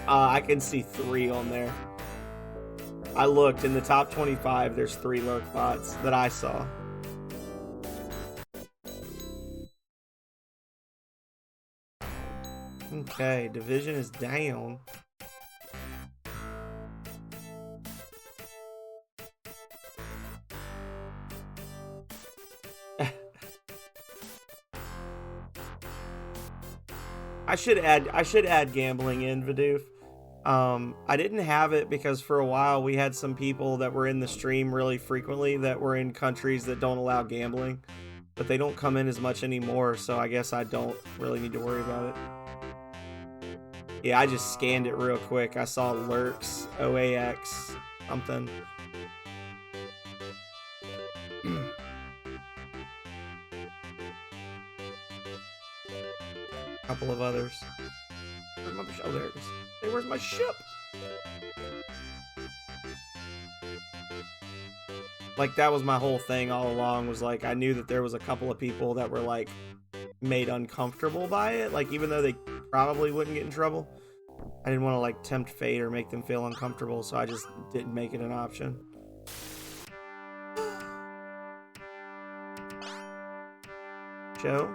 I can see 3 on there. I looked in the top 25. There's 3 lurk bots that I saw. Okay, division is down. I should add gambling in Vidoof. I didn't have it because for a while we had some people that were in the stream really frequently that were in countries that don't allow gambling, but they don't come in as much anymore, so I guess I don't really need to worry about it. Yeah, I just scanned it real quick. I saw lurks, OAX, something. couple of others. Where's my, oh, there it is. Hey, where's my ship? Like, that was my whole thing all along, was like, I knew that there was a couple of people that were like made uncomfortable by it, like even though they probably wouldn't get in trouble. I didn't want to like tempt fate or make them feel uncomfortable, so I just didn't make it an option. Joe?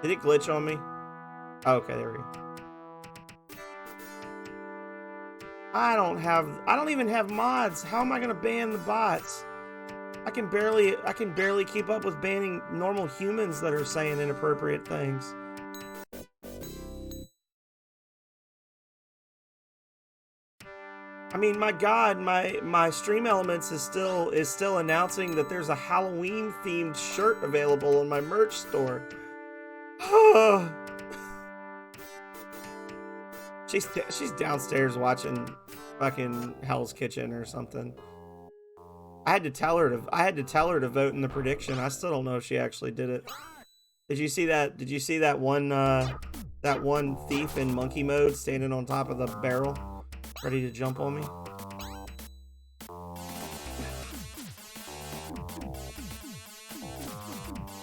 Did it glitch on me? Oh, okay, there we go. I don't even have mods. How am I gonna ban the bots? I can barely keep up with banning normal humans that are saying inappropriate things. I mean, my God, my Stream Elements is still announcing that there's a Halloween themed shirt available in my merch store. She's downstairs watching fucking Hell's Kitchen or something. I had to tell her to vote in the prediction. I still don't know if she actually did it. Did you see that? Did you see that one thief in monkey mode standing on top of the barrel, ready to jump on me?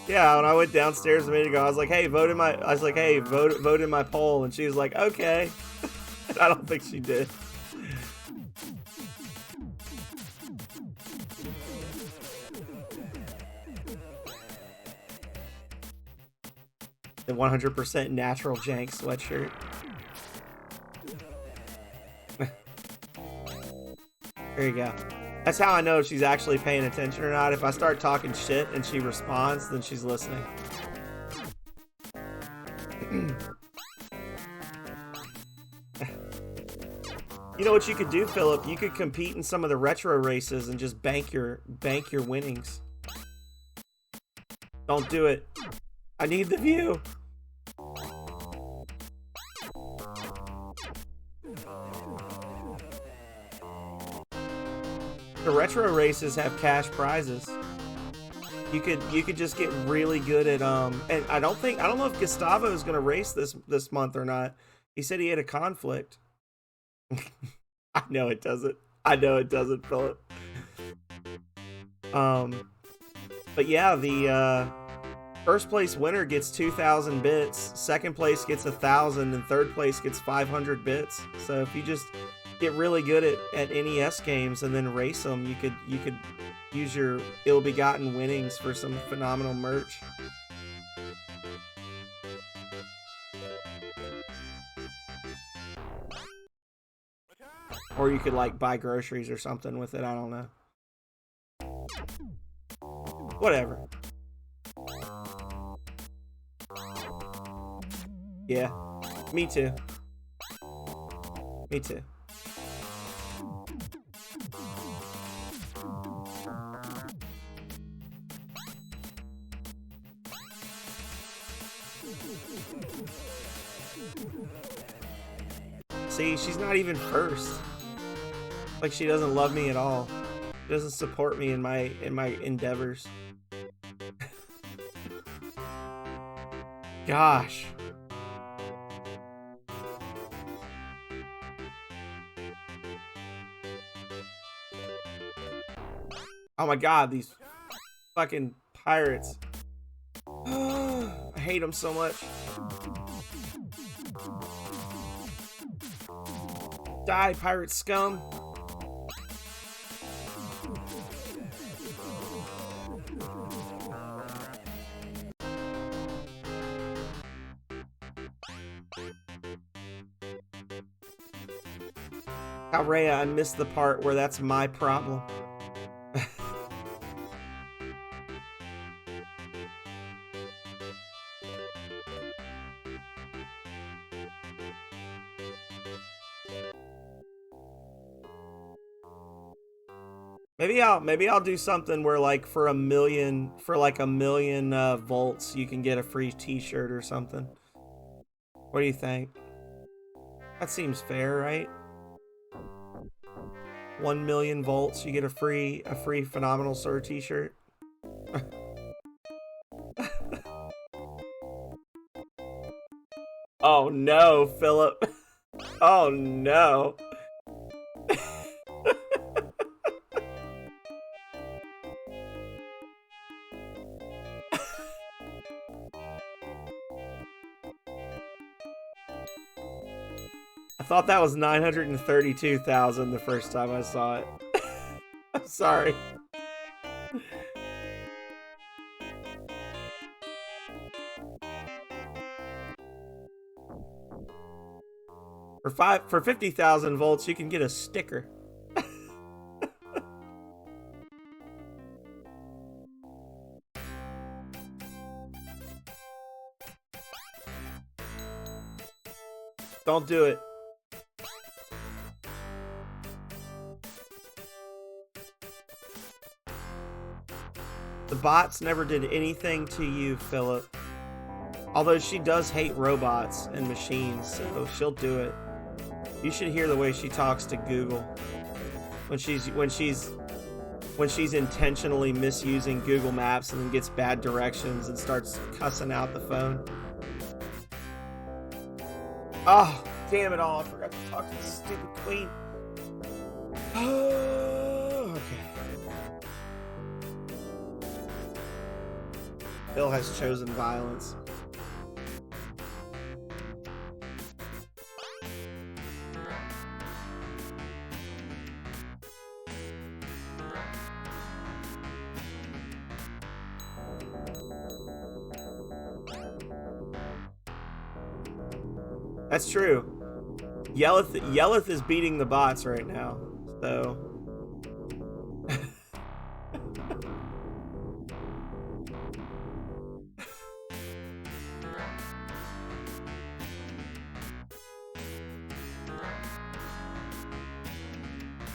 Yeah, when I went downstairs a minute ago, I was like, "Hey, vote in my." I was like, "Hey, vote in my poll," and she was like, "Okay." I don't think she did. The 100% natural jank sweatshirt. There you go. That's how I know if she's actually paying attention or not. If I start talking shit and she responds, then she's listening. You know what you could do, Philip? You could compete in some of the retro races and just bank your winnings. Don't do it. I need the view. The retro races have cash prizes. You could just get really good at and I don't know if Gustavo is gonna race this month or not. He said he had a conflict. I know it doesn't. I know it doesn't, Philip. But yeah, the first place winner gets 2,000 bits. Second place gets 1,000, and third place gets 500 bits. So if you just get really good at NES games and then race them, you could use your ill-begotten winnings for some phenomenal merch. Or you could like buy groceries or something with it, I don't know. Whatever. Yeah, me too. Me too. See, she's not even first. Like, she doesn't love me at all. She doesn't support me in my endeavors. Gosh. Oh my God, these fucking pirates. I hate them so much. Die, pirate scum. Rhea, I missed the part where that's my problem. Maybe I'll do something where like for a million volts you can get a free t-shirt or something. What do you think? That seems fair, right? 1 million volts, you get a free Phenomenal Sir t-shirt. Oh no, Philip. Oh no. I thought that was 932,000 the first time I saw it. I'm sorry. For 50,000 volts, you can get a sticker. Don't do it. The bots never did anything to you, Philip. Although she does hate robots and machines, so she'll do it. You should hear the way she talks to Google when she's intentionally misusing Google Maps and then gets bad directions and starts cussing out the phone. Oh, damn it all! I forgot to talk to the stupid queen. Oh, okay. Bill has chosen violence. That's true. Yelleth is beating the bots right now, so...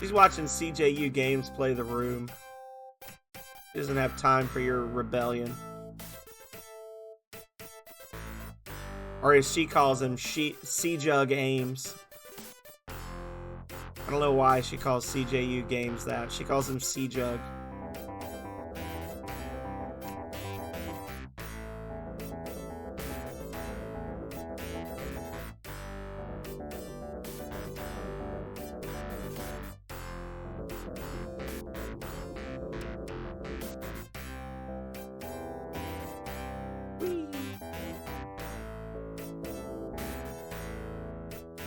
She's watching CJU Games play The Room. She doesn't have time for your rebellion. Or as she calls him, CJug Ames. I don't know why she calls CJU Games that. She calls him CJug.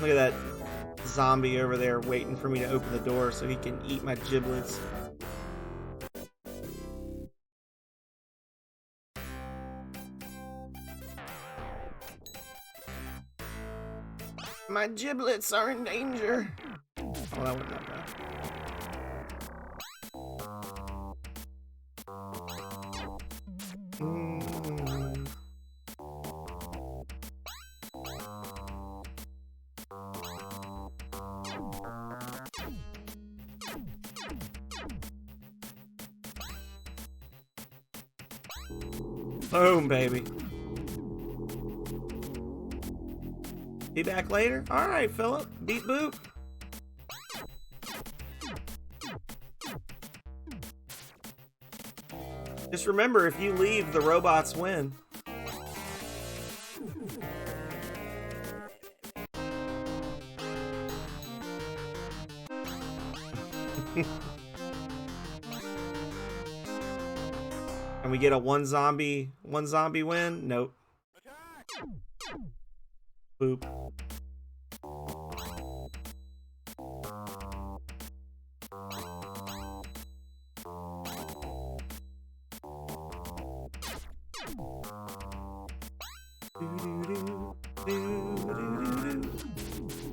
Look at that zombie over there waiting for me to open the door so he can eat my giblets. My giblets are in danger. Oh, that wasn't that bad. Boom, baby. Be back later? Alright, Philip. Beep boop. Just remember, if you leave, the robots win. And we get a one zombie win? Nope. Boop.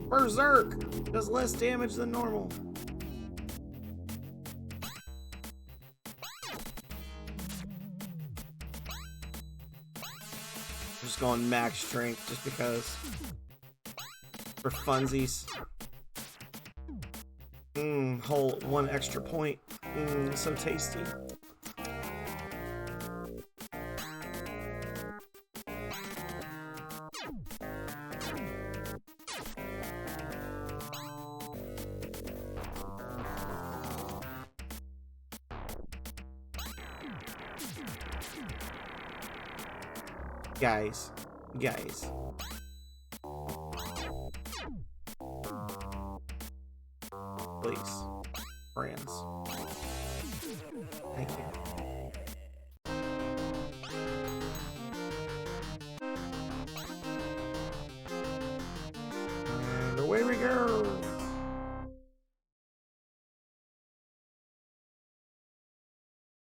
Berserk does less damage than normal. Just going max strength just because. For funsies. Whole 1 extra point. So tasty. Guys. Please. Friends. Thank you. And away we go.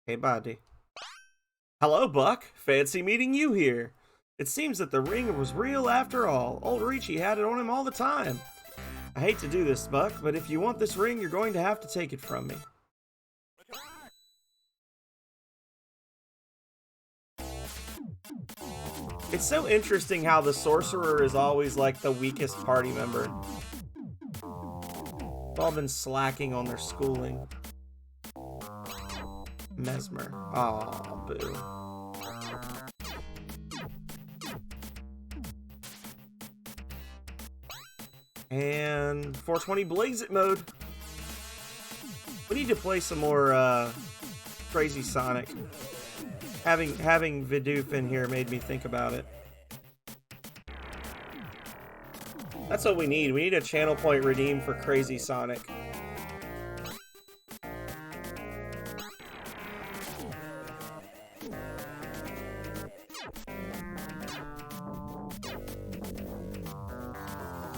Hey, buddy. Hello, Buck. Fancy meeting you here. It seems that the ring was real after all. Old Ricci had it on him all the time. I hate to do this, Buck, but if you want this ring, you're going to have to take it from me. It's so interesting how the sorcerer is always like the weakest party member. They've all been slacking on their schooling. Mesmer. Aw, boo. And 420 Blaze It mode. We need to play some more Crazy Sonic. Having Vidoof in here made me think about it. That's what we need. We need a channel point redeem for Crazy Sonic.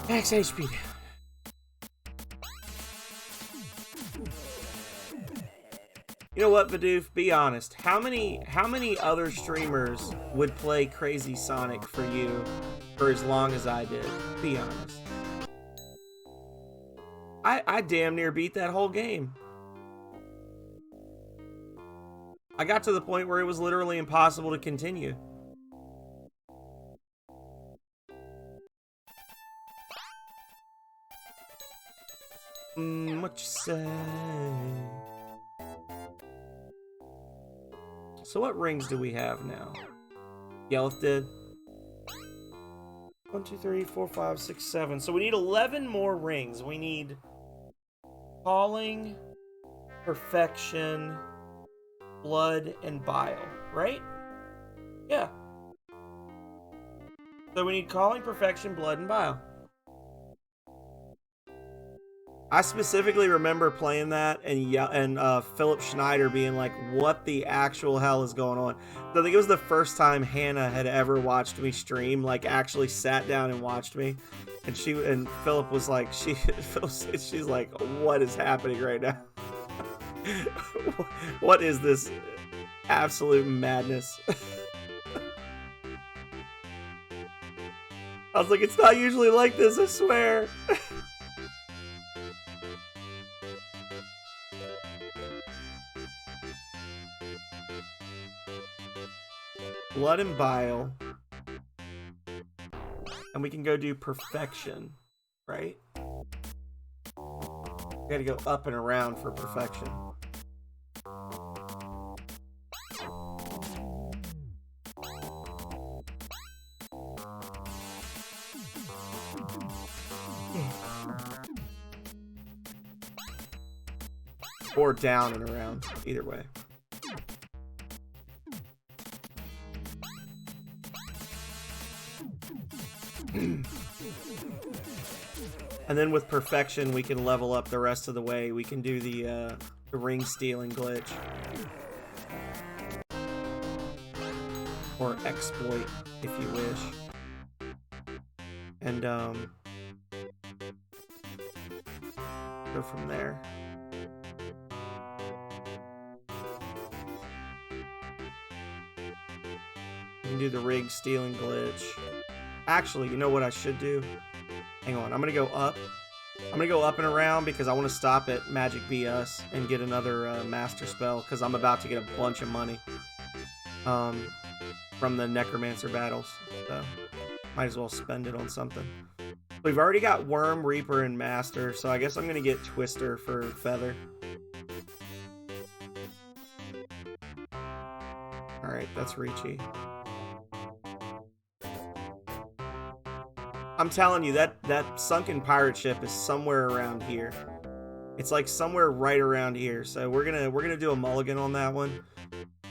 Max HP. You know what, Vidoof? Be honest. How many other streamers would play Crazy Sonic for you for as long as I did? Be honest. I damn near beat that whole game. I got to the point where it was literally impossible to continue. What you say? So what rings do we have now? Yelloth did. 1, 2, 3, 4, 5, 6, 7. So we need 11 more rings. We need Calling, Perfection, Blood, and Bile, right? Yeah. So we need Calling, Perfection, Blood, and Bile. I specifically remember playing that and Philip Schneider being like, what the actual hell is going on? So I think it was the first time Hannah had ever watched me stream, like actually sat down and watched me. And Philip was like, she's like, what is happening right now? What is this absolute madness? I was like, it's not usually like this, I swear. Blood and Bile. And we can go do Perfection, right? We gotta go up and around for Perfection. Or down and around, either way. And then with Perfection, we can level up the rest of the way. We can do the ring stealing glitch. Or exploit, if you wish. And go from there. You can do the rig stealing glitch. Actually, you know what I should do? Hang on, I'm gonna go up. I'm gonna go up and around because I want to stop at Magic BS and get another master spell because I'm about to get a bunch of money from the Necromancer battles. So might as well spend it on something. We've already got Worm, Reaper, and Master, so I guess I'm gonna get Twister for Feather. That's Ricci. I'm telling you, that sunken pirate ship is somewhere around here. It's like somewhere right around here. So we're gonna do a mulligan on that one.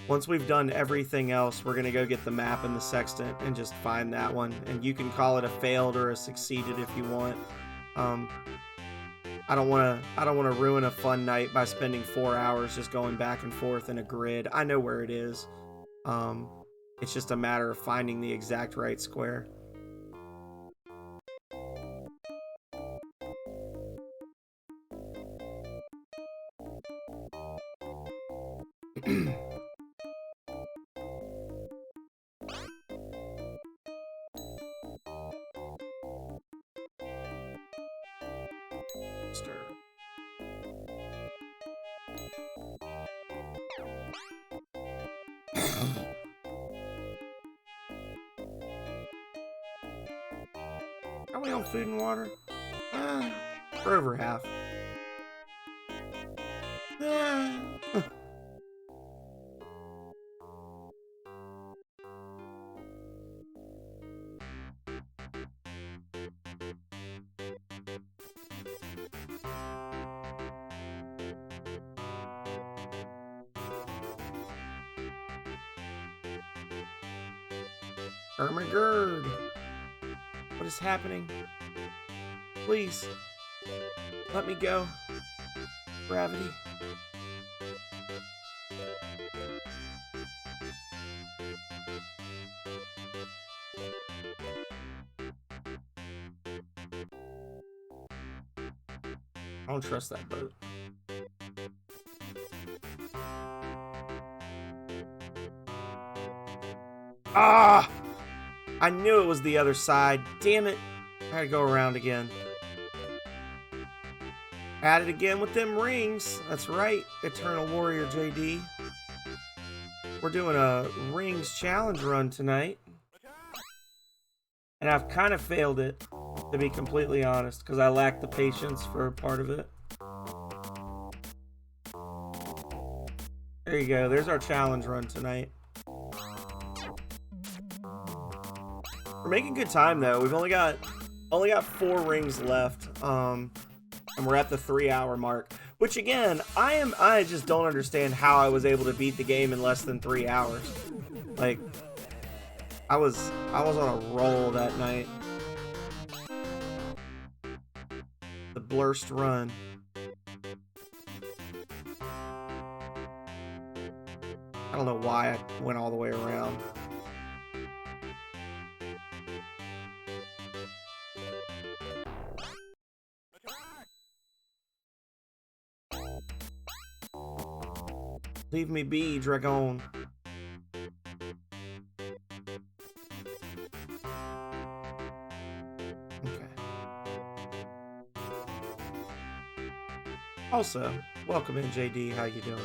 Once we've done everything else, we're gonna go get the map and the sextant and just find that one. And you can call it a failed or a succeeded if you want. I don't wanna ruin a fun night by spending 4 hours just going back and forth in a grid. I know where it is. It's just a matter of finding the exact right square. Stir. Are we on food and water? We're over half. Ermagerd! What is happening? Please, let me go. Gravity. I don't trust that boat. Ah! I knew it was the other side. Damn it. I gotta go around again. At it again with them rings. That's right, Eternal Warrior JD. We're doing a rings challenge run tonight. And I've kind of failed it, to be completely honest, because I lacked the patience for part of it. There you go. There's our challenge run tonight. We're making good time though. We've only got 4 rings left, and we're at the 3-hour mark. Which again, I just don't understand how I was able to beat the game in less than 3 hours. Like, I was on a roll that night. The Blurst run. I don't know why I went all the way around. Leave me be, Dragon. Okay. Also, welcome in, JD. How you doing?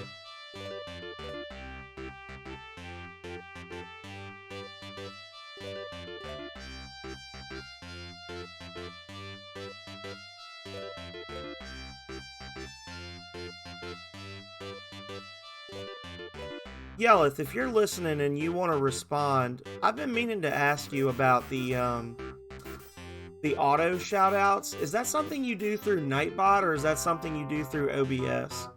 Yelleth, if you're listening and you want to respond, I've been meaning to ask you about the auto shoutouts. Is that something you do through Nightbot, or is that something you do through OBS?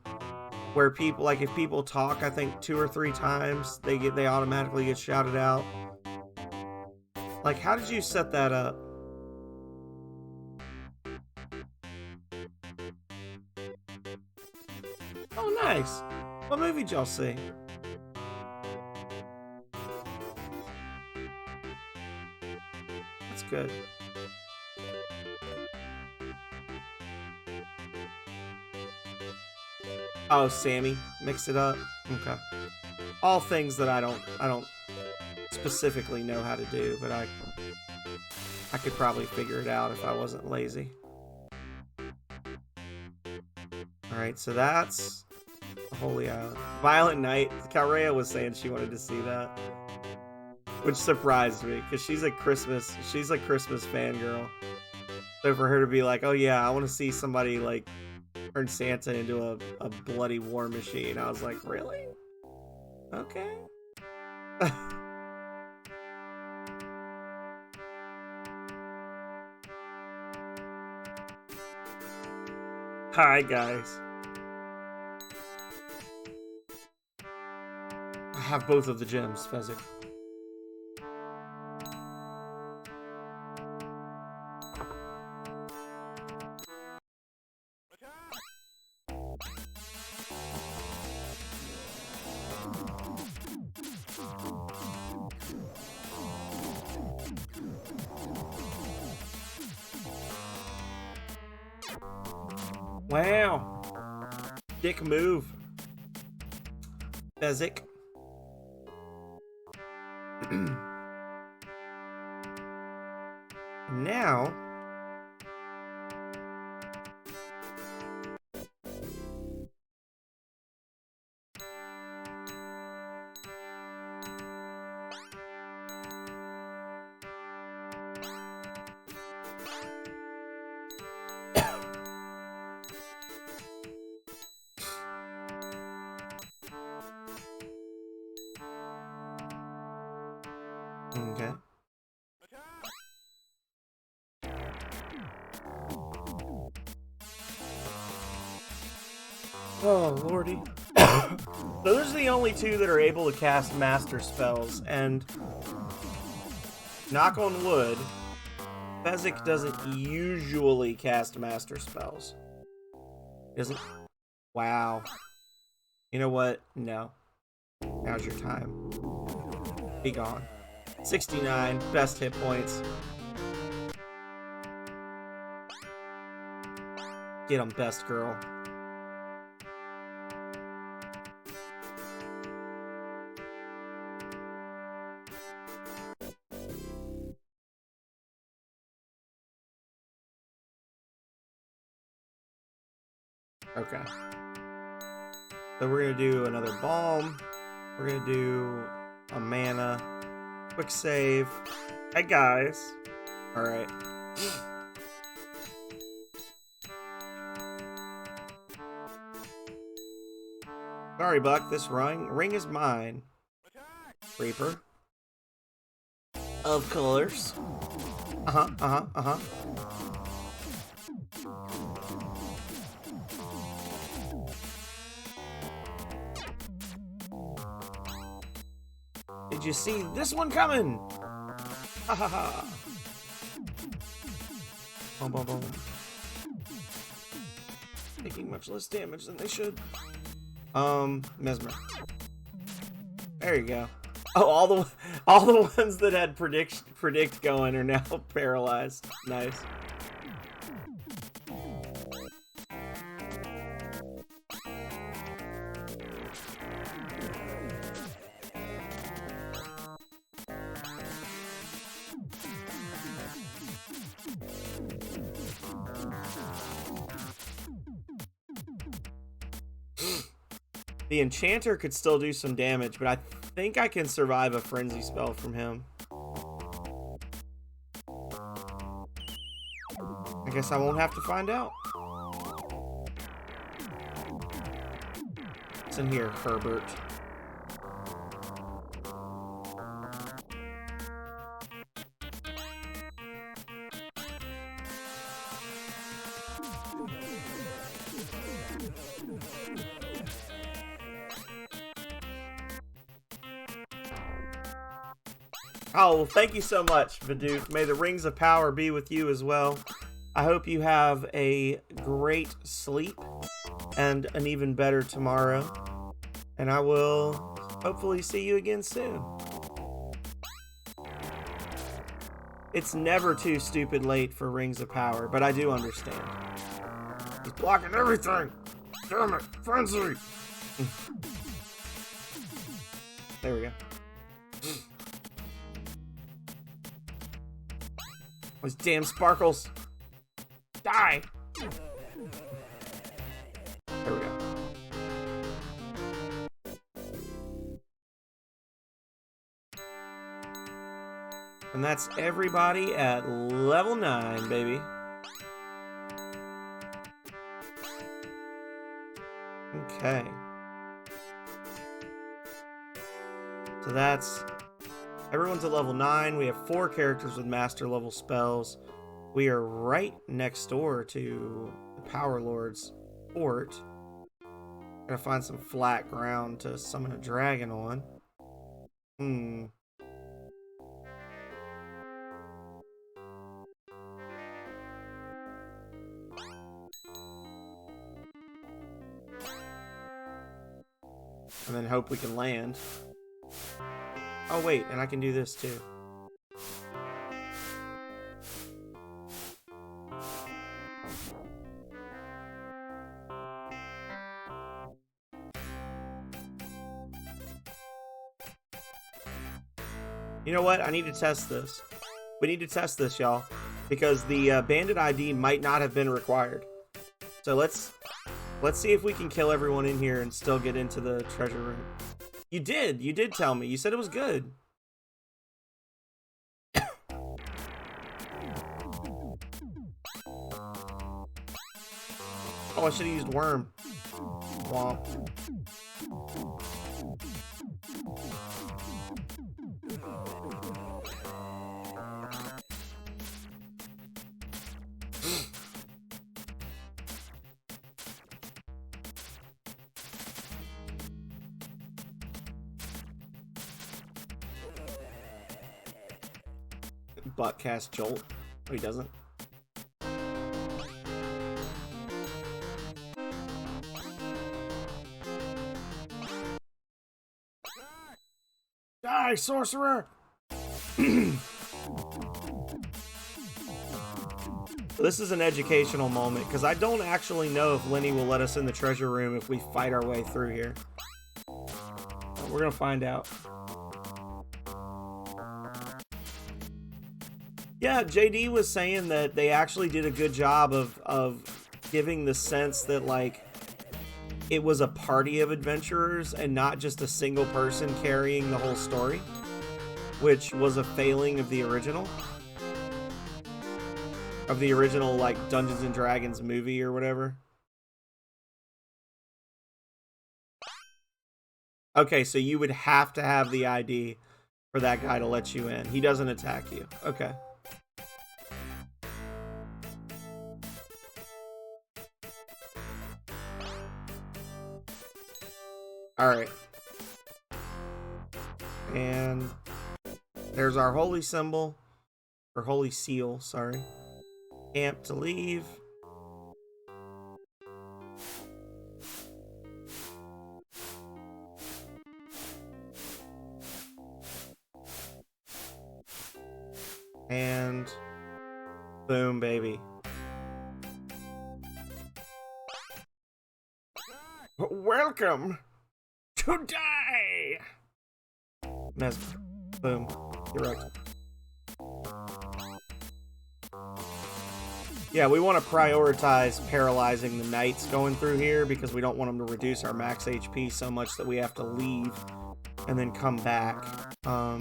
Where people, like, if people talk, I think 2 or 3 times, they automatically get shouted out. Like, how did you set that up? Oh, nice. What movie did y'all see? That's good. Oh, Sammy, mix it up. Okay. All things that I don't specifically know how to do, but I could probably figure it out if I wasn't lazy. All right, so that's Holy Island. Violent Night. Calrea was saying she wanted to see that, which surprised me because she's a Christmas fangirl. So for her to be like, "Oh yeah, I want to see somebody like turn Santa into a bloody war machine," I was like, "Really? Okay." Hi, guys. I have both of the gems, Fezzik. Wow. Dick move. Fezzik. Now... Okay. Oh, lordy. So those are the only two that are able to cast master spells, and knock on wood, Fezzik doesn't usually cast master spells. Doesn't? Wow. You know what? No. Now's your time. Be gone. 69, best hit points. Get him, best girl. Okay. So we're gonna do another balm. We're gonna do a mana. Quick save. Hey guys. Alright. Sorry, Buck. This ring is mine. Reaper. Of course. Uh-huh. Did you see this one coming? Ha ha ha. Boom, boom, boom. Taking much less damage than they should. Mesmer. There you go. Oh, all the ones that had predict going are now paralyzed. Nice. The Enchanter could still do some damage, but I think I can survive a Frenzy spell from him. I guess I won't have to find out. What's in here, Herbert? Oh, well, thank you so much, Vidoof. May the rings of power be with you as well. I hope you have a great sleep and an even better tomorrow. And I will hopefully see you again soon. It's never too stupid late for rings of power, but I do understand. He's blocking everything. Damn it, Frenzy. There we go. Those damn sparkles. Die. There we go. And that's everybody at level 9, baby. Okay. So that's... Everyone's at level 9. We have 4 characters with master level spells. We are right next door to the Power Lord's fort. Gotta find some flat ground to summon a dragon on. And then hope we can land. Oh wait, and I can do this too. You know what? I need to test this. We need to test this, y'all. Because the bandit ID might not have been required. So let's see if we can kill everyone in here and still get into the treasure room. You did tell me. You said it was good. Oh, I should have used worm. Womp. Butt cast Jolt. Oh, he doesn't. Die, sorcerer! This is an educational moment, because I don't actually know if Lenny will let us in the treasure room if we fight our way through here. We're gonna find out. Yeah, JD was saying that they actually did a good job of giving the sense that, like, it was a party of adventurers and not just a single person carrying the whole story, which was a failing of the original. Like, Dungeons and Dragons movie or whatever. Okay, so you would have to have the ID for that guy to let you in. He doesn't attack you. Okay. Alright. And there's our holy symbol. Or holy seal, sorry. Camp to leave. And boom, baby. Welcome to die. Mesmer. Boom. You're right. Yeah, we want to prioritize paralyzing the knights going through here because we don't want them to reduce our max HP so much that we have to leave and then come back. I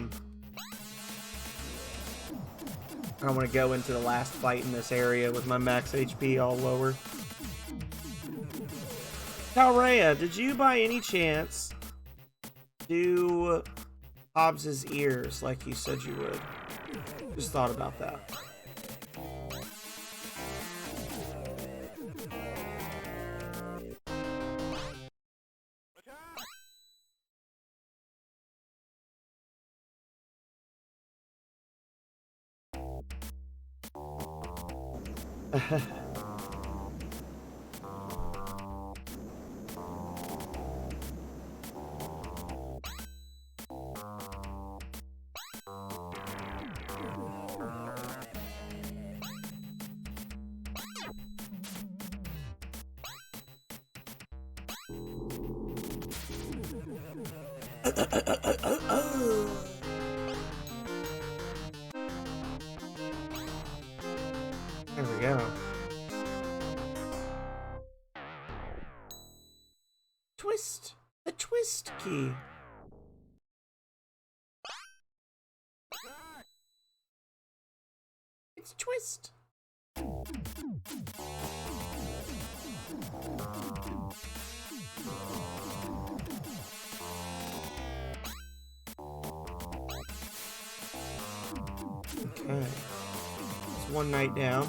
want to go into the last fight in this area with my max HP all lower. Talrea, did you by any chance do Hobbs's ears like you said you would? Just thought about that. There we go. Twist. The twist key. It's twist. Okay. It's one knight down.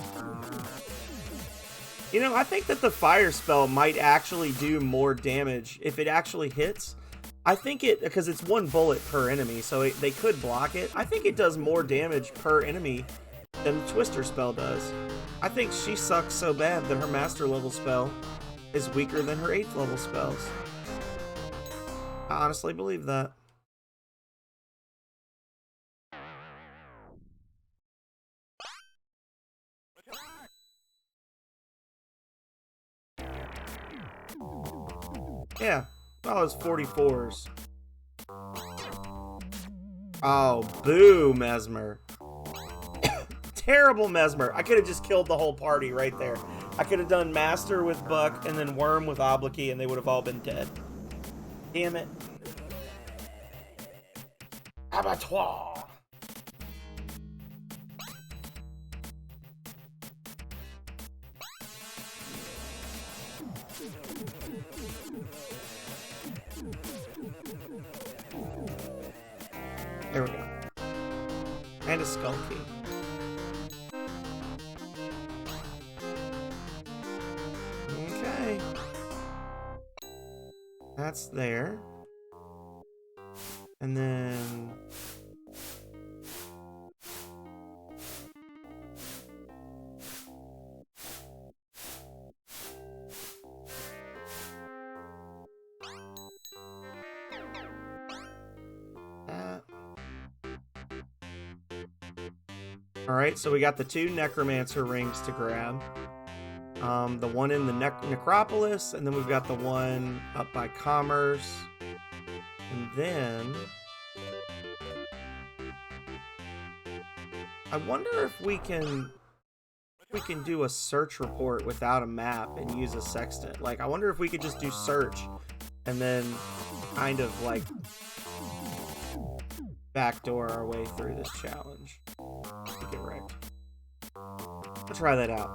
You know, I think that the fire spell might actually do more damage if it actually hits. I think it, because it's one bullet per enemy, so they could block it. I think it does more damage per enemy than the Twister spell does. I think she sucks so bad that her master level spell is weaker than her 8th level spells. I honestly believe that. Yeah, well, it's 44s. Oh, boo, Mesmer. Terrible Mesmer. I could have just killed the whole party right there. I could have done Master with Buck and then Worm with Oblique, and they would have all been dead. Damn it. Abattoir. There we go. And a skull key. Okay. That's there. And then... Alright, so we got the 2 Necromancer rings to grab. The one in the Necropolis, and then we've got the one up by Commerce. And then... I wonder if we can do a search report without a map and use a sextant. Like, I wonder if we could just do search and then kind of like backdoor our way through this challenge to get wrecked. I'll try that out.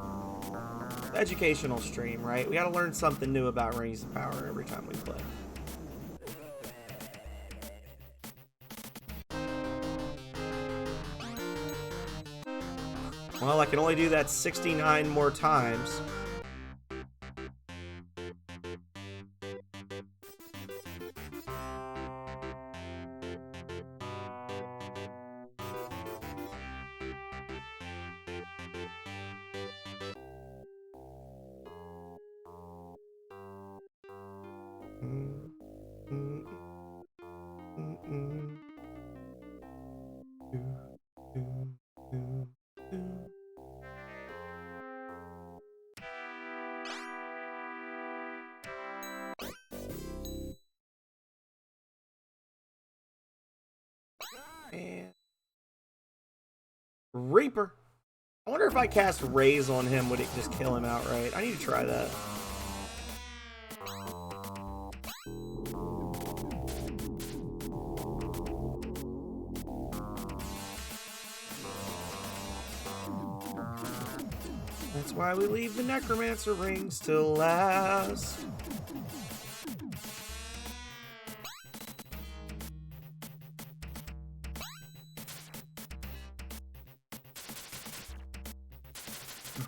Educational stream, right? We gotta learn something new about Rings of Power every time we play. Well, I can only do that 69 more times. And Reaper. I wonder if I cast Raise on him, would it just kill him outright? I need to try that. That's why we leave the Necromancer rings till last.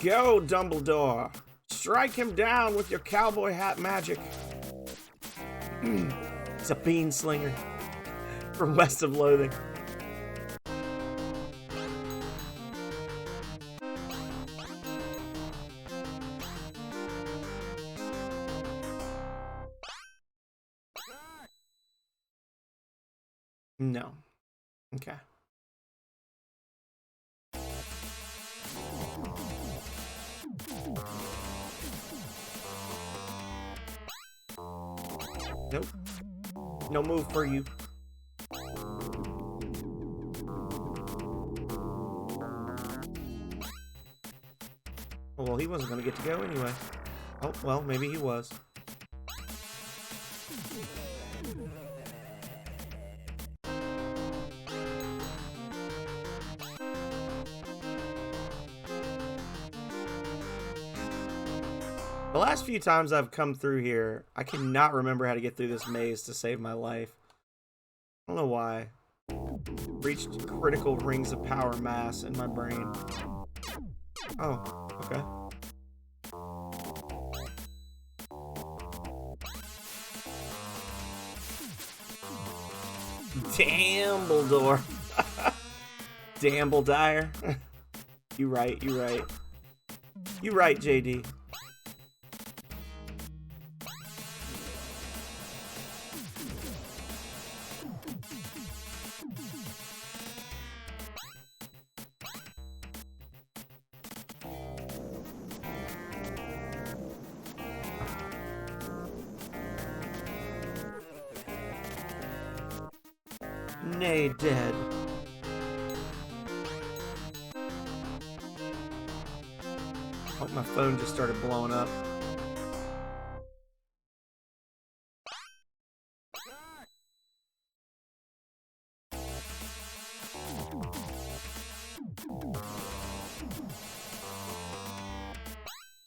Go, Dumbledore! Strike him down with your cowboy hat magic. He's a bean slinger from West of Loathing. No. Okay. Nope. No move for you. Oh, well, he wasn't going to get to go anyway. Oh, well, maybe he was. The last few times I've come through here, I cannot remember how to get through this maze to save my life. I don't know why. Reached critical rings of power mass in my brain. Oh, okay. Dumbledore. Dumbledore. You right, you right. You right, JD. Nay, dead. Oh, my phone just started blowing up.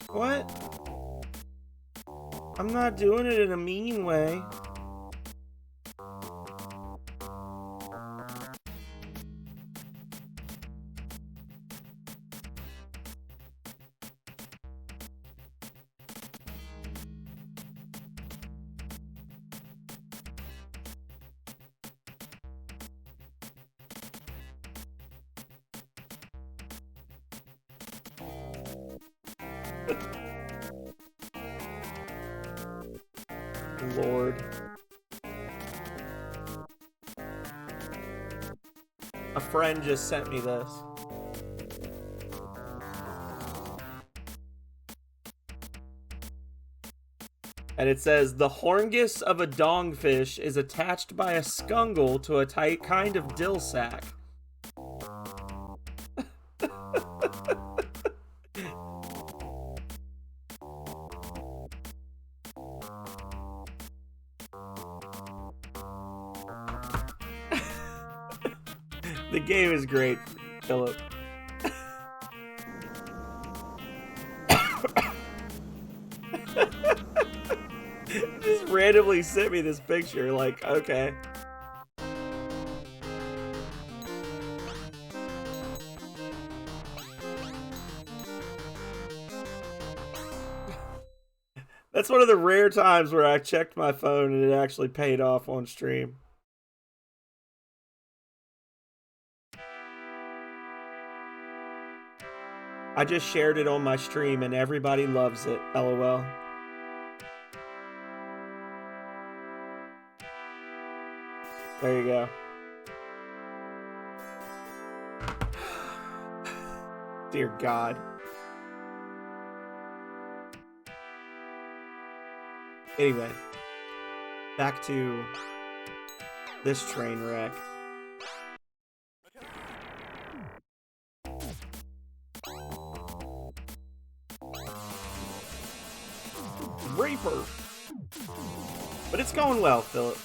What? I'm not doing it in a mean way. Lord. A friend just sent me this. And it says, the horngus of a dongfish is attached by a scungle to a tight kind of dill sack. The game is great, Philip. Just randomly sent me this picture, like, okay. That's one of the rare times where I checked my phone and it actually paid off on stream. I just shared it on my stream and everybody loves it, LOL. There you go. Dear God. Anyway, back to this train wreck. Reaper. But it's going well, Philip.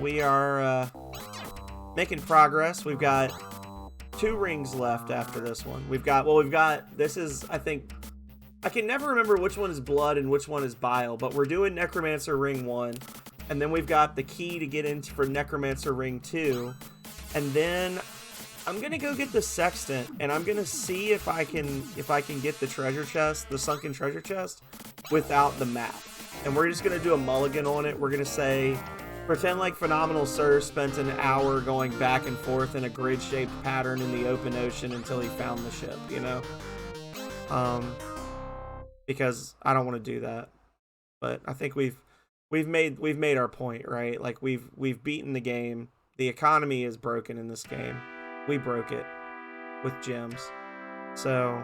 We are making progress. We've got 2 rings left after this one. This is, I think, I can never remember which one is blood and which one is bile, but we're doing Necromancer Ring 1, and then we've got the key to get into for Necromancer Ring 2, and then I'm gonna go get the Sextant, and I'm gonna see if I can get the treasure chest, the sunken treasure chest, without the map. And we're just gonna do a mulligan on it. We're gonna say, pretend like Phenomenal Sir spent an hour going back and forth in a grid-shaped pattern in the open ocean until he found the ship, you know? Because I don't want to do that. But I think we've made our point, right? Like we've beaten the game. The economy is broken in this game. We broke it with gems. So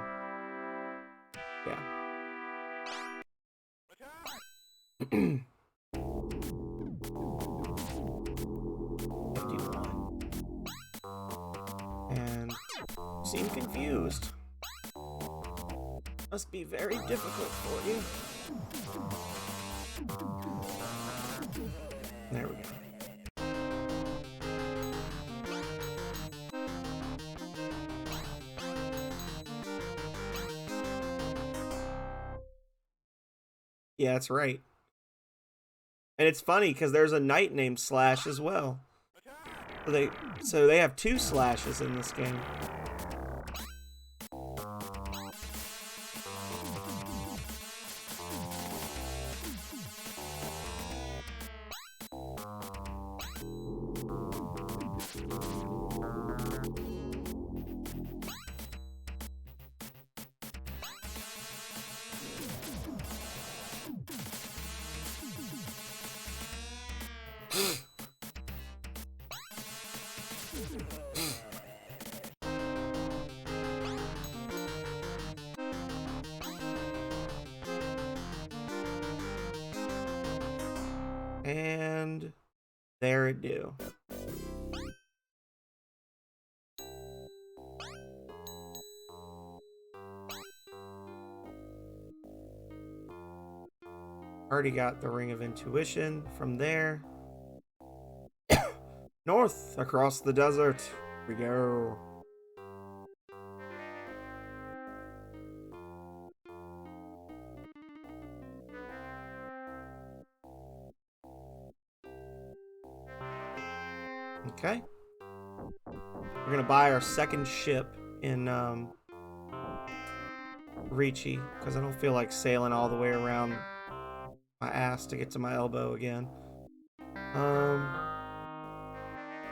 yeah. 51. And seem confused. Must be very difficult for you. There we go. Yeah, that's right. And it's funny because there's a knight named Slash as well. So they have 2 slashes in this game. And there it do. Already got the Ring of Intuition from there. North across the desert we go. Okay. We're gonna buy our second ship in Ricci, because I don't feel like sailing all the way around my ass to get to my elbow again.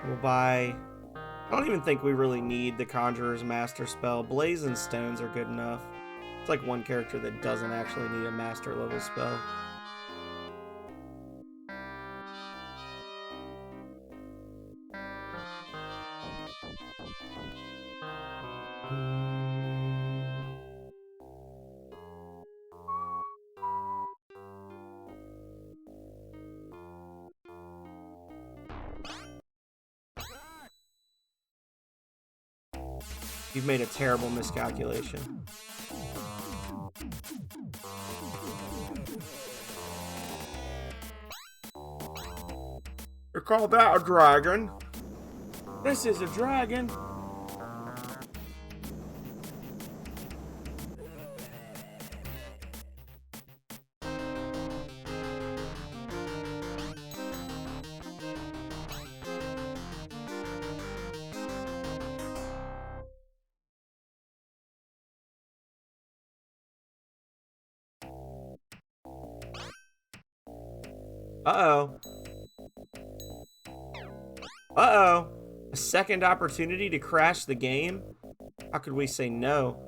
We'll buy... I don't even think we really need the Conjurer's Master spell. Blazing Stones are good enough. It's like one character that doesn't actually need a Master level spell. You've made a terrible miscalculation. You call that a dragon? This is a dragon. Uh-oh. Uh-oh. A second opportunity to crash the game? How could we say no?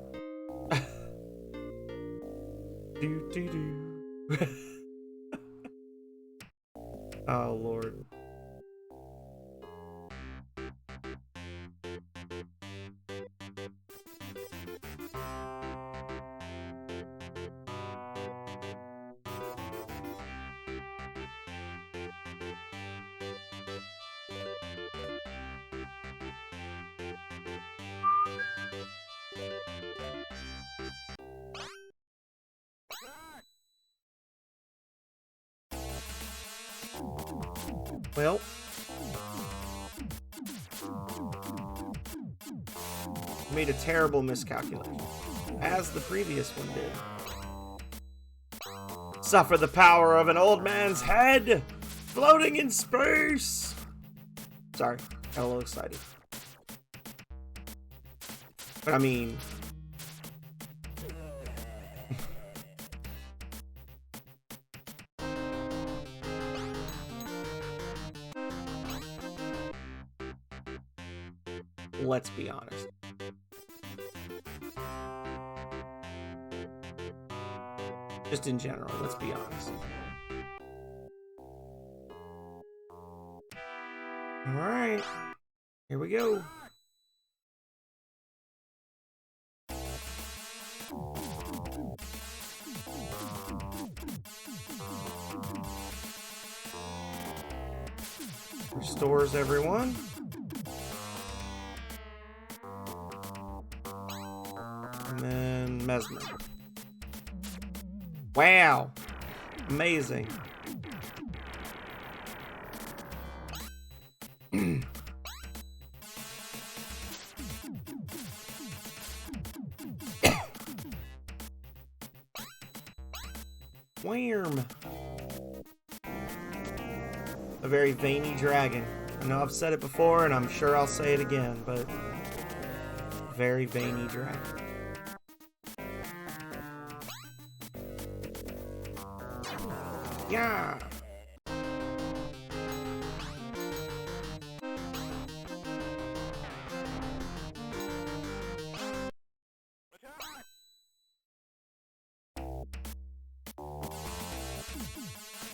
Oh, Lord. Well, made a terrible miscalculation, as the previous one did. Suffer the power of an old man's head, floating in space. Sorry, got a little excited. But I mean... let's be honest. Just in general, let's be honest. Alright. Here we go. Restores everyone. And then Mesmer. Wow. Amazing. Wham. A very veiny dragon. I know I've said it before, and I'm sure I'll say it again, but very veiny dragon. Yeah.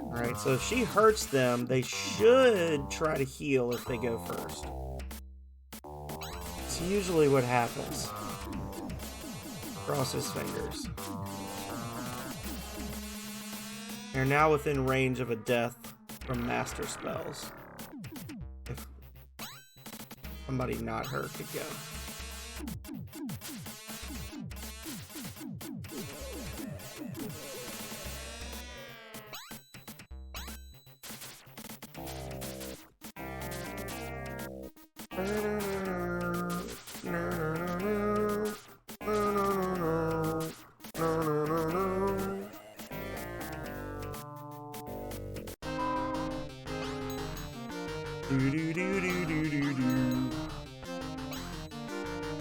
Alright, so if she hurts them, they should try to heal if they go first. It's usually what happens. Cross his fingers. They're now within range of a death from master spells. If somebody not her could go.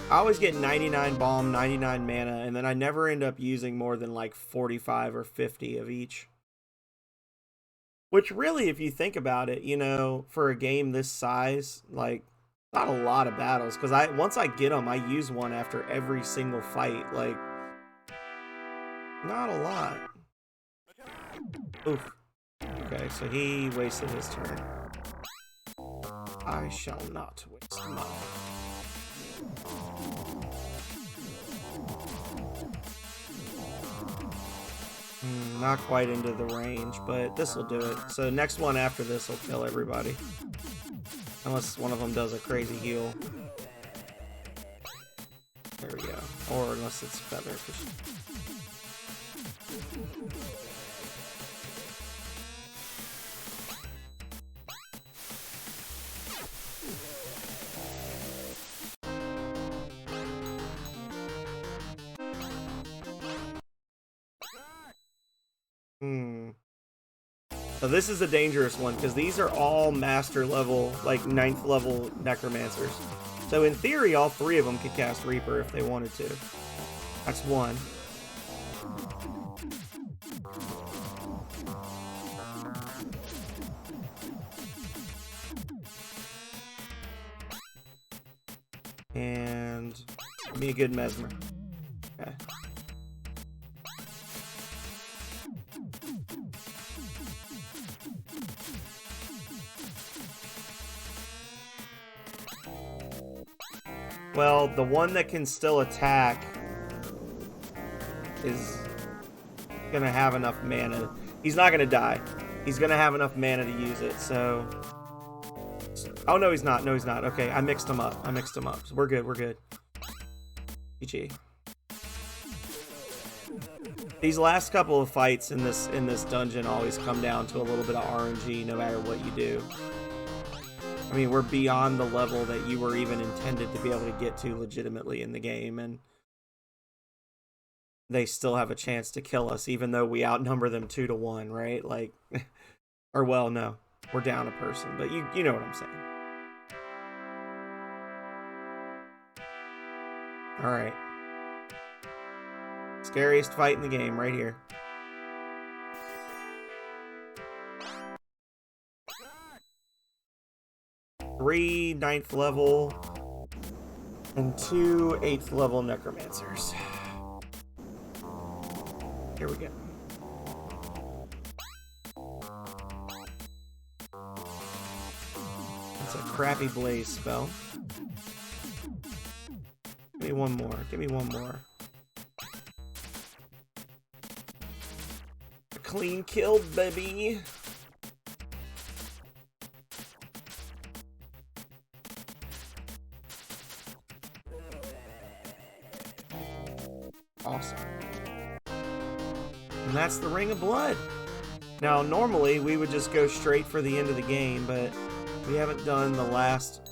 I always get 99 bomb, 99 mana, and then I never end up using more than like 45 or 50 of each. Which really, if you think about it, you know, for a game this size, like, not a lot of battles. Because once I get them, I use one after every single fight. Like, not a lot. Oof. Okay, so he wasted his turn. I shall not waste mine. Not quite into the range, but this will do it. So next one after this will kill everybody. Unless one of them does a crazy heal. There we go. Or unless it's feather. So this is a dangerous one, because these are all master level, like 9th level necromancers. So in theory, all 3 of them could cast Reaper if they wanted to. That's one. And give me a good mesmer. Okay. Well, the one that can still attack is gonna have enough mana. He's not gonna die. He's gonna have enough mana to use it, so... Oh, no, he's not. No, he's not. Okay, I mixed him up. So we're good, we're good. GG. These last couple of fights in this dungeon always come down to a little bit of RNG no matter what you do. I mean, we're beyond the level that you were even intended to be able to get to legitimately in the game, and they still have a chance to kill us, even though we outnumber them 2-1, right? Like, or well, no, we're down a person, but you know what I'm saying. All right, scariest fight in the game, right here. Three 9th level and 2 8th level necromancers. Here we go. That's a crappy blaze spell. Give me one more. Give me one more. Clean kill, baby. Awesome. And that's the Ring of Blood. Now, normally we would just go straight for the end of the game, but we haven't done the last...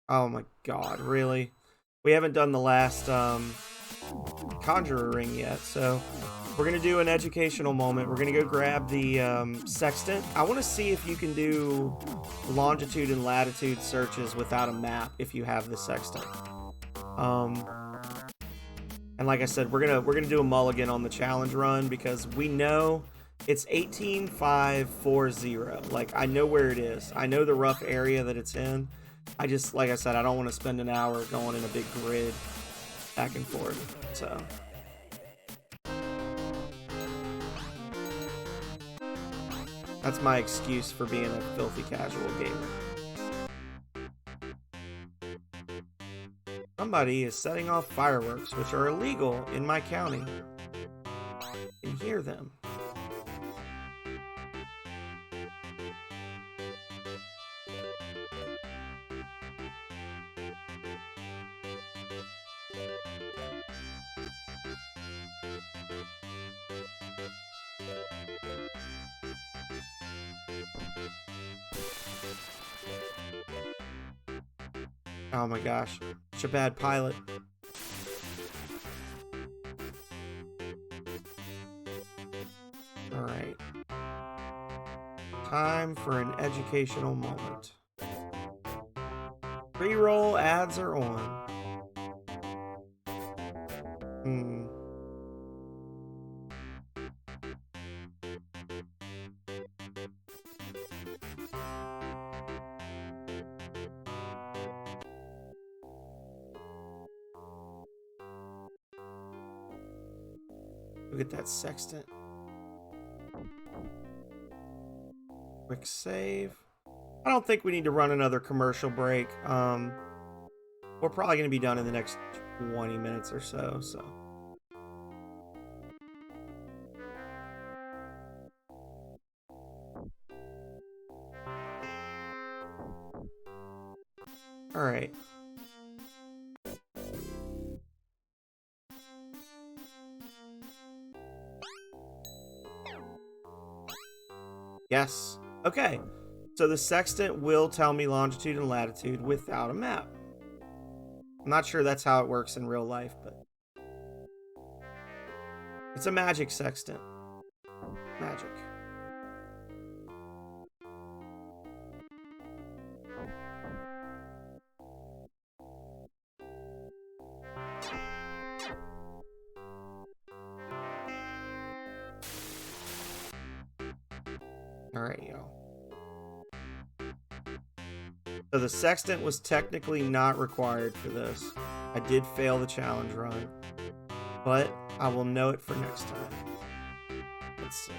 Oh my god, really? We haven't done the last Conjurer Ring yet, so We're going to do an educational moment. We're going to go grab the sextant. I want to see if you can do longitude and latitude searches without a map if you have the sextant. And like I said, we're gonna do a mulligan on the challenge run because we know it's 18540. Like, I know where it is. I know the rough area that it's in. I just, like I said, I don't want to spend an hour going in a big grid back and forth. So that's my excuse for being a filthy casual gamer. Somebody is setting off fireworks, which are illegal in my county. I can hear them. Oh my gosh, such a bad pilot. Alright. Time for an educational moment. Pre-roll ads are on. Look at that sextant. Quick save. I don't think we need to run another commercial break. We're probably going to be done in the next 20 minutes or so. All right. Yes. Okay. So the sextant will tell me longitude and latitude without a map. I'm not sure that's how it works in real life, but it's a magic sextant. Magic. All right, y'all. So the sextant was technically not required for this. I did fail the challenge run, but I will know it for next time. Let's see.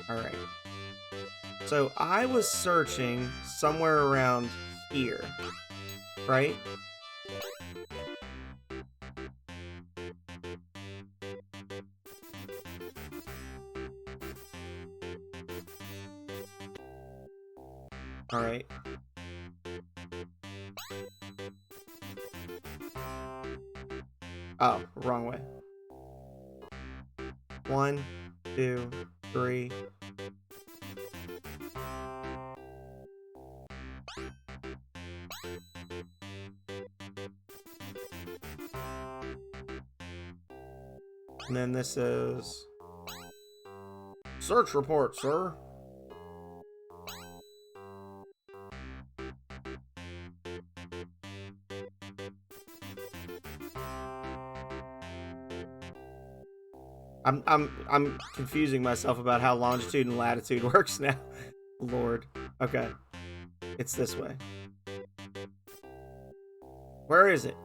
All right. So I was searching somewhere around here, right? All right. Oh, wrong way. 1, 2, 3. And then this is search report, sir. I'm confusing myself about how longitude and latitude works now. Lord. Okay. It's this way. Where is it?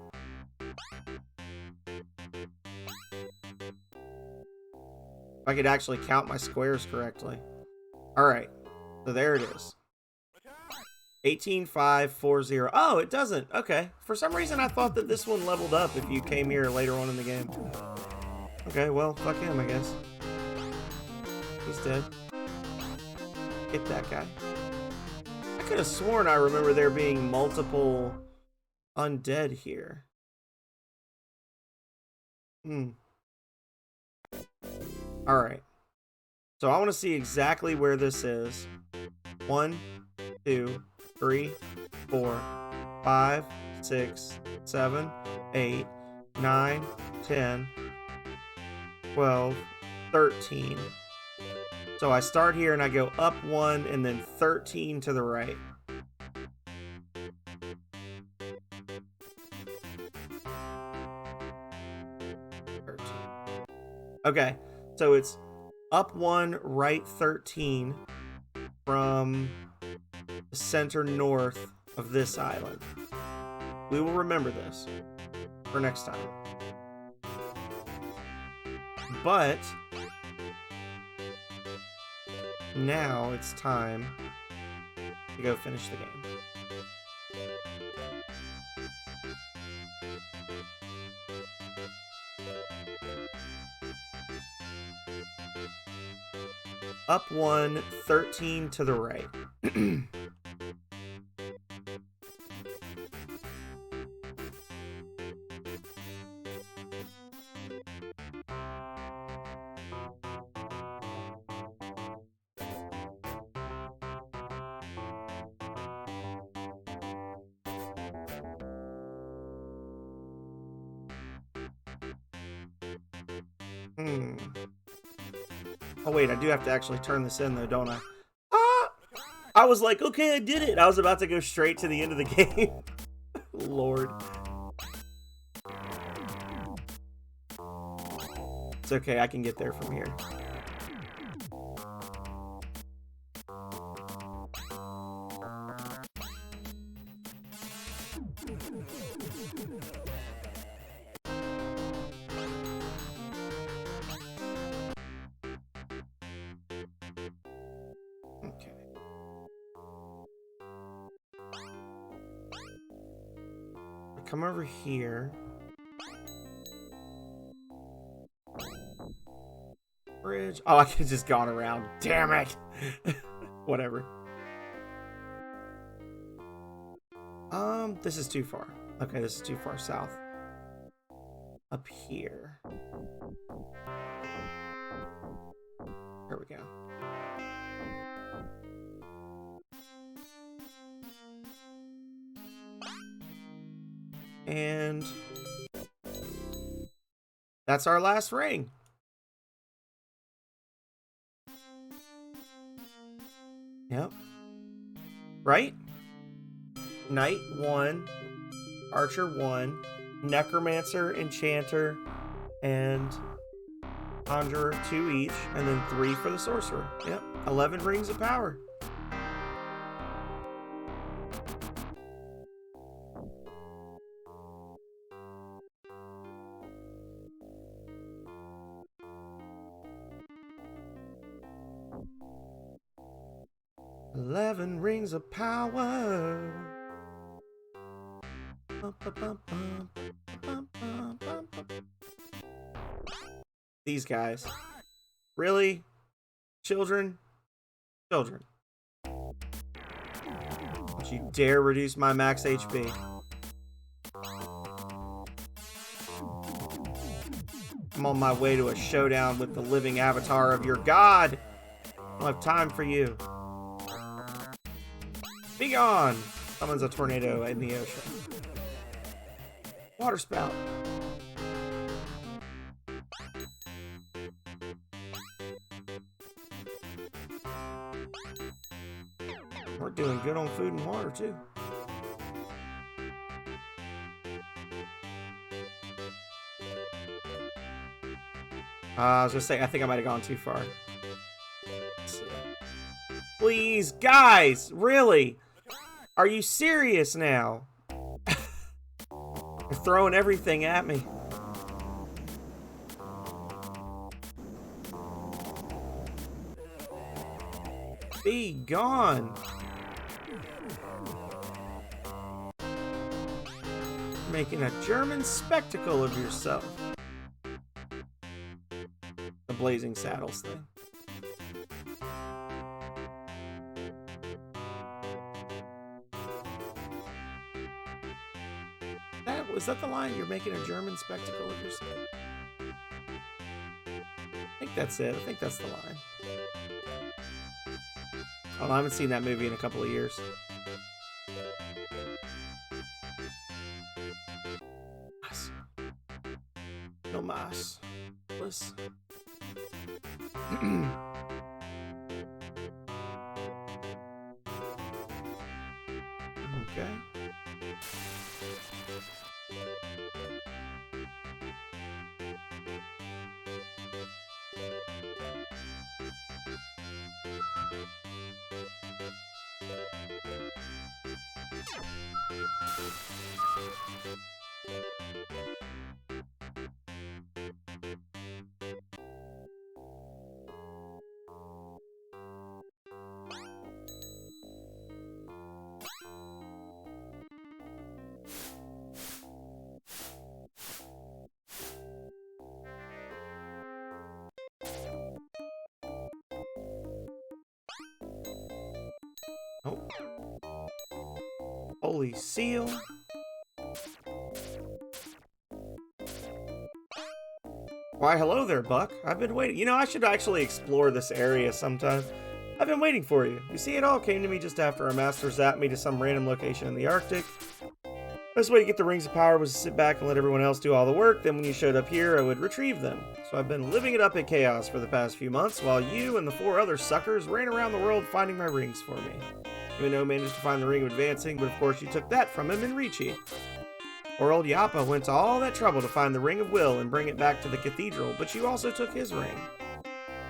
If I could actually count my squares correctly. Alright. So there it is. 18540. Oh, it doesn't. Okay. For some reason I thought that this one leveled up if you came here later on in the game. Okay, well, fuck him, I guess. He's dead. Hit that guy. I could have sworn I remember there being multiple undead here. Alright. So I want to see exactly where this is. 1, 2, 3, 4, 5, 6, 7, 8, 9, 10, 12, 13. So I start here and I go up 1 and then 13 to the right. Okay, so it's up 1, right 13 from the center north of this island. We will remember this for next time. But now it's time to go finish the game. Up 1, 13 to the right. Oh wait, I do have to actually turn this in though, don't I? Ah! I was like, okay, I did it. I was about to go straight to the end of the game. Lord. It's okay, I can get there from here. Okay. I come over here. Bridge. Oh, I could have just gone around. Damn it. Whatever. This is too far. Okay, this is too far south. Up here. There we go. And that's our last ring. Yep. Right? Knight 1, Archer 1, Necromancer, Enchanter, and Conjurer 2 each, and then 3 for the Sorcerer. Yep. 11 rings of power. "11 rings of power." These guys. Really? Children? Children. Don't you dare reduce my max HP. I'm on my way to a showdown with the living avatar of your god. I don't have time for you. Be gone! Summons a tornado in the ocean. Water spout. We're doing good on food and water, too. I was gonna say, I think I might have gone too far. Please, guys, really? Are you serious now? You're throwing everything at me. Be gone. You're making a German spectacle of yourself. The Blazing Saddles thing. Was that the line? You're making a German spectacle of yourself? I think that's it. I think that's the line. Oh, I haven't seen that movie in a couple of years. No mas. Let's... Okay. Oh. Holy seal. Why, hello there, Buck. I've been waiting. You know, I should actually explore this area sometime. I've been waiting for you. You see, it all came to me just after our master zapped me to some random location in the Arctic. Best way to get the Rings of Power was to sit back and let everyone else do all the work. Then when you showed up here, I would retrieve them. So I've been living it up at Chaos for the past few months, while you and the 4 other suckers ran around the world finding my rings for me. Uno managed to find the Ring of Advancing, but of course you took that from him in Ricci. Or old Yappa went to all that trouble to find the Ring of Will and bring it back to the cathedral, but you also took his ring.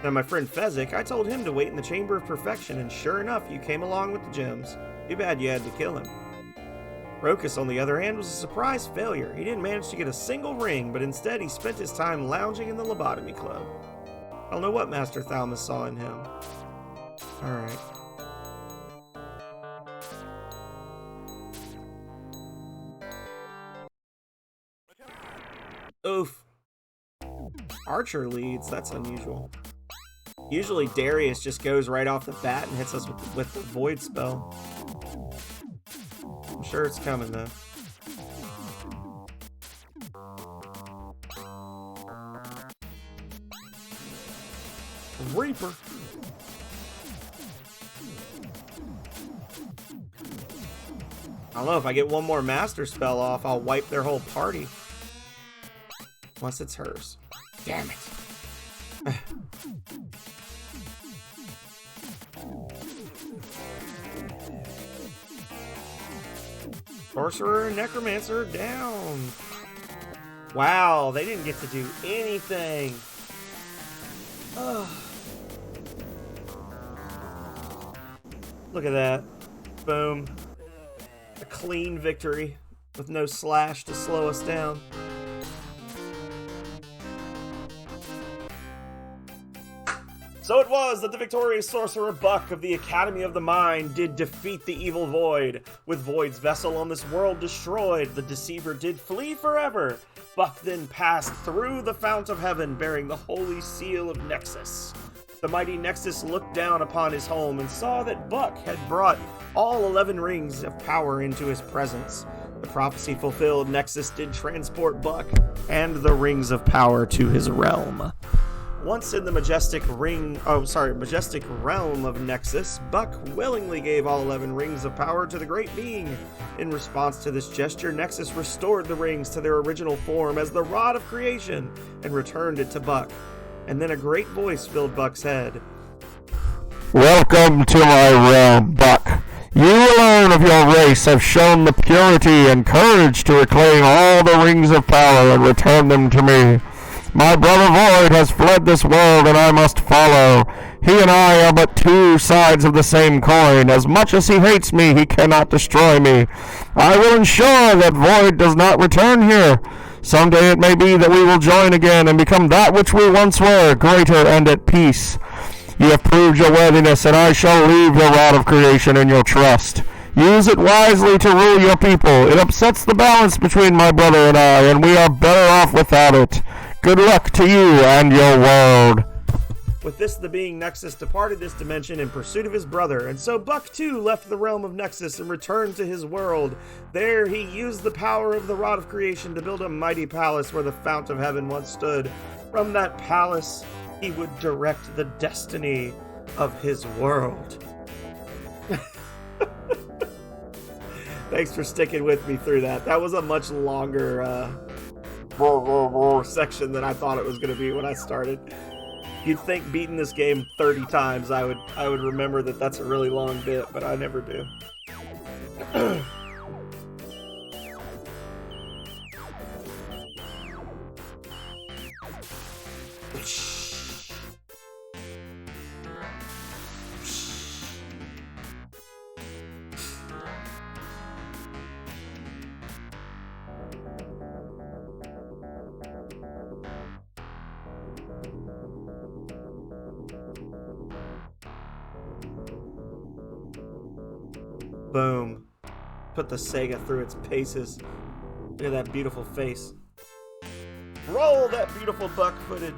Now my friend Fezzik, I told him to wait in the Chamber of Perfection, and sure enough, you came along with the gems. Too bad you had to kill him. Rokus, on the other hand, was a surprise failure. He didn't manage to get a single ring, but instead he spent his time lounging in the Lobotomy Club. I don't know what Master Thalmus saw in him. Alright. Oof. Archer leads, that's unusual. Usually Darius just goes right off the bat and hits us with the Void spell. I'm sure it's coming though. Reaper. I don't know, if I get one more master spell off, I'll wipe their whole party. Unless it's hers. Damn it. Sorcerer and Necromancer down. Wow, they didn't get to do anything. Ugh. Look at that. Boom. A clean victory with no slash to slow us down. So it was that the victorious sorcerer Buck of the Academy of the Mind did defeat the evil Void. With Void's vessel on this world destroyed, the deceiver did flee forever. Buck then passed through the Fount of Heaven, bearing the holy seal of Nexus. The mighty Nexus looked down upon his home and saw that Buck had brought all 11 rings of power into his presence. The prophecy fulfilled, Nexus did transport Buck and the rings of power to his realm. Once in the majestic realm of Nexus, Buck willingly gave all 11 rings of power to the Great Being. In response to this gesture, Nexus restored the rings to their original form as the Rod of Creation and returned it to Buck. And then a great voice filled Buck's head. Welcome to my realm, Buck. You alone of your race have shown the purity and courage to reclaim all the rings of power and return them to me. My brother Void has fled this world, and I must follow. He and I are but 2 sides of the same coin. As much as he hates me, he cannot destroy me. I will ensure that Void does not return here. Someday it may be that we will join again and become that which we once were, greater and at peace. You have proved your worthiness, and I shall leave your Rod of Creation in your trust. Use it wisely to rule your people. It upsets the balance between my brother and I, and we are better off without it. Good luck to you and your world. With this, the being Nexus departed this dimension in pursuit of his brother, and so Buck too left the realm of Nexus and returned to his world. There he used the power of the Rod of Creation to build a mighty palace where the Fount of Heaven once stood. From that palace, he would direct the destiny of his world. Thanks for sticking with me through that. That was a much longer section than I thought it was going to be when I started. You'd think beating this game 30 times I would remember that that's a really long bit, but I never do. Boom. Put the Sega through its paces. Look at that beautiful face. Roll that beautiful buck footage.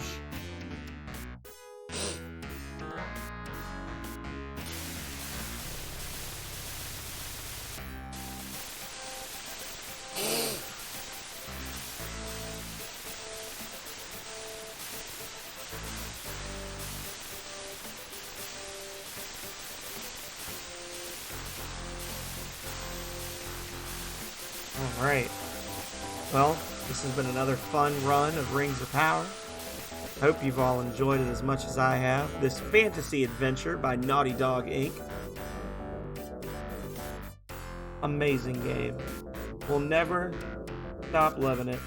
Alright. Well, this has been another fun run of Rings of Power. I hope you've all enjoyed it as much as I have. This fantasy adventure by Naughty Dog Inc. Amazing game. We'll never stop loving it.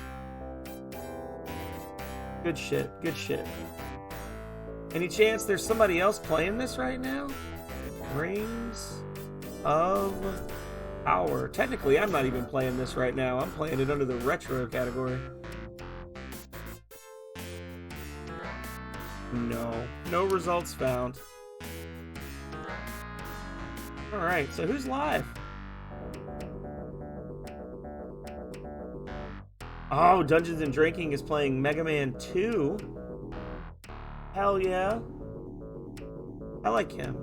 Good shit, good shit. Any chance there's somebody else playing this right now? Rings of Power. Technically, I'm not even playing this right now. I'm playing it under the retro category. No results found. Alright, so who's live? Oh, Dungeons and Drinking is playing Mega Man 2. Hell yeah. I like him.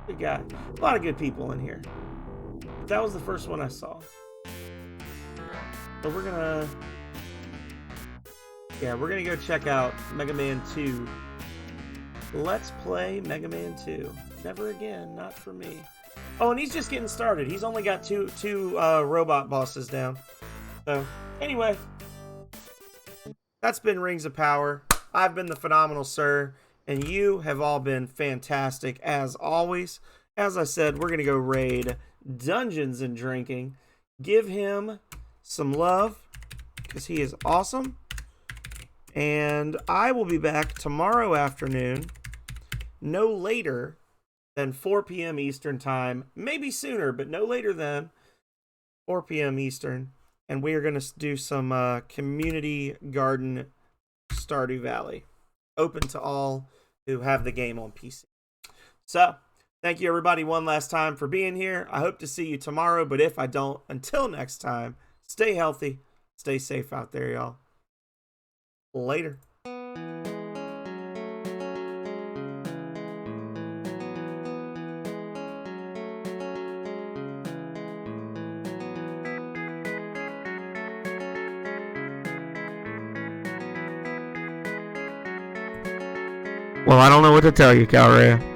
Good guy. A lot of good people in here. That was the first one I saw. So we're gonna go check out Mega Man 2. Let's play Mega Man 2. Never again, not for me. Oh, and he's just getting started. He's only got two robot bosses down. So, anyway. That's been Rings of Power. I've been the Phenomenal Sir, and you have all been fantastic as always. As I said, we're gonna go raid Dungeons and Drinking. Give him some love because he is awesome. And I will be back tomorrow afternoon, no later than 4 p.m. Eastern time. Maybe sooner, but no later than 4 p.m. Eastern. And we are going to do some community garden Stardew Valley. Open to all who have the game on PC. So, thank you, everybody, one last time for being here. I hope to see you tomorrow, but if I don't, until next time, stay healthy, stay safe out there, y'all. Later. Well, I don't know what to tell you, Calrea.